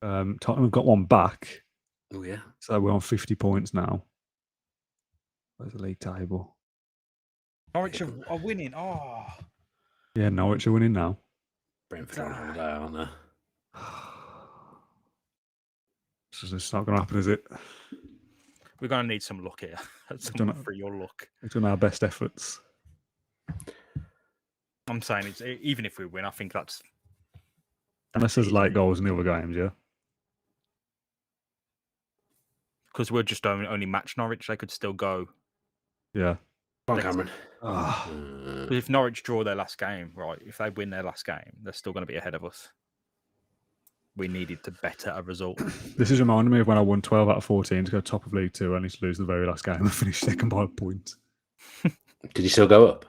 Tottenham have got one back.
Oh, yeah.
So we're on 50 points now. Where's the league table?
Norwich are winning. Oh.
Yeah, Norwich are winning now.
Brentford are on holiday, aren't they?
It's not going to happen, is it?
We're going to need some luck here. Some for your luck.
We've done our best efforts.
I'm saying it's even if we win, I think that's
Unless there's late goals in the other games, yeah.
because we're just only match Norwich. They could still go.
Yeah.
Come on, Cameron.
But if Norwich draw their last game, right? If they win their last game, they're still going to be ahead of us. We needed to better a result.
This is reminding me of when I won 12 out of 14 to go top of League Two, only to lose the very last game and finish second by a point.
Did you still go up?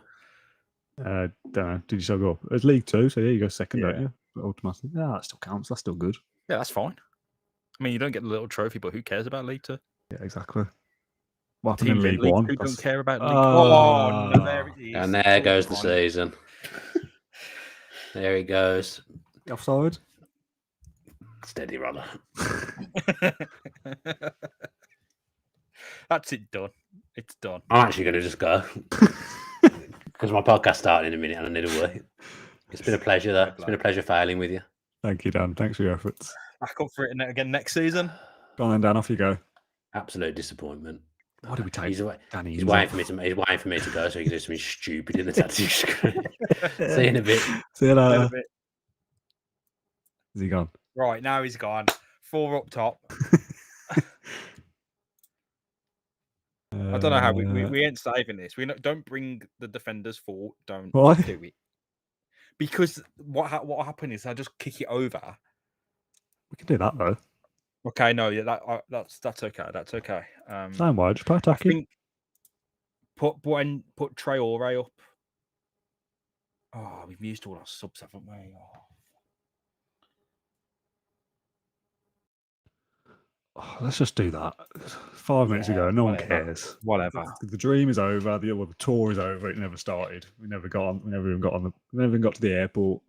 Don't know. Did you still go up? It's League Two, so yeah, you go second, don't you? But automatically, yeah, that still counts. That's still good.
Yeah, that's fine. I mean, you don't get the little trophy, but who cares about League Two?
Yeah, exactly. What happened in
Teams
League One?
Who don't care about League
Oh.
no, there it is.
And there goes the season. There he goes.
Offside?
Steady runner.
That's it done. It's done.
I'm actually going to just go. Because my podcast's starting in a minute and I need a wait. It's been a pleasure, though. It's been a pleasure failing with you.
Thank you, Dan. Thanks for your efforts.
back up for it again next season.
Go on then, Dan. Off you go.
Absolute disappointment.
Why did we take Danny?
He's waiting for me to. He's waiting for me to go so he can do something stupid in the tactics screen. See you in a bit.
See you
In a
later.
bit.
Is he gone?
Right, now he's gone. 4 up top. I don't know how we ain't saving this. We don't bring the defenders forward. Don't
Why?
do it. Because what happened is I just kick it over.
We can do that though.
Okay, no, yeah, that's okay. That's okay.
Same way, just play
I
attacking.
think put Traore up. Oh, we've used all our subs, haven't we?
Oh, let's just do that. 5 minutes ago, no one cares.
Whatever.
The dream is over. The tour is over. It never started. We never even got to the airport.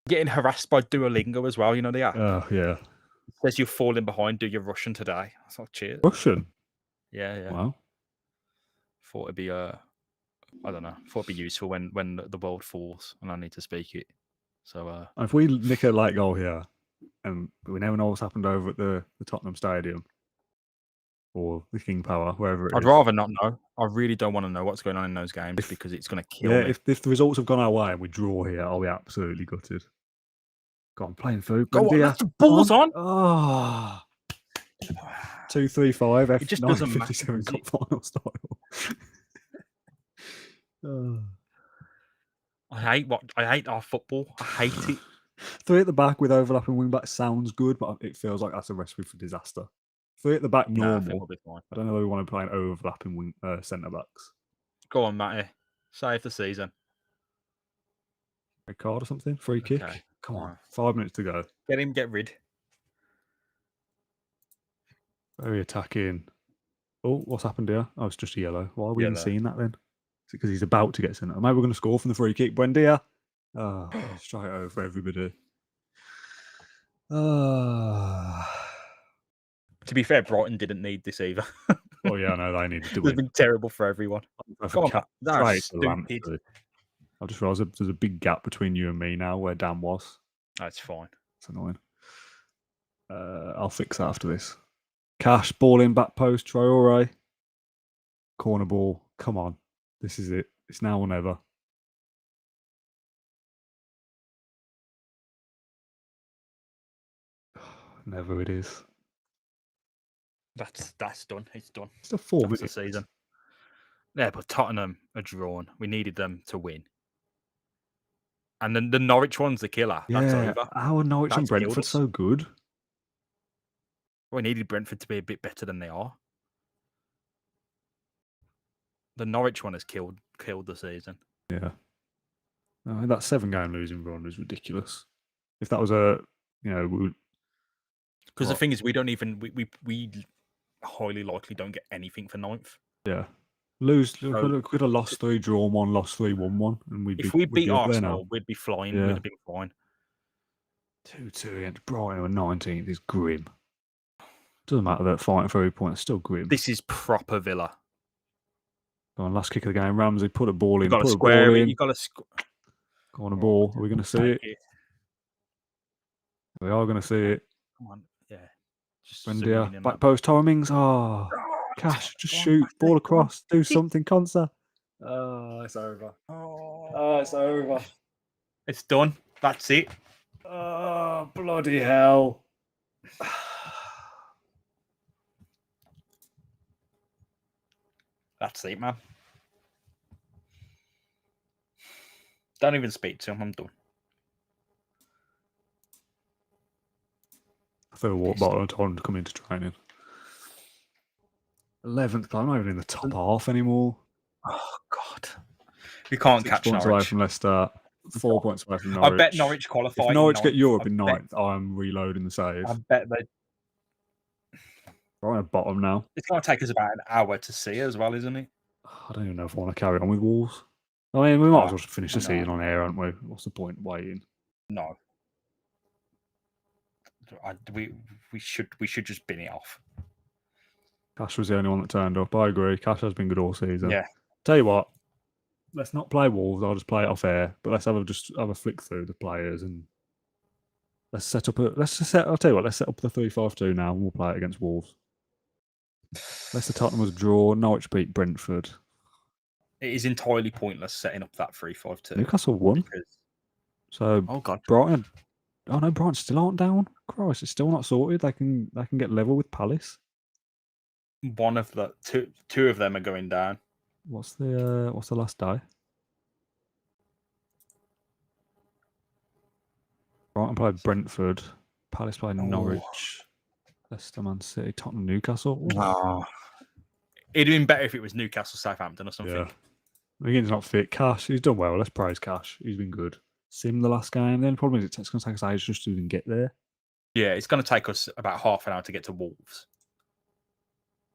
Getting harassed by Duolingo as well. You know the app.
Oh yeah.
It says you're falling behind. Do your Russian today? I thought, cheers.
Russian.
Yeah.
Wow.
Thought it'd be I don't know. Thought it'd be useful when the world falls and I need to speak it. So
If we nick a late goal here, and we never know what's happened over at the Tottenham Stadium or the King Power, wherever it is.
I'd rather not know. I really don't want to know what's going on in those games because it's going to kill me.
If the results have gone our way and we draw here, I'll be absolutely gutted. Go on, playing food.
Go on, that's the balls on.
Oh. 2-3-5.
It just doesn't
57
matter.
cup final style. Oh.
I hate our football. I hate it.
3 at the back with overlapping wing back sounds good, but it feels like that's a recipe for disaster. 3 at the back,
Nah, I think
normal.
we'll be fine.
I don't know whether we want to play an overlapping centre backs.
Go on, Matty. Save the season.
Red card or something? Free kick?
Okay.
Come on.
Alright.
5 minutes to go.
Get rid.
Very attacking. Oh, what's happened here? Oh, it's just a yellow. Why are we even
Yellow.
seeing that then? Is it because he's about to get sent out? Maybe we're going to score from the free kick. Buendia. Oh, straight over everybody.
To be fair, Brighton didn't need this either.
Oh, yeah, no, they needed to
It's
win.
been terrible for everyone. Go on, that's
Straight to Lamp,
stupid.
too. I just realised there's a big gap between you and me now where Dan was.
That's fine.
It's annoying. I'll fix that after this. Cash, ball in, back post, Traore. Corner ball. Come on. This is it. It's now or never. Never it is.
That's done. It's done.
Still 4
That's
minutes.
the season. Yeah, but Tottenham are drawn. We needed them to win. And then the Norwich one's the killer. That's
Yeah,
over.
how are Norwich and
That's killed
Brentford
us.
so good?
We needed Brentford to be a bit better than they are. The Norwich one has killed the season.
Yeah. That 7-game losing run is ridiculous. If that was a,
Because the
What?
thing is, we don't even we highly likely don't get anything for 9th.
yeah.
So-
Could have lost 3, drawn 1, lost 3, won 1. And
If we beat
up there now.
Arsenal, we'd be flying.
Yeah.
We'd have been fine.
2-2 against Brighton on 19th is grim. Doesn't matter that fighting for every point, it's still grim.
This is proper Villa.
Go on, last kick of the game. Ramsey put a ball in.
You got to
Put a
square
ball
it.
in.
You got to.
Go on a ball. Are we going to see it? We are going to see it.
Come on, yeah. Just zoom in
Buendia,
on
back
that.
post, Tyrone Mings. Oh, Cash, just shoot. Ball across. Do something, Consa. Oh, it's over. Oh, it's over.
It's done. That's it.
Oh, bloody hell.
That's it, man. Don't even speak to him. I'm done.
I feel what bottle of time to come into training. 11th, I'm not even in the top half anymore.
Oh God, we can't
6
catch
points away
Norwich.
from Leicester. 4 points away from Norwich.
I bet Norwich qualify.
If
in
Norwich get
ninth.
Europe in
I bet-
9th, I'm reloading the save.
I bet they.
Right at the bottom now.
It's going to take us about an hour to see as well, isn't it?
I don't even know if I want to carry on with Wolves. I mean, we might as
Oh,
well just finish the
no.
season on air, aren't we? What's the point waiting?
No. We should just bin it off.
Cash was the only one that turned up. I agree. Cash has been good all season.
Yeah.
Tell you what, let's not play Wolves. I'll just play it off air. But let's just have a flick through the players and Let's set up a. I'll tell you what. Let's set up the 3-5-2 now, and we'll play it against Wolves. Leicester Tottenham was a draw. Norwich beat Brentford.
It is entirely pointless setting up that 3-5-2.
Newcastle won. So
Oh God,
Brighton. Oh no, Brighton still aren't down. Christ, it's still not sorted. They can get level with Palace.
one of the two of them are going down.
What's the last day? Brighton played Brentford. Palace played Norwich. Leicester, Man City, Tottenham, Newcastle.
Oh. It'd have been better if it was Newcastle, Southampton, or something.
Yeah. McGinn's not fit. Cash, he's done well. Let's praise Cash. He's been good. Sim the last game. The only problem is it's going to take us ages just to even get there.
Yeah, it's going to take us about half an hour to get to Wolves.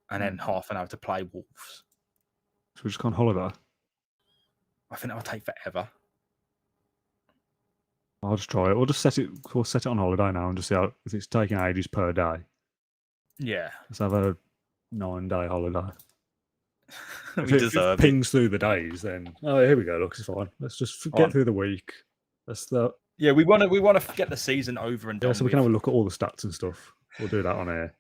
And then half an hour to play Wolves.
So we just go on holiday?
I think that'll take forever.
I'll just try it. We'll set it on holiday now and just see how, if it's taking ages per day.
Yeah.
Let's have a 9-day holiday.
We
if it
deserve it.
pings through the days, then here we go. Look, it's fine. Let's just get through the week.
Yeah, we want to get the season over and done.
Yeah, so we can have a look at all the stats and stuff. We'll do that on air.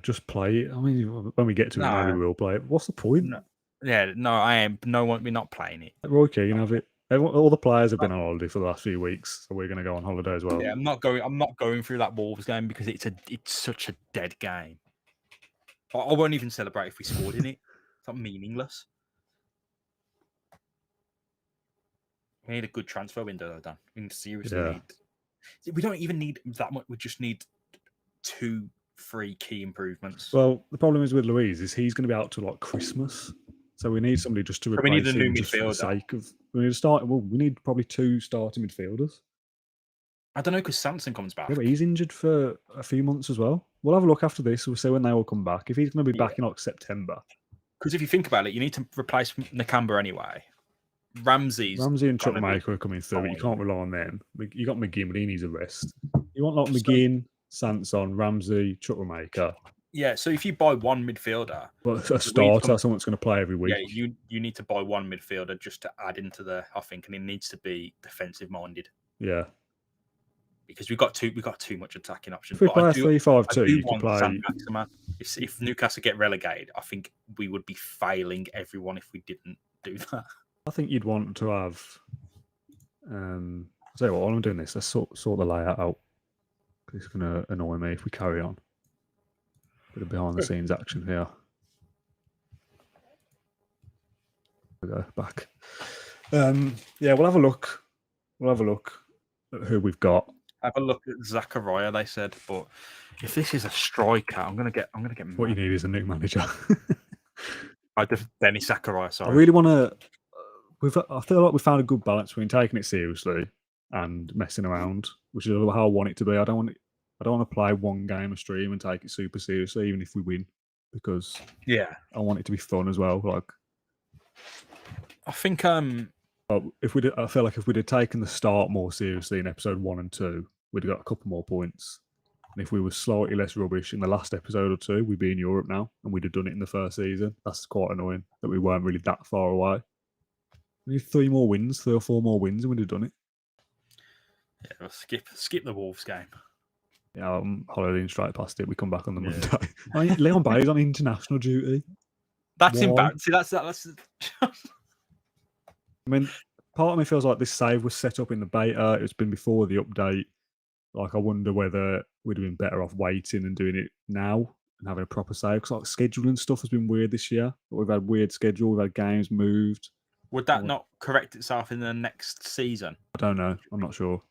Just play it. I mean, when we get to it, maybe we'll play it. What's the point?
No. Yeah, no, I am. No one. We're not playing it.
Roy Keane have it. All the players have been on holiday for the last few weeks, so we're going to go on holiday as well.
Yeah, I'm not going through that Wolves game because it's such a dead game. I won't even celebrate if we scored in it. It's not meaningless. We need a good transfer window, though, Dan. We seriously need. We don't even need that much. We just need 2-3 key improvements.
Well, the problem is with Louise is he's going to be out to like Christmas, so we need somebody just to replace
we need a new
him just for the
midfielder.
sake of. We need to start. Well, we need probably 2 starting midfielders.
I don't know because Samson comes back.
Yeah, but he's injured for a few months as well. We'll have a look after this. We'll see when they all come back. If he's going to be back in like September.
Because if you think about it, you need to replace Nakamba anyway. Ramsey and
Chukwuemeka are coming through, but you can't rely on them. You got McGinn, but he needs a rest. You want like McGinn, Sanson, Ramsey, Chukwuemeka.
Yeah, so if you buy one midfielder,
but a starter, someone that's going to play every week.
Yeah, you need to buy one midfielder just to add into the offing, and it needs to be defensive minded.
Yeah,
because we got too much attacking options.
If we play a 3-5-2, you can play.
If Newcastle get relegated, I think we would be failing everyone if we didn't do that.
I think you'd want to have. I'll tell you what, while I'm doing this, let's sort the layout out. It's going to annoy me if we carry on. Bit of behind the scenes action here. We go back. Yeah, we'll have a look. We'll have a look at who we've got.
Have a look at Zachariah, they said, but if this is a striker, I'm gonna get mad.
What you need is a new manager.
Dennis Zachariah, sorry.
I really want to. I feel like we found a good balance between taking it seriously and messing around, which is how I want it to be. I don't want to play one game a stream and take it super seriously, even if we win, because I want it to be fun as well. Like,
I think
I feel like if we'd have taken the start more seriously in episode 1 and 2, we'd have got a couple more points. And if we were slightly less rubbish in the last episode or 2, we'd be in Europe now, and we'd have done it in the first season. That's quite annoying that we weren't really that far away. We need 3 or 4 more wins, and we'd have done it.
Yeah, we'll skip the Wolves game.
Yeah, I'm holidaying straight past it. We come back on the Monday. I mean, Leon Bailey's on international duty.
That's embarrassing. See, that's.
I mean, part of me feels like this save was set up in the beta. It's been before the update. Like, I wonder whether we'd have been better off waiting and doing it now and having a proper save. Because like scheduling stuff has been weird this year. We've had weird schedule. We've had games moved.
Would that not correct itself in the next season?
I don't know. I'm not sure.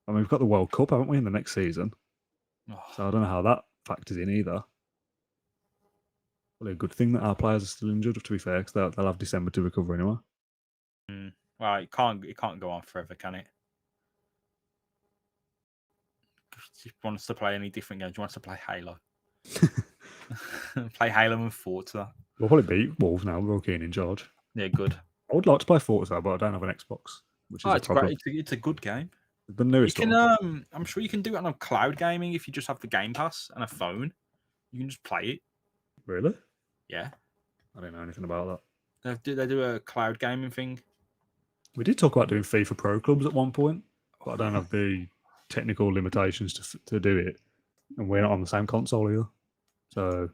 I mean, we've got the World Cup, haven't we, in the next season? So I don't know how that factors in either. Probably a good thing that our players are still injured, to be fair, because they'll have December to recover anyway.
Well, it can't go on forever, can it? Do you want us to play any different games? Do you want us to play Halo? Play Halo and Forza.
We'll probably beat Wolves now. We're okay in charge.
Yeah, good.
I would like to play Forza, but I don't have an Xbox, which is a problem.
Great. It's a good game.
The newest
you can,
one.
I'm sure you can do it on cloud gaming if you just have the Game Pass and a phone. You can just play it.
Really?
Yeah.
I don't know anything about that.
They do a cloud gaming thing.
We did talk about doing FIFA Pro Clubs at one point, but I don't have the technical limitations to do it, and we're not on the same console either. So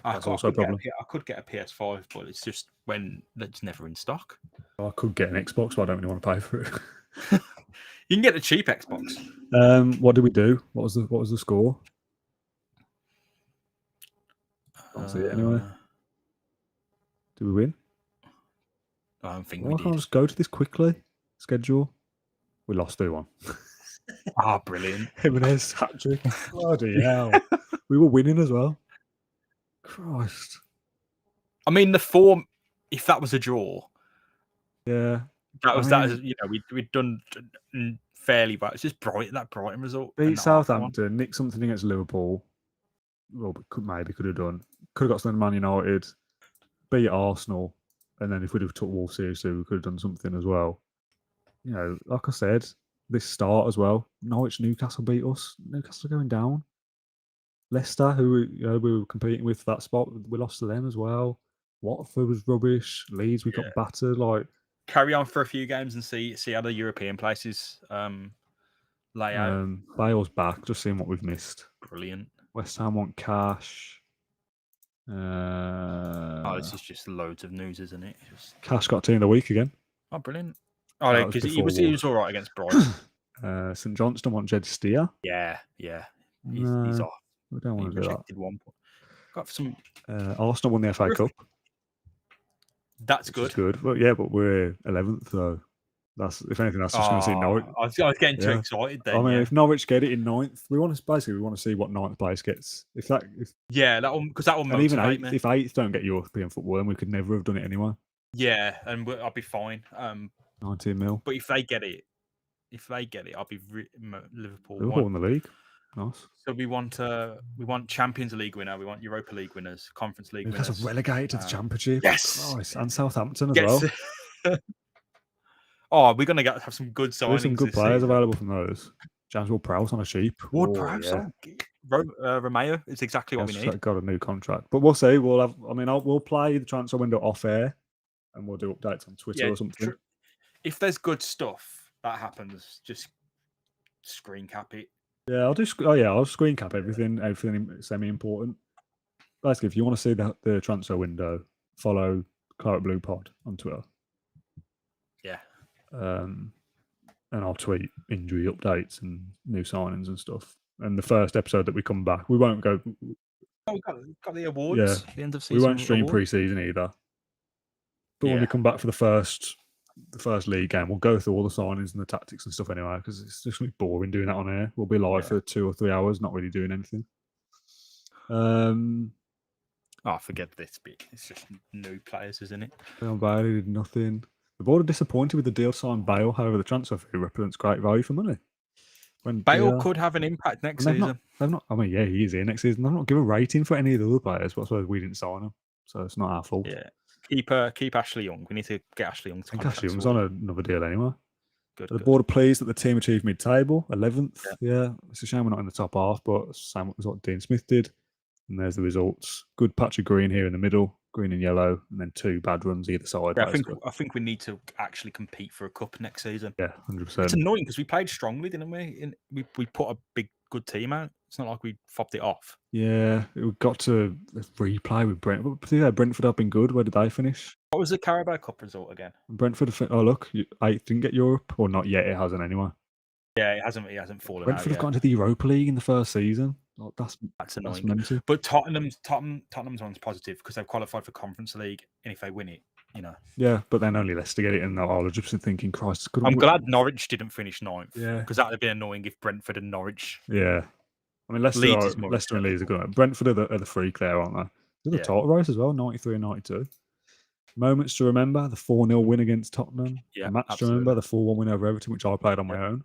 that's also a problem.
I could get a PS5, but it's just when it's never in stock.
I could get an Xbox, but I don't really want to pay for it.
You can get a cheap Xbox.
What did we do? What was the score? Can't see it anyway. Did we win?
I don't think
Why
we
can't I
did.
just go to this quickly? Schedule. We lost 2-1.
Ah, brilliant.
Jimenez hat-trick. Bloody hell. We were winning as well. Christ.
I mean, the form, if that was a draw,
Yeah.
we'd done fairly well. It's just that Brighton result.
Beat Southampton, nick something against Liverpool. Well, maybe could have done. Could have got something Man United. Beat Arsenal. And then if we'd have took Wolves seriously, we could have done something as well. You know, like I said, this start as well. Norwich, Newcastle beat us. Newcastle going down. Leicester, who we were competing with for that spot, we lost to them as well. Watford was rubbish. Leeds, we got battered. Like,
carry on for a few games and see how the European places lay out.
Bale's back. Just seeing what we've missed.
Brilliant.
West Ham want cash.
This is just loads of news, isn't it?
Cash got team of the week again.
Oh, brilliant. Oh, because he was all right against Brighton.
St Johnstone want Jed Steer.
Yeah. He's off.
We don't want to do that.
One point. Got some.
Arsenal won the FA Cup.
That's good.
Good, but we're 11th, so that's if anything, that's just going to see Norwich.
I was getting too excited then.
I mean, if Norwich get it in 9th, we want to see what 9th place gets.
That will motivate
even 8th,
me.
If 8th don't get European football, then we could never have done it anyway.
Yeah, and I'll be fine.
19 mil.
But if they get it, I'll be Liverpool
in the league. Nice.
So we want Champions League winner, we want Europa League winners, Conference League winners.
Because relegated to the Championship.
Yes,
Christ. And Southampton as
well. We're gonna have some good signings.
There's some good players available from those. James Ward-Prowse on a cheap.
Ward-Prowse, Romeo is exactly what we need.
Got a new contract, but we'll see. We'll play the transfer window off air, and we'll do updates on Twitter or something.
If there's good stuff that happens, just screen cap it.
Yeah, I'll screen cap everything semi-important. Basically, if you want to see the transfer window, follow Claret Blue Pod on Twitter.
Yeah.
And I'll tweet injury updates and new signings and stuff. And the first episode that we come back, we won't go.
We got the awards.
Yeah,
the end of season.
We won't stream pre-season either. But when we come back for the first league game, we'll go through all the signings and the tactics and stuff anyway, because it's just going to be boring doing that on air. We'll be live for 2 or 3 hours, not really doing anything.
Forget this bit. It's just new players, isn't it?
Leon Bailey did nothing. The board are disappointed with the deal signed Bale. However, the transfer fee represents great value for money. When
Bale could have an impact next season.
They've not. I mean, yeah, he is here next season. They've not given a rating for any of the other players. But I suppose we didn't sign him, so it's not our fault.
Yeah. Keep Ashley Young. We need to get Ashley Young.
I think Ashley Young's on another deal anyway.
Good.
The board are pleased that the team achieved mid-table, 11th. Yeah, it's a shame we're not in the top half, but same as what Dean Smith did. And there's the results. Good patch of green here in the middle, green and yellow, and then 2 bad runs either side.
Yeah, I think we need to actually compete for a cup next season.
Yeah, 100%.
It's annoying because we played strongly, didn't we? We put a good team out. It's not like we fobbed it off.
Yeah, we got to replay with Brentford. Yeah, Brentford have been good. Where did they finish?
What was the Carabao Cup result again?
Brentford. Oh, look, 8th didn't get Europe, or not yet. It hasn't anyway.
Yeah, it hasn't fallen.
Brentford have gone to the Europa League in the first season. Oh, that's
annoying.
That's
but Tottenham's one's positive because they've qualified for Conference League, and if they win it,
Yeah, but then only Leicester get it, and I'll just been thinking, Christ,
I'm glad Norwich didn't finish 9th.
Yeah,
because that would have been annoying if Brentford and Norwich.
Yeah, I mean Leicester and Leeds are good. Brentford are the freak there, aren't they? They're the title race as well, 93 and 92. Moments to remember: the 4-0 win against Tottenham.
Yeah,
match to remember: the 4-1 win over Everton, which I played on my own.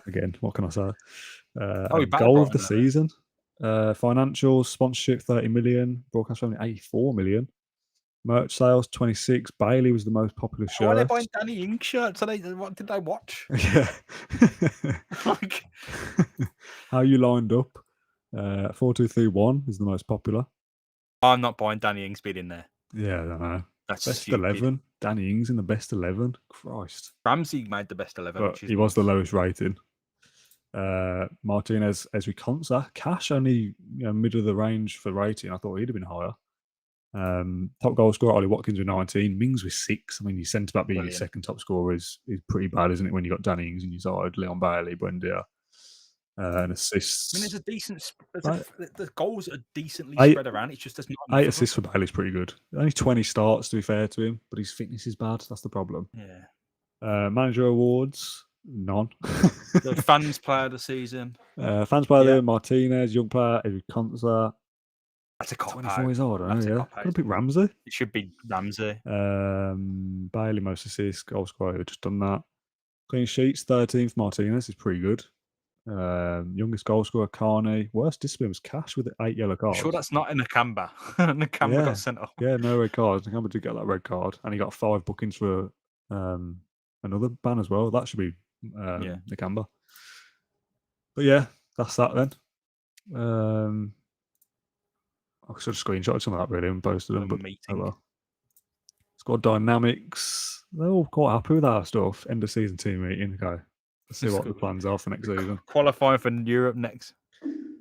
Again, what can I say? Goal of the season. Financials, sponsorship 30 million, broadcast revenue 84 million, merch sales 26. Bailey was the most popular shirt.
Why are they buying Danny Ings shirts? What did they watch?
Yeah. How you lined up? 4-2-3-1 is the most popular.
I'm not buying Danny Ings being in there.
Yeah, I don't know.
That's
best
stupid.
11. Danny Ings in the best 11. Christ.
Ramsey made the best 11.
But he was the lowest rating. Martinez, Ezri Konsa. Cash only middle of the range for rating. I thought he'd have been higher. Top goal scorer, Ollie Watkins with 19. Mings with 6. I mean, your centre back being your second top scorer is pretty bad, isn't it? When you've got Danny Ings in your side, Leon Bailey, Buendia, and assists.
I mean, there's a decent. The goals are decently
8
spread around. It's just there's not.
8 assists for Bailey's pretty good. Only 20 starts, to be fair to him, but his fitness is bad. That's the problem.
Yeah.
Manager awards, none.
The fans player of the season.
Fans player there, Martinez, young player, Ezri Konsa.
That's a cop
24 years old, I
That's a
know, yeah.
cop-out.
Could have picked Ramsey.
It should be Ramsey.
Bailey, most assists, goal scorer, just done that. Clean sheets, 13th, Martinez is pretty good. Youngest goal scorer, Carney. Worst discipline was Cash with 8 yellow cards.
Sure, that's not in Nakamba. Nakamba got sent off.
Yeah, no red cards. Nakamba did get that red card, and he got 5 bookings for another ban as well. That should be Nakamba. But yeah, that's that then. I should have screenshotted some of that really and posted them. But oh well. Squad dynamics. They're all quite happy with our stuff. End of season team meeting. Okay. Let's see what the plans are for next season.
Qualifying for Europe next.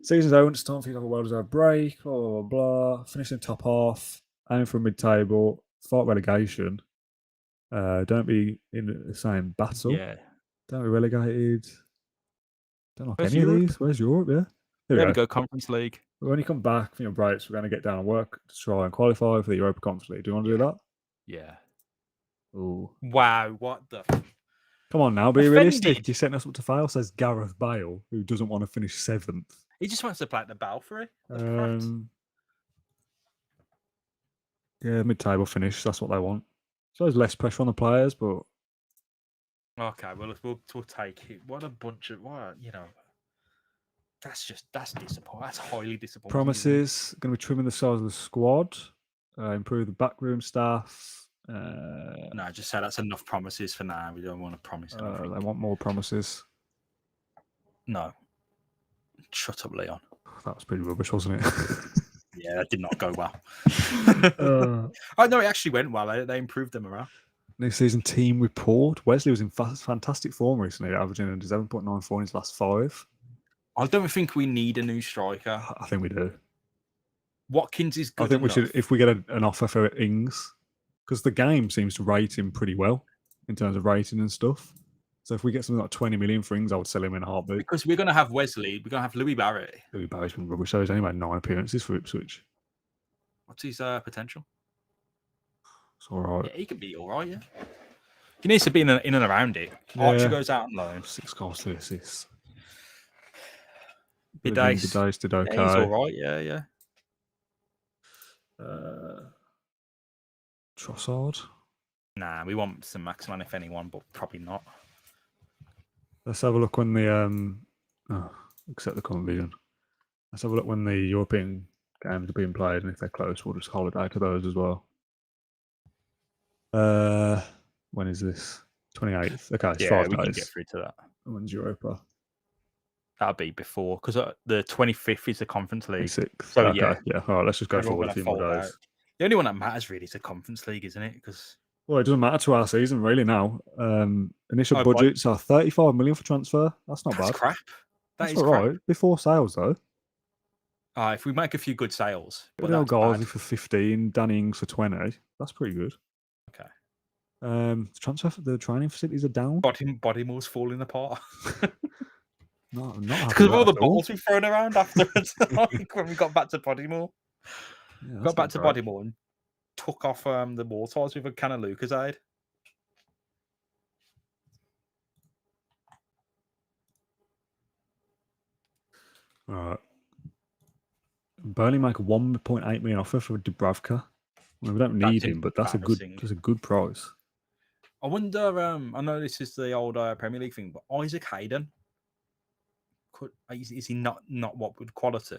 Season's over. It's time for you to have a well-deserved break. Blah, blah, blah, blah. Finishing top half. Aiming for mid-table. Fight relegation. Don't be in the same battle.
Yeah.
Don't be relegated. Don't like
Where's
any
Europe?
of these. Where's Europe? Yeah.
There we go. Conference League.
When you come back from your breaks, we're going to get down and work to try and qualify for the Europa Conference League. Do you want to do that?
Yeah.
Ooh.
Wow. What the?
Come on now, be realistic. You're setting us up to fail, says Gareth Bale, who doesn't want to finish 7th.
He just wants to play at the Balfour.
Yeah, mid-table finish. That's what they want. So there's less pressure on the players, but
okay, well, we'll take it. What a bunch of that's disappointing. That's highly disappointing.
Promises going to be trimming the size of the squad, improve the backroom staff.
No, just say that's enough promises for now. We don't want to promise anything.
They want more promises.
No. Shut up, Leon.
That was pretty rubbish, wasn't it?
Yeah, that did not go well. Oh no, it actually went well. They improved them around.
New season team report. Wesley was in fantastic form recently, averaging a 7.94 in his last 5.
I don't think we need a new striker.
I think we do.
Watkins is good.
I think we should, if we get an offer for Ings, because the game seems to rate him pretty well in terms of rating and stuff. So if we get something like 20 million for Ings, I would sell him in a heartbeat.
Because we're going to have Wesley, we're going to have Louis Barry.
Louis Barry's been rubbish. So he's only made 9 appearances for Ipswich.
What's his potential?
It's all right.
Yeah, he could be all right, yeah. He needs to be in and around it. Archer goes out on loan.
6 goals, 2 assists.
Bidace
did okay.
Yeah, he's all right, yeah.
Trossard.
Nah, we want some Maximan if anyone, but probably not.
Let's have a look when the except the current vision. Let's have a look when the European games are being played, and if they're close, we'll just holiday to those as well. When is this? 28th. Okay, it's 5
we
days.
can get through to that.
When's Europa?
That'll be before, because the 25th is the Conference League.
26th.
So
okay,
yeah.
All right, let's just go forward a few more days.
The only one that matters really is the Conference League, isn't it? Because
well, it doesn't matter to our season really now. Initial budgets are 35 million for transfer. That's not bad.
Crap.
That's all right. Before sales though.
If we make a few good sales,
but Ghazi for 15, Danny Ings for 20. That's pretty good.
Okay.
The training facilities are down.
Bodymore's falling apart.
Not
because of all the balls we've thrown around afterwards. When we got back to Bodymore.
Yeah,
got back to Bodymore and took off the wall ties with a can of Lucasade.
All right. Burnley make a 1.8 million offer for Dubravka. I mean, we don't need him, but that's a good price.
I wonder. I know this is the old Premier League thing, but Isaac Hayden, is he not what would quality?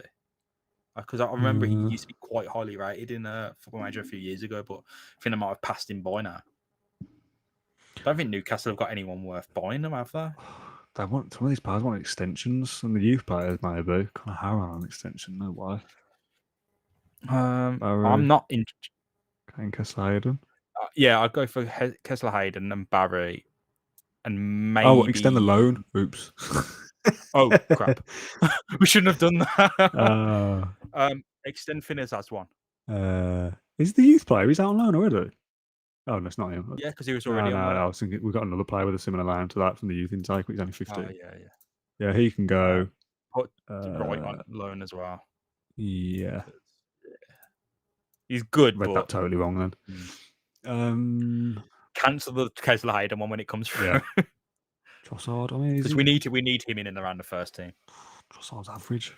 Because I remember he used to be quite highly rated in Football Manager a few years ago, but I think I might have passed him by now. I don't think Newcastle have got anyone worth buying them, have they?
Some of these players want extensions, and the youth players maybe. Connor Harrow an extension, no way.
I'm not in.
Kane Kessler-Hayden.
Yeah, I'd go for Kessler-Hayden and Barry, and maybe.
Extend the loan. Oops.
Oh crap! We shouldn't have done that.
Uh,
Extend Finners has one.
is the youth player? He's out on loan already. Oh, no, it's not him.
Yeah, because he was
No,
already
no,
on.
I was thinking we've got another player with a similar line to that from the youth intake, but he's only 15.
Oh yeah.
Yeah, he can go.
Put right on loan as well.
Yeah,
He's good,
read
but
that totally wrong then.
Cancel the Kesler Hayden one when it comes through.
Yeah. Trossard. I mean,
Because we need him in and around the first team.
Trossard's average.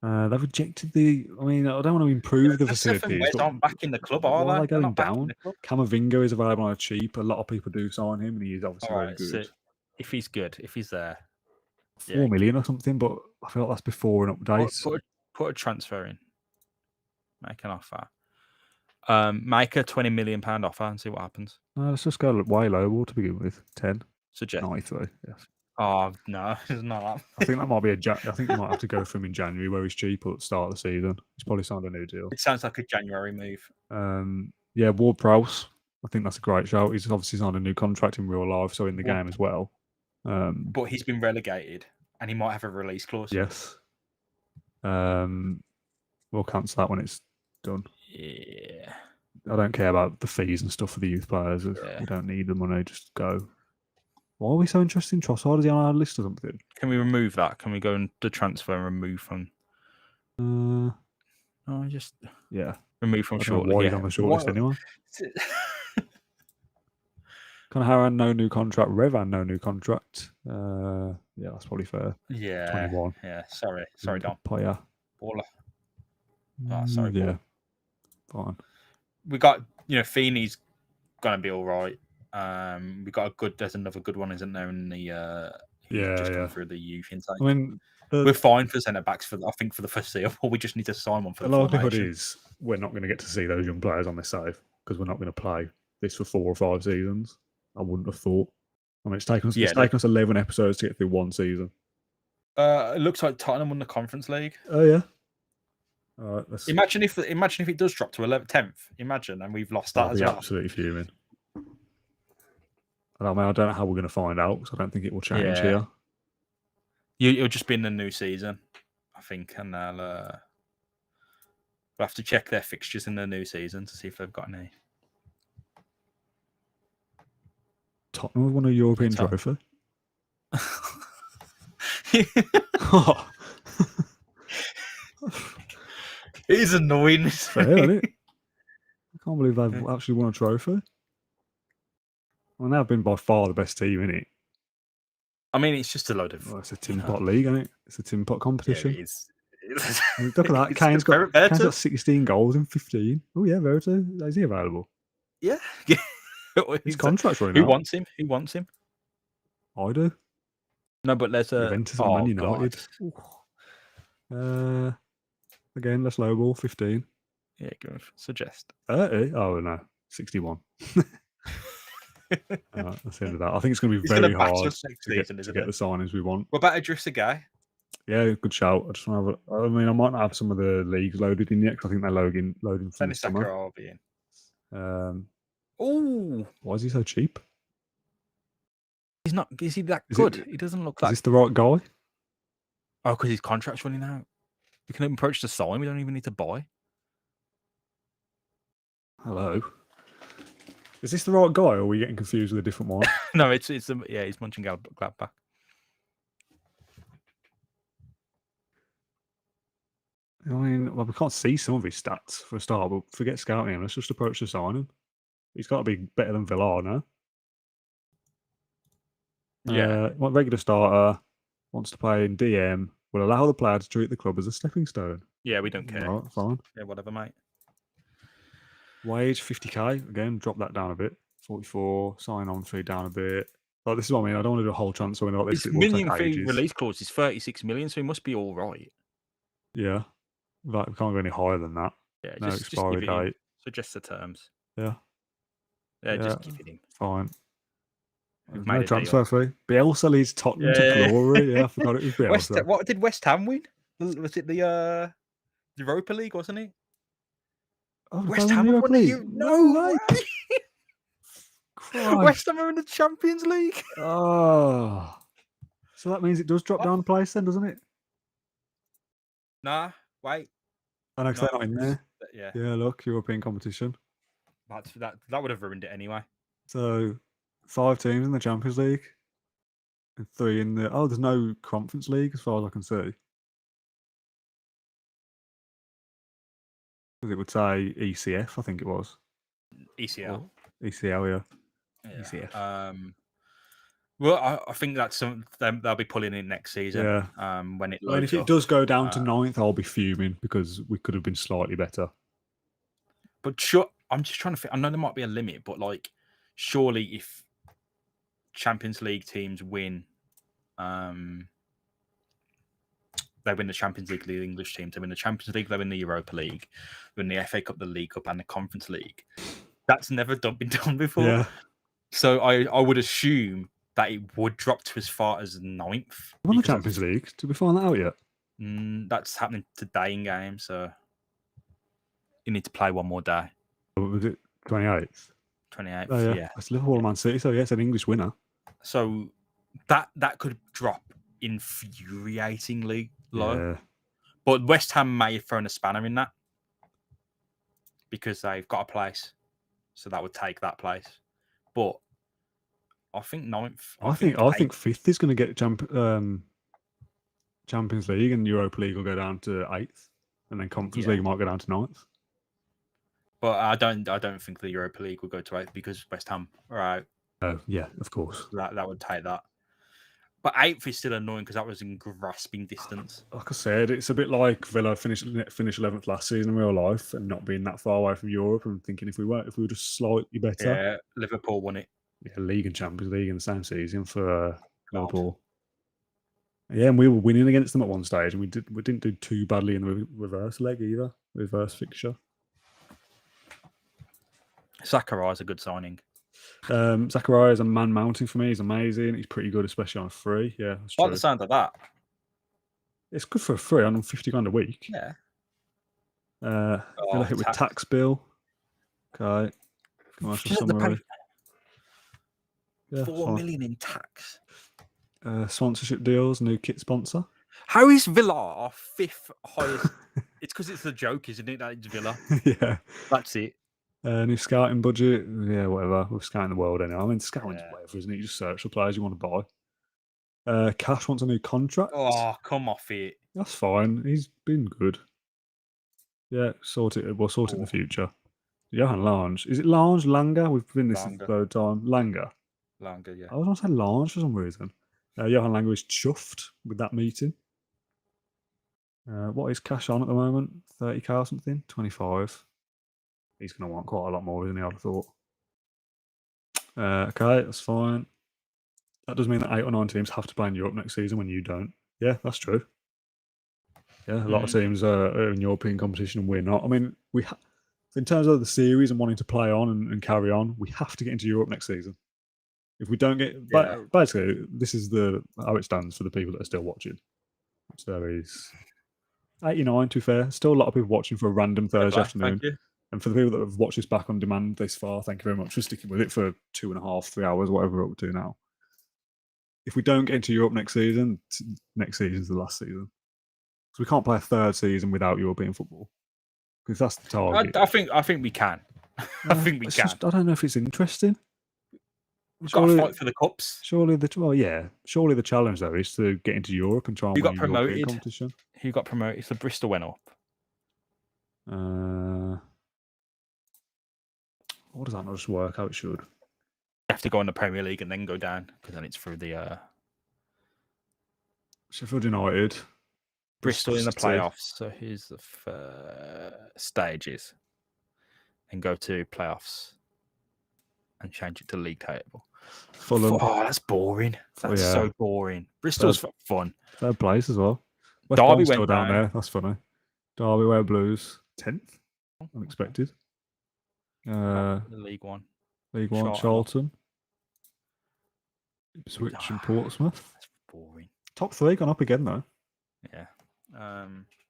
They've rejected the. I mean, I don't want to improve the facilities.
West aren't back in the club, are
why
they?
are they
They're
going
not back in
down?
the club.
Camavinga is available on a cheap. A lot of people do sign him, and he is obviously very good.
So if he's good, if he's there,
4 million or something, but I feel like that's before an update.
Put a transfer in. Make an offer. Make a £20 million offer and see what happens.
Let's just go way low to begin with. 10.
Suggest
93. Yes.
Oh no, it's not that.
I think that might be I think you might have to go for him in January, where he's cheaper at the start of the season. He's probably signed a new deal.
It sounds like a January move.
Yeah, Ward-Prowse. I think that's a great shout. He's obviously signed a new contract in real life, so in the game as well.
But he's been relegated, and he might have a release clause.
Yes. We'll cancel that when it's done.
Yeah.
I don't care about the fees and stuff for the youth players. We don't need the money. Just go. Why are we so interested in Trossard? Is he on our list or something?
Can we remove that? Can we go into transfer and remove from? Remove from shortlist.
Why he's on the shortlist anyway? Conor no new contract. Revan no new contract. Yeah, that's probably fair.
Yeah.
21.
Yeah. Sorry, Dom.
Player.
Baller. Oh, sorry.
Yeah. Fine.
We got Feeney's gonna be all right. We got there's another good one, isn't there? In the just come through the youth intake.
I mean,
we're fine for centre backs for the foreseeable. We just need to sign one for the
likelihood
formation.
is we're not going to get to see those young players on this save because we're not going to play this for 4 or 5 seasons. I wouldn't have thought. I mean, it's taken us 11 episodes to get through one season.
It looks like Tottenham won the Conference League.
Oh yeah. All right,
imagine if it does drop to 11th, 10th. Imagine, and we've lost that as well.
Absolutely fuming. I don't know how we're going to find out because I don't think it will change here.
It'll just be in the new season, I think, and we'll have to check their fixtures in the new season to see if they've got any.
Tottenham have won a European trophy.
It is annoying.
It's fair, isn't it? I can't believe they've actually won a trophy. Well, they've been by far the best team, isn't it?
I mean, it's just a load of.
Well, it's a tin pot league, isn't it? It's a tin pot competition.
Yeah, it is.
Look at that. Kane's got 16 goals in 15. Oh, yeah, Verity. Is he available?
Yeah.
His contract's running
Who
out.
wants him? Who wants him?
I do.
No, but there's a.
Juventus and Man United. Again, let's lowball 15.
Yeah, go on. Suggest.
30? Oh, no. 61. That's the end of that. I think it's going to be very hard to get the signings we want.
What about Idrissa Gueye?
Yeah, good shout. I just want to have I might not have some of the leagues loaded in yet because I think they're loading from the summer. Why is he so cheap?
He's not. Is he that good? He doesn't look like.
Is this the right guy?
Oh, because his contract's running out. We can approach the sign. We don't even need to buy.
Hello. Is this the right guy, or are we getting confused with a different one?
No, it's he's Mönchengladbach.
I mean, we can't see some of his stats for a start, but forget scouting him. Let's just approach the signing. He's got to be better than Villar, no?
Yeah.
Regular starter, wants to play in DM, will allow the player to treat the club as a stepping stone.
Yeah, we don't care.
All right, fine.
Yeah, whatever, mate.
Wage, 50k. Again, drop that down a bit. 44, sign-on fee down a bit. Like, this is what I mean. I don't want to do a whole transfer window like this.
His million fee release clause is 36 million, so he must be all right.
Yeah. Like, we can't go any higher than that.
Yeah,
no expiry date.
Suggest the terms.
Yeah.
Yeah, just give it him.
Fine. No transfer fee. Bielsa leads Tottenham to glory. Yeah, I forgot it was Bielsa.
What did West Ham win? Was it the Europa League, wasn't it?
Oh,
West Ham won the
No way!
West Ham are in the Champions League.
Oh, So that means it does drop
What?
down a place then, doesn't it?
Nah, wait.
I know, 'cause they're not in there.
Yeah,
Yeah, look, European competition.
that would have ruined it anyway.
So 5 teams in the Champions League and 3 in the. Oh, there's no Conference League as far as I can see. Because it would say ECF, I think it was.
ECL.
ECL, yeah.
Yeah.
ECF.
Well, I think that's something they'll be pulling in next season.
Yeah.
When it
I mean,
loads
if it
up.
does go down to 9th, I'll be fuming because we could have been slightly better.
But I'm just trying to think. I know there might be a limit, but like, surely if Champions League teams win, they win the Champions League, the English teams, they win the Champions League, they win the Europa League, they win the FA Cup, the League Cup, and the Conference League. That's never been done before.
Yeah.
So I would assume that it would drop to as far as 9th.
Won the Champions League? Did we find that out yet?
That's happening today in game, so you need to play one more day.
Was it 28th?
28th,
Oh,
yeah.
It's Liverpool and Man City, so yeah, it's an English winner.
So that could drop infuriatingly low.
Yeah.
But West Ham may have thrown a spanner in that because they've got a place. So that would take that place. But I think 9th.
I think 5th is going to get Champions League, and Europa League will go down to 8th, and then Conference League might go down to 9th.
But I don't think the Europa League will go to 8th because West Ham are out.
Oh yeah, of course.
That would take that. But 8th is still annoying because that was in grasping distance.
Like I said, it's a bit like Villa finished 11th last season in real life and not being that far away from Europe and thinking if we were just slightly better.
Yeah, Liverpool won it.
Yeah, League and Champions League in the same season for Liverpool. Yeah, and we were winning against them at one stage, and we didn't do too badly in the reverse leg either. Reverse fixture.
Sakurai is a good signing.
Zachariah is a man mounting for me. He's amazing. He's pretty good, especially on a free. Yeah, that's
I
true.
like the sound of that.
It's good for a free. I'm on $50 a week.
Yeah.
Gonna hit with tax bill. Okay. Commercial summary. Yeah,
4 million in tax.
Sponsorship deals, new kit sponsor.
How is Villa our 5th highest? It's because it's a joke, isn't it? That it's Villa.
Yeah.
That's it.
New scouting budget. Yeah, whatever. We're scouting the world anyway. I mean, scouting's whatever, isn't it? You just search for players you want to buy. Cash wants a new contract.
Oh, come off it.
That's fine. He's been good. Yeah, sort it. We'll sort it in the future. Johan Lange. Is it Lange? Langer? We've been this the third time. Langer,
yeah.
I was going to say Lange for some reason. Johan Langer is chuffed with that meeting. What is Cash on at the moment? 30k or something? 25. He's going to want quite a lot more, isn't he? I'd have thought. Okay, that's fine. That does mean that 8 or 9 teams have to play in Europe next season when you don't. Yeah, that's true. Yeah, a lot of teams are in European competition and we're not. I mean, in terms of the series and wanting to play on and carry on, we have to get into Europe next season. If we don't get... Basically, this is how it stands for the people that are still watching. So he's 89, to be fair. Still a lot of people watching for a random Thursday afternoon. And for the people that have watched this back on demand this far, thank you very much for sticking with it for 2.5, 3 hours, whatever we're up to now. If we don't get into Europe next season, next season's the last season. So we can't play a third season without European football. Because that's the target.
I think we can. I think we can.
I don't know if it's interesting.
We've got to fight for the cups.
Surely the challenge though is to get into Europe and try and win European competition.
Who got promoted? So Bristol went up.
What does that not just work how it should?
You have to go in the Premier League and then go down because then it's through the
Sheffield United.
Bristol in the playoffs. So here's the stages. And go to playoffs and change it to league table.
Fulham.
Oh, that's boring. That's so boring. Bristol's fun.
Third place as well.
Derby
went
went
down there. That's funny. Derby Ware Blues 10th. Unexpected.
League One.
Charlton. Ipswich and Portsmouth.
That's boring.
Top 3 gone up again though.
Yeah.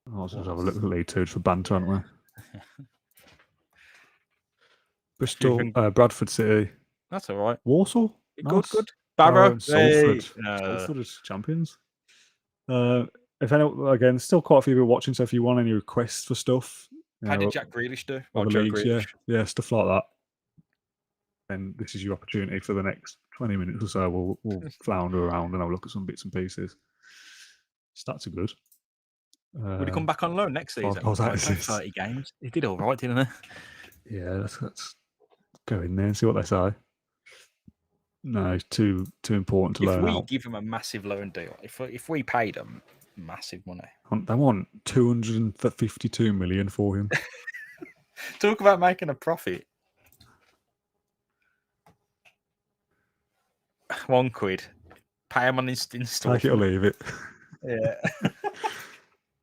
Let's have a look at League 2 for banter, aren't we? Bristol, Bradford City.
That's all right.
Walsall.
Good. Barrow.
Salford.
Hey,
Salford is champions. If any, again, still quite a few people watching. So if you want any requests for stuff,
how did Jack Grealish do? Or
other
Joe
leagues,
Grealish?
yeah, stuff like that. Then this is your opportunity for the next 20 minutes or so. We'll flounder around and have a look at some bits and pieces. Stats are good.
Would he come back on loan next season?
goals
He
out
played
assists.
30 games. He did all right, didn't he?
Yeah, let's go in there and see what they say. No, it's too important to
If
learn
we
out.
give him a massive loan deal, if we paid him massive money,
They want 252 million for him.
talk about making a profit. £1, pay him on installment.
Take it or leave it.
Yeah.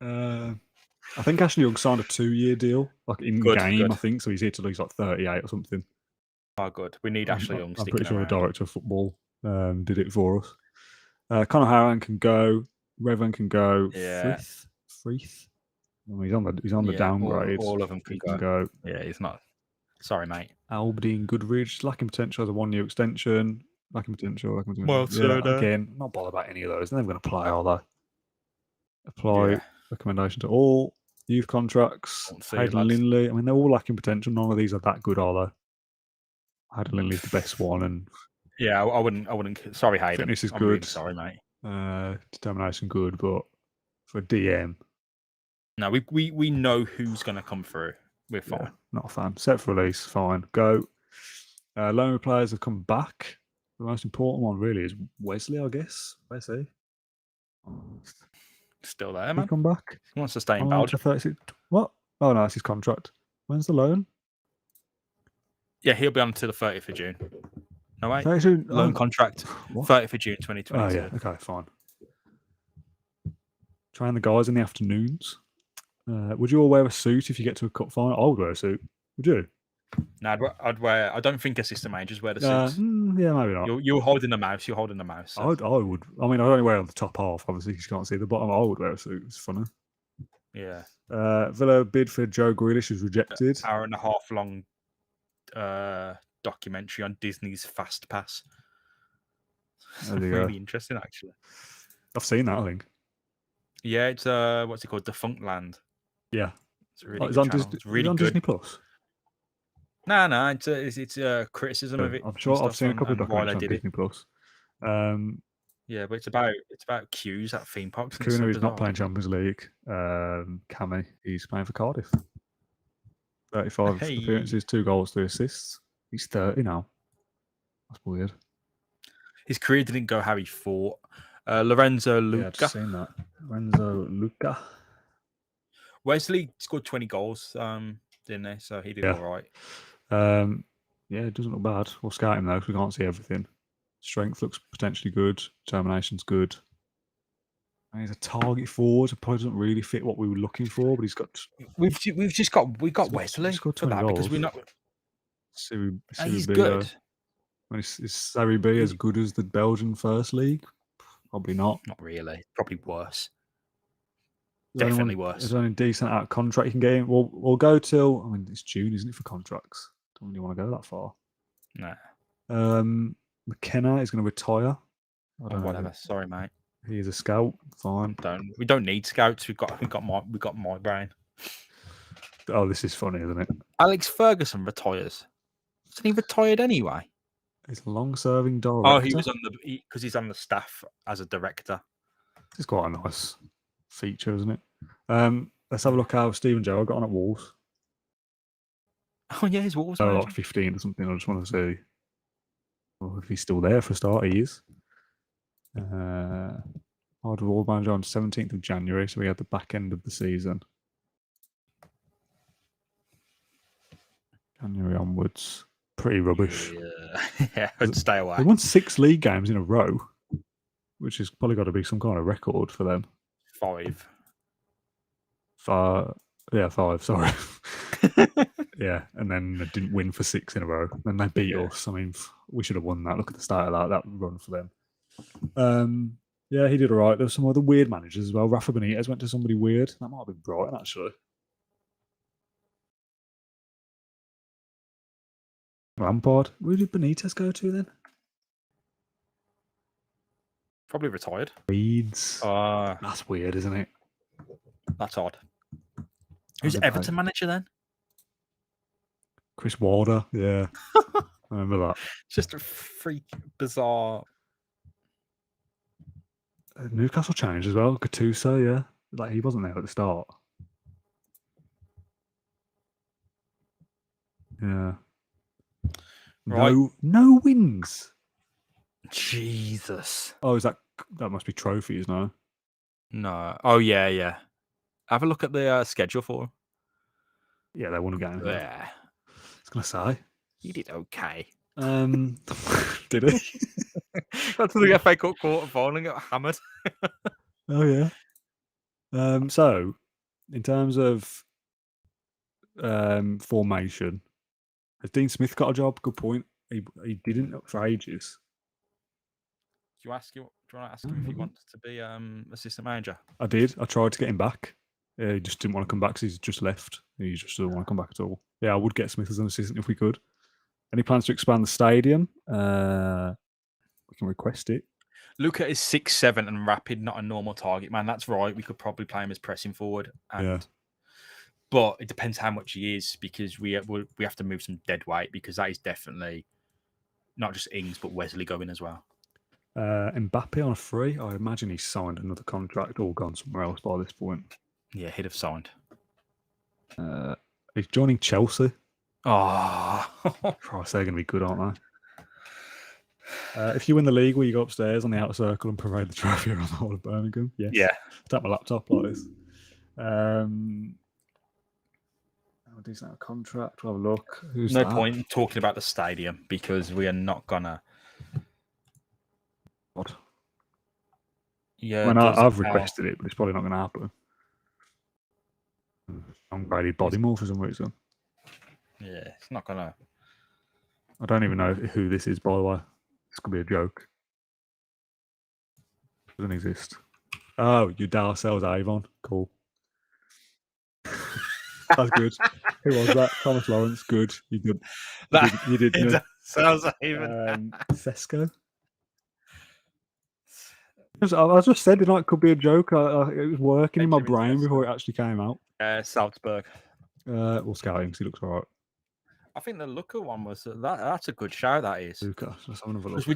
I think Ashley Young signed a 2-year deal, like in game.
Good.
I think so. He's here till he's like 38 or something.
Oh, good. We need Ashley Young.
I'm pretty sure
around.
the director of football did it for us. Conor Harran can go. Revan can go.
Yeah.
Freeth. Oh, he's on the downgrade.
All of them can
go.
Yeah, he's not. Sorry, mate.
Albedine, Goodridge, lacking potential as a 1-year extension. Lacking potential.
Well,
again, not bothered about any of those. They're never going to play, are they? Apply
Yeah.
recommendation to all youth contracts. Hayden Lindley. I mean, they're all lacking potential. None of these are that good, are they? Hayden Lindley's the best one, and
yeah, I wouldn't. Sorry, Hayden.
fitness is
I'm
good.
Really sorry, mate.
Determination good, but for DM,
no, we know who's going to come through. We're fine.
Yeah, not a fan. Set for release, fine. Go. Loan players have come back. The most important one really is Wesley, I guess. Where's he?
Still there,
He
man.
come back.
He wants to stay in
Online to
Belgium.
36. What? Oh no, that's his contract. When's the loan?
Yeah, he'll be on until the 30th of June. No, wait.
32,
Loan contract,
what?
30th of June 2022.
Oh yeah, okay, fine. Train the guys in the afternoons. Would you all wear a suit if you get to a cup final? I would wear a suit. Would you?
No, I'd wear. I don't think assistant managers wear the suits.
Yeah, maybe not.
You're holding the mouse. You're holding the mouse. So.
I would. I mean, I only wear it on the top half, obviously, because you can't see the bottom. I would wear a suit. It's funny.
Yeah.
Villa bid for Joe Grealish was rejected.
Hour and a half long documentary on Disney's Fast Pass. Really interesting, actually.
I've seen that, I think.
Yeah, it's what's it called? Defunct Land.
Yeah.
It's really
it's on Disney.
It's really
on
good.
Disney Plus.
No, it's a criticism of it.
I'm sure I've seen a couple of documentaries on Disney Plus.
Yeah, but it's about queues at theme parks.
Kuna is not playing Champions League. Cammy, he's playing for Cardiff. 35 appearances, 2 goals, 3 assists. He's 30 now. That's weird.
His career didn't go how he thought. Lorenzo Luca.
Yeah, I've just seen that. Lorenzo Luca.
Wesley scored 20 goals, didn't he? So he did all right.
Yeah, it doesn't look bad. We'll scout him though, because we can't see everything. Strength looks potentially good. Determination's good. And he's a target forward. It probably doesn't really fit what we were looking for, but he's got.
We got Wesley
for
that because we're not. He's good.
Is Serie B as good as the Belgian First League? Probably not.
Not really. Probably worse.
Is
Definitely worse.
Is there any decent out contract you can get in? We'll go till. I mean, it's June, isn't it, for contracts? Don't really want to go that far.
No.
McKenna is going to retire.
Whatever. Sorry, mate.
He is a scout. Fine.
We don't need scouts. We got my brain.
Oh, this is funny, isn't it?
Alex Ferguson retires. Isn't he retired anyway?
He's a long-serving director.
Oh, he was on because he's on the staff as a director.
This is quite a nice feature, isn't it? Let's have a look how Stephen Gerrard got on at Wolves.
Oh yeah, his Wolves.
Like 15 or something. I just want to see if he's still there for a start. He is. Hard Wolves manager on 17th of January, so we had the back end of the season. January onwards, pretty rubbish.
Yeah, I'd stay away.
They won 6 league games in a row, which has probably got to be some kind of record for them.
5.
5. Yeah, 5. Sorry. Yeah, and then they didn't win for 6 in a row. Then they beat us. I mean, we should have won that. Look at the start of that run for them. Yeah, he did all right. There were some other weird managers as well. Rafa Benitez went to somebody weird. That might have been Brighton, actually. Lampard. Where did Benitez go to then?
Probably retired.
Leeds. That's weird, isn't it?
That's odd. Who's
How did
Everton manager then?
Chris Wilder. Yeah, I remember that.
Just a freak, bizarre.
Newcastle changed as well. Gattuso, yeah, like he wasn't there at the start. Yeah.
Right.
No wins.
Jesus.
Oh, that must be trophies, no?
No. Oh yeah. Have a look at the schedule for him.
Yeah, they won a game.
Yeah.
I was gonna say.
He did okay.
Did he?
Got to the FA Cup quarter final and got hammered.
Oh yeah. So, in terms of formation, has Dean Smith got a job? Good point. He didn't for ages.
Do you want to ask him if he wants to be assistant manager?
I did. I tried to get him back. He just didn't want to come back because he's just left. He just doesn't want to come back at all. Yeah, I would get Smith as an assistant if we could. Any plans to expand the stadium? We can request it.
Luca is 6'7" and rapid, not a normal target man. That's right. We could probably play him as pressing forward. But it depends how much he is, because we have to move some dead weight, because that is definitely not just Ings but Wesley going as well.
Mbappe on a free. I imagine he's signed another contract or gone somewhere else by this point.
Yeah, he'd have signed.
He's joining Chelsea.
Oh,
Christ, they're going to be good, aren't they? If you win the league, will you go upstairs on the outer circle and parade the trophy around the whole of Birmingham? Yes.
Yeah.
Tap my laptop like this. Decent contract. We'll have a look. Who's
no
that?
point in talking about the stadium, because we are not gonna.
What?
Yeah,
I mean, I've requested it, but it's probably not going to happen. Downgraded Bodymore for some reason.
Yeah, it's not gonna.
I don't even know who this is, by the way. This could be a joke. Doesn't exist. Oh, Udall sells Avon. Cool. That's good. Who was that? Thomas Lawrence. Good. You did. You did. You did.
Sounds even.
Fesco. I just said it could be a joke. It was working in my brain before it actually came out.
Salzburg.
We'll scout him because he looks all right.
I think the Luca one was that's a good show. That is.
Luca. Let's have another look.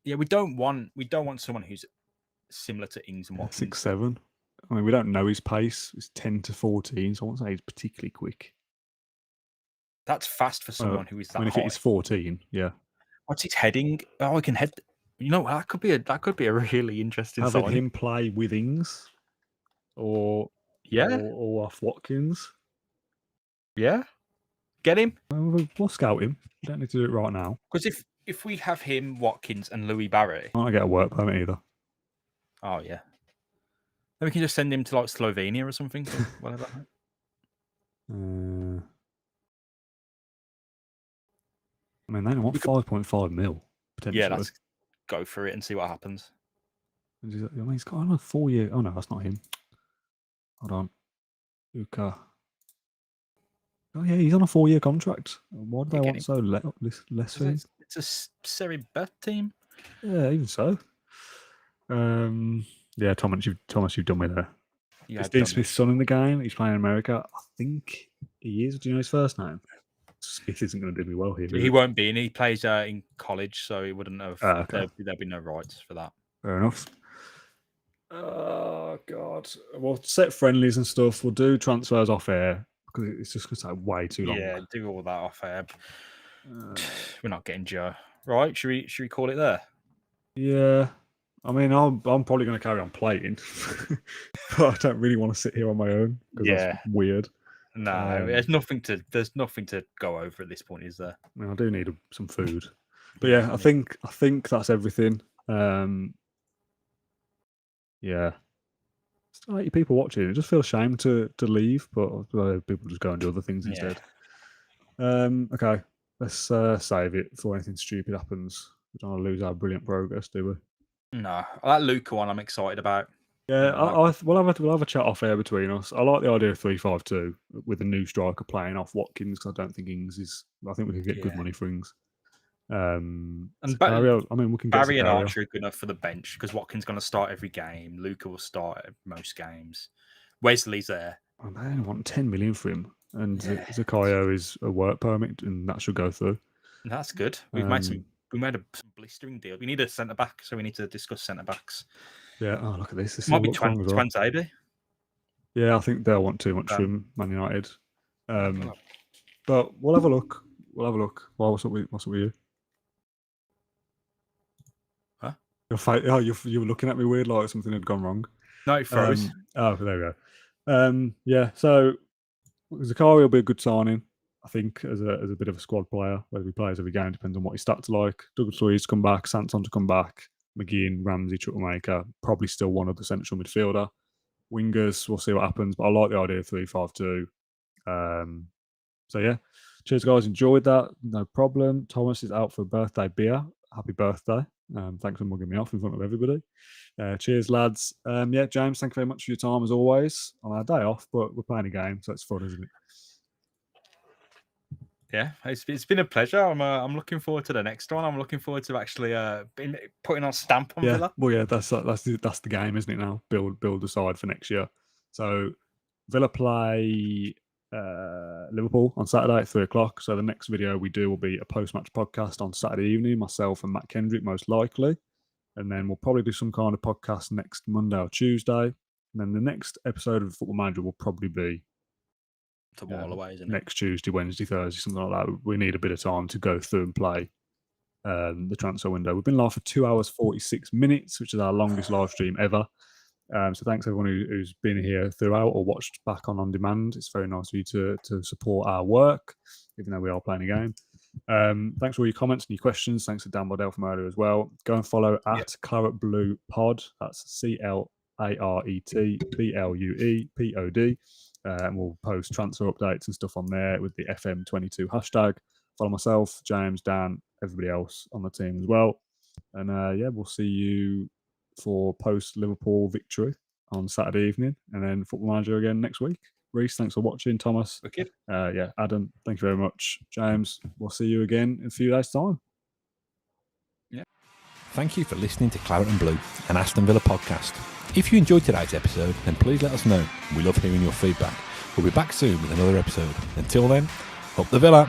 We don't want someone who's similar to Ings and Watkins.
6'7". I mean, we don't know his pace. It's 10 to 14, so I won't say he's particularly quick.
That's fast for someone who is that.
I mean, if it's 14, yeah.
What's his heading? Oh, he can head. You know, that could be a really interesting.
Having him play with Ings, or off Watkins.
Yeah, get him.
We'll scout him. We don't need to do it right now.
Because if we have him, Watkins, and Louis Barry,
I don't get a work permit either.
Oh yeah. Then we can just send him to like Slovenia or something, or whatever.
I mean, they want 5.5 mil potentially.
Yeah, let's go for it and see what happens.
I mean, he's got another 4 year. Oh no, that's not him. Hold on, Luca. Oh yeah, he's on a 4-year contract. Why do they want so less for him?
It's a Serie B team.
Yeah, even so. Yeah, Thomas, you've done me there. Is Dean Smith's son in the game? He's playing in America. I think he is. Do you know his first name? Smith isn't going to do me well here.
He won't be, and he plays in college, so he wouldn't have.
Okay.
There'd be no rights for that.
Fair enough. Oh God! We'll set friendlies and stuff. We'll do transfers off air because it's just going to take way too long.
Yeah, do all that off air. We're not getting Joe. Right? Should we call it there?
Yeah. I mean, I'm probably going to carry on playing, but I don't really want to sit here on my own because that's weird.
No, there's nothing to go over at this point, is there?
I mean, I do need some food, but yeah, I think that's everything. Yeah, still 80 people watching. It just feels shame to leave, but people just go and do other things instead. Okay, let's save it before anything stupid happens. We don't want to lose our brilliant progress, do we?
No, that Luca one I'm excited about.
Yeah, we'll have a chat off air between us. I like the idea of 3-5-2 with a new striker playing off Watkins because I don't think Ings is. I think we could get good money for Ings.
And
Sicario, I mean, we can get
Barry and
Sicario.
Archer are good enough for the bench because Watkins going to start every game. Luca will start at most games. Wesley's there.
Oh, they only want 10 million for him, and
Yeah.
Sicario is a work permit, and that should go through.
That's good. We've made some blistering deal. We need a centre back, so we need to discuss centre backs.
Yeah. Oh, look at this. This
Might be
looks wrong as well.
Twanzebe.
Yeah, I think they'll want too much from Man United. But we'll have a look. Well, what's up with you?
Huh?
You were looking at me weird, like something had gone wrong.
No, it froze.
There we go. Yeah, so Zakari will be a good signing, I think, as a bit of a squad player. Whether he plays every game depends on what his stats are like. Douglas Luiz to come back, Santon to come back, McGinn, Ramsey, Chukwuemeka, probably still one of the central midfielder. Wingers, we'll see what happens, but I like the idea of 3-5-2. So yeah, cheers guys, enjoyed that, no problem. Thomas is out for a birthday beer. Happy birthday. Thanks for mugging me off in front of everybody. Cheers, lads. Yeah, James, thank you very much for your time as always on our day off, but we're playing a game, so it's fun, isn't it?
Yeah, it's been a pleasure. I'm looking forward to the next one. I'm looking forward to actually putting on stamp on Villa.
Well, yeah, that's the game, isn't it? Now build the side for next year. So Villa play Liverpool on Saturday at 3:00. So the next video we do will be a post-match podcast on Saturday evening. Myself and Matt Kendrick, most likely, and then we'll probably do some kind of podcast next Monday or Tuesday. And then the next episode of Football Manager will probably be
away, isn't it?
Next Tuesday, Wednesday, Thursday, something like that. We need a bit of time to go through and play the transfer window. We've been live for 2 hours 46 minutes, which is our longest live stream ever. So thanks everyone who's been here throughout or watched back on demand. It's very nice of you to support our work, even though we are playing a game. Thanks for all your comments and your questions. Thanks to Dan Bodell from earlier as well. Go and follow at Claret Blue Pod. That's CLARETBLUEPOD. And we'll post transfer updates and stuff on there with the FM22 hashtag. Follow myself, James, Dan, everybody else on the team as well. And yeah, we'll see you for post Liverpool victory on Saturday evening, and then Football Manager again next week. Reese, thanks for watching. Thomas,
okay.
Yeah, Adam, thank you very much. James, we'll see you again in a few days' time.
Yeah. Thank you for listening to Claret and Blue, an Aston Villa podcast. If you enjoyed today's episode, then please let us know. We love hearing your feedback. We'll be back soon with another episode. Until then, up the Villa.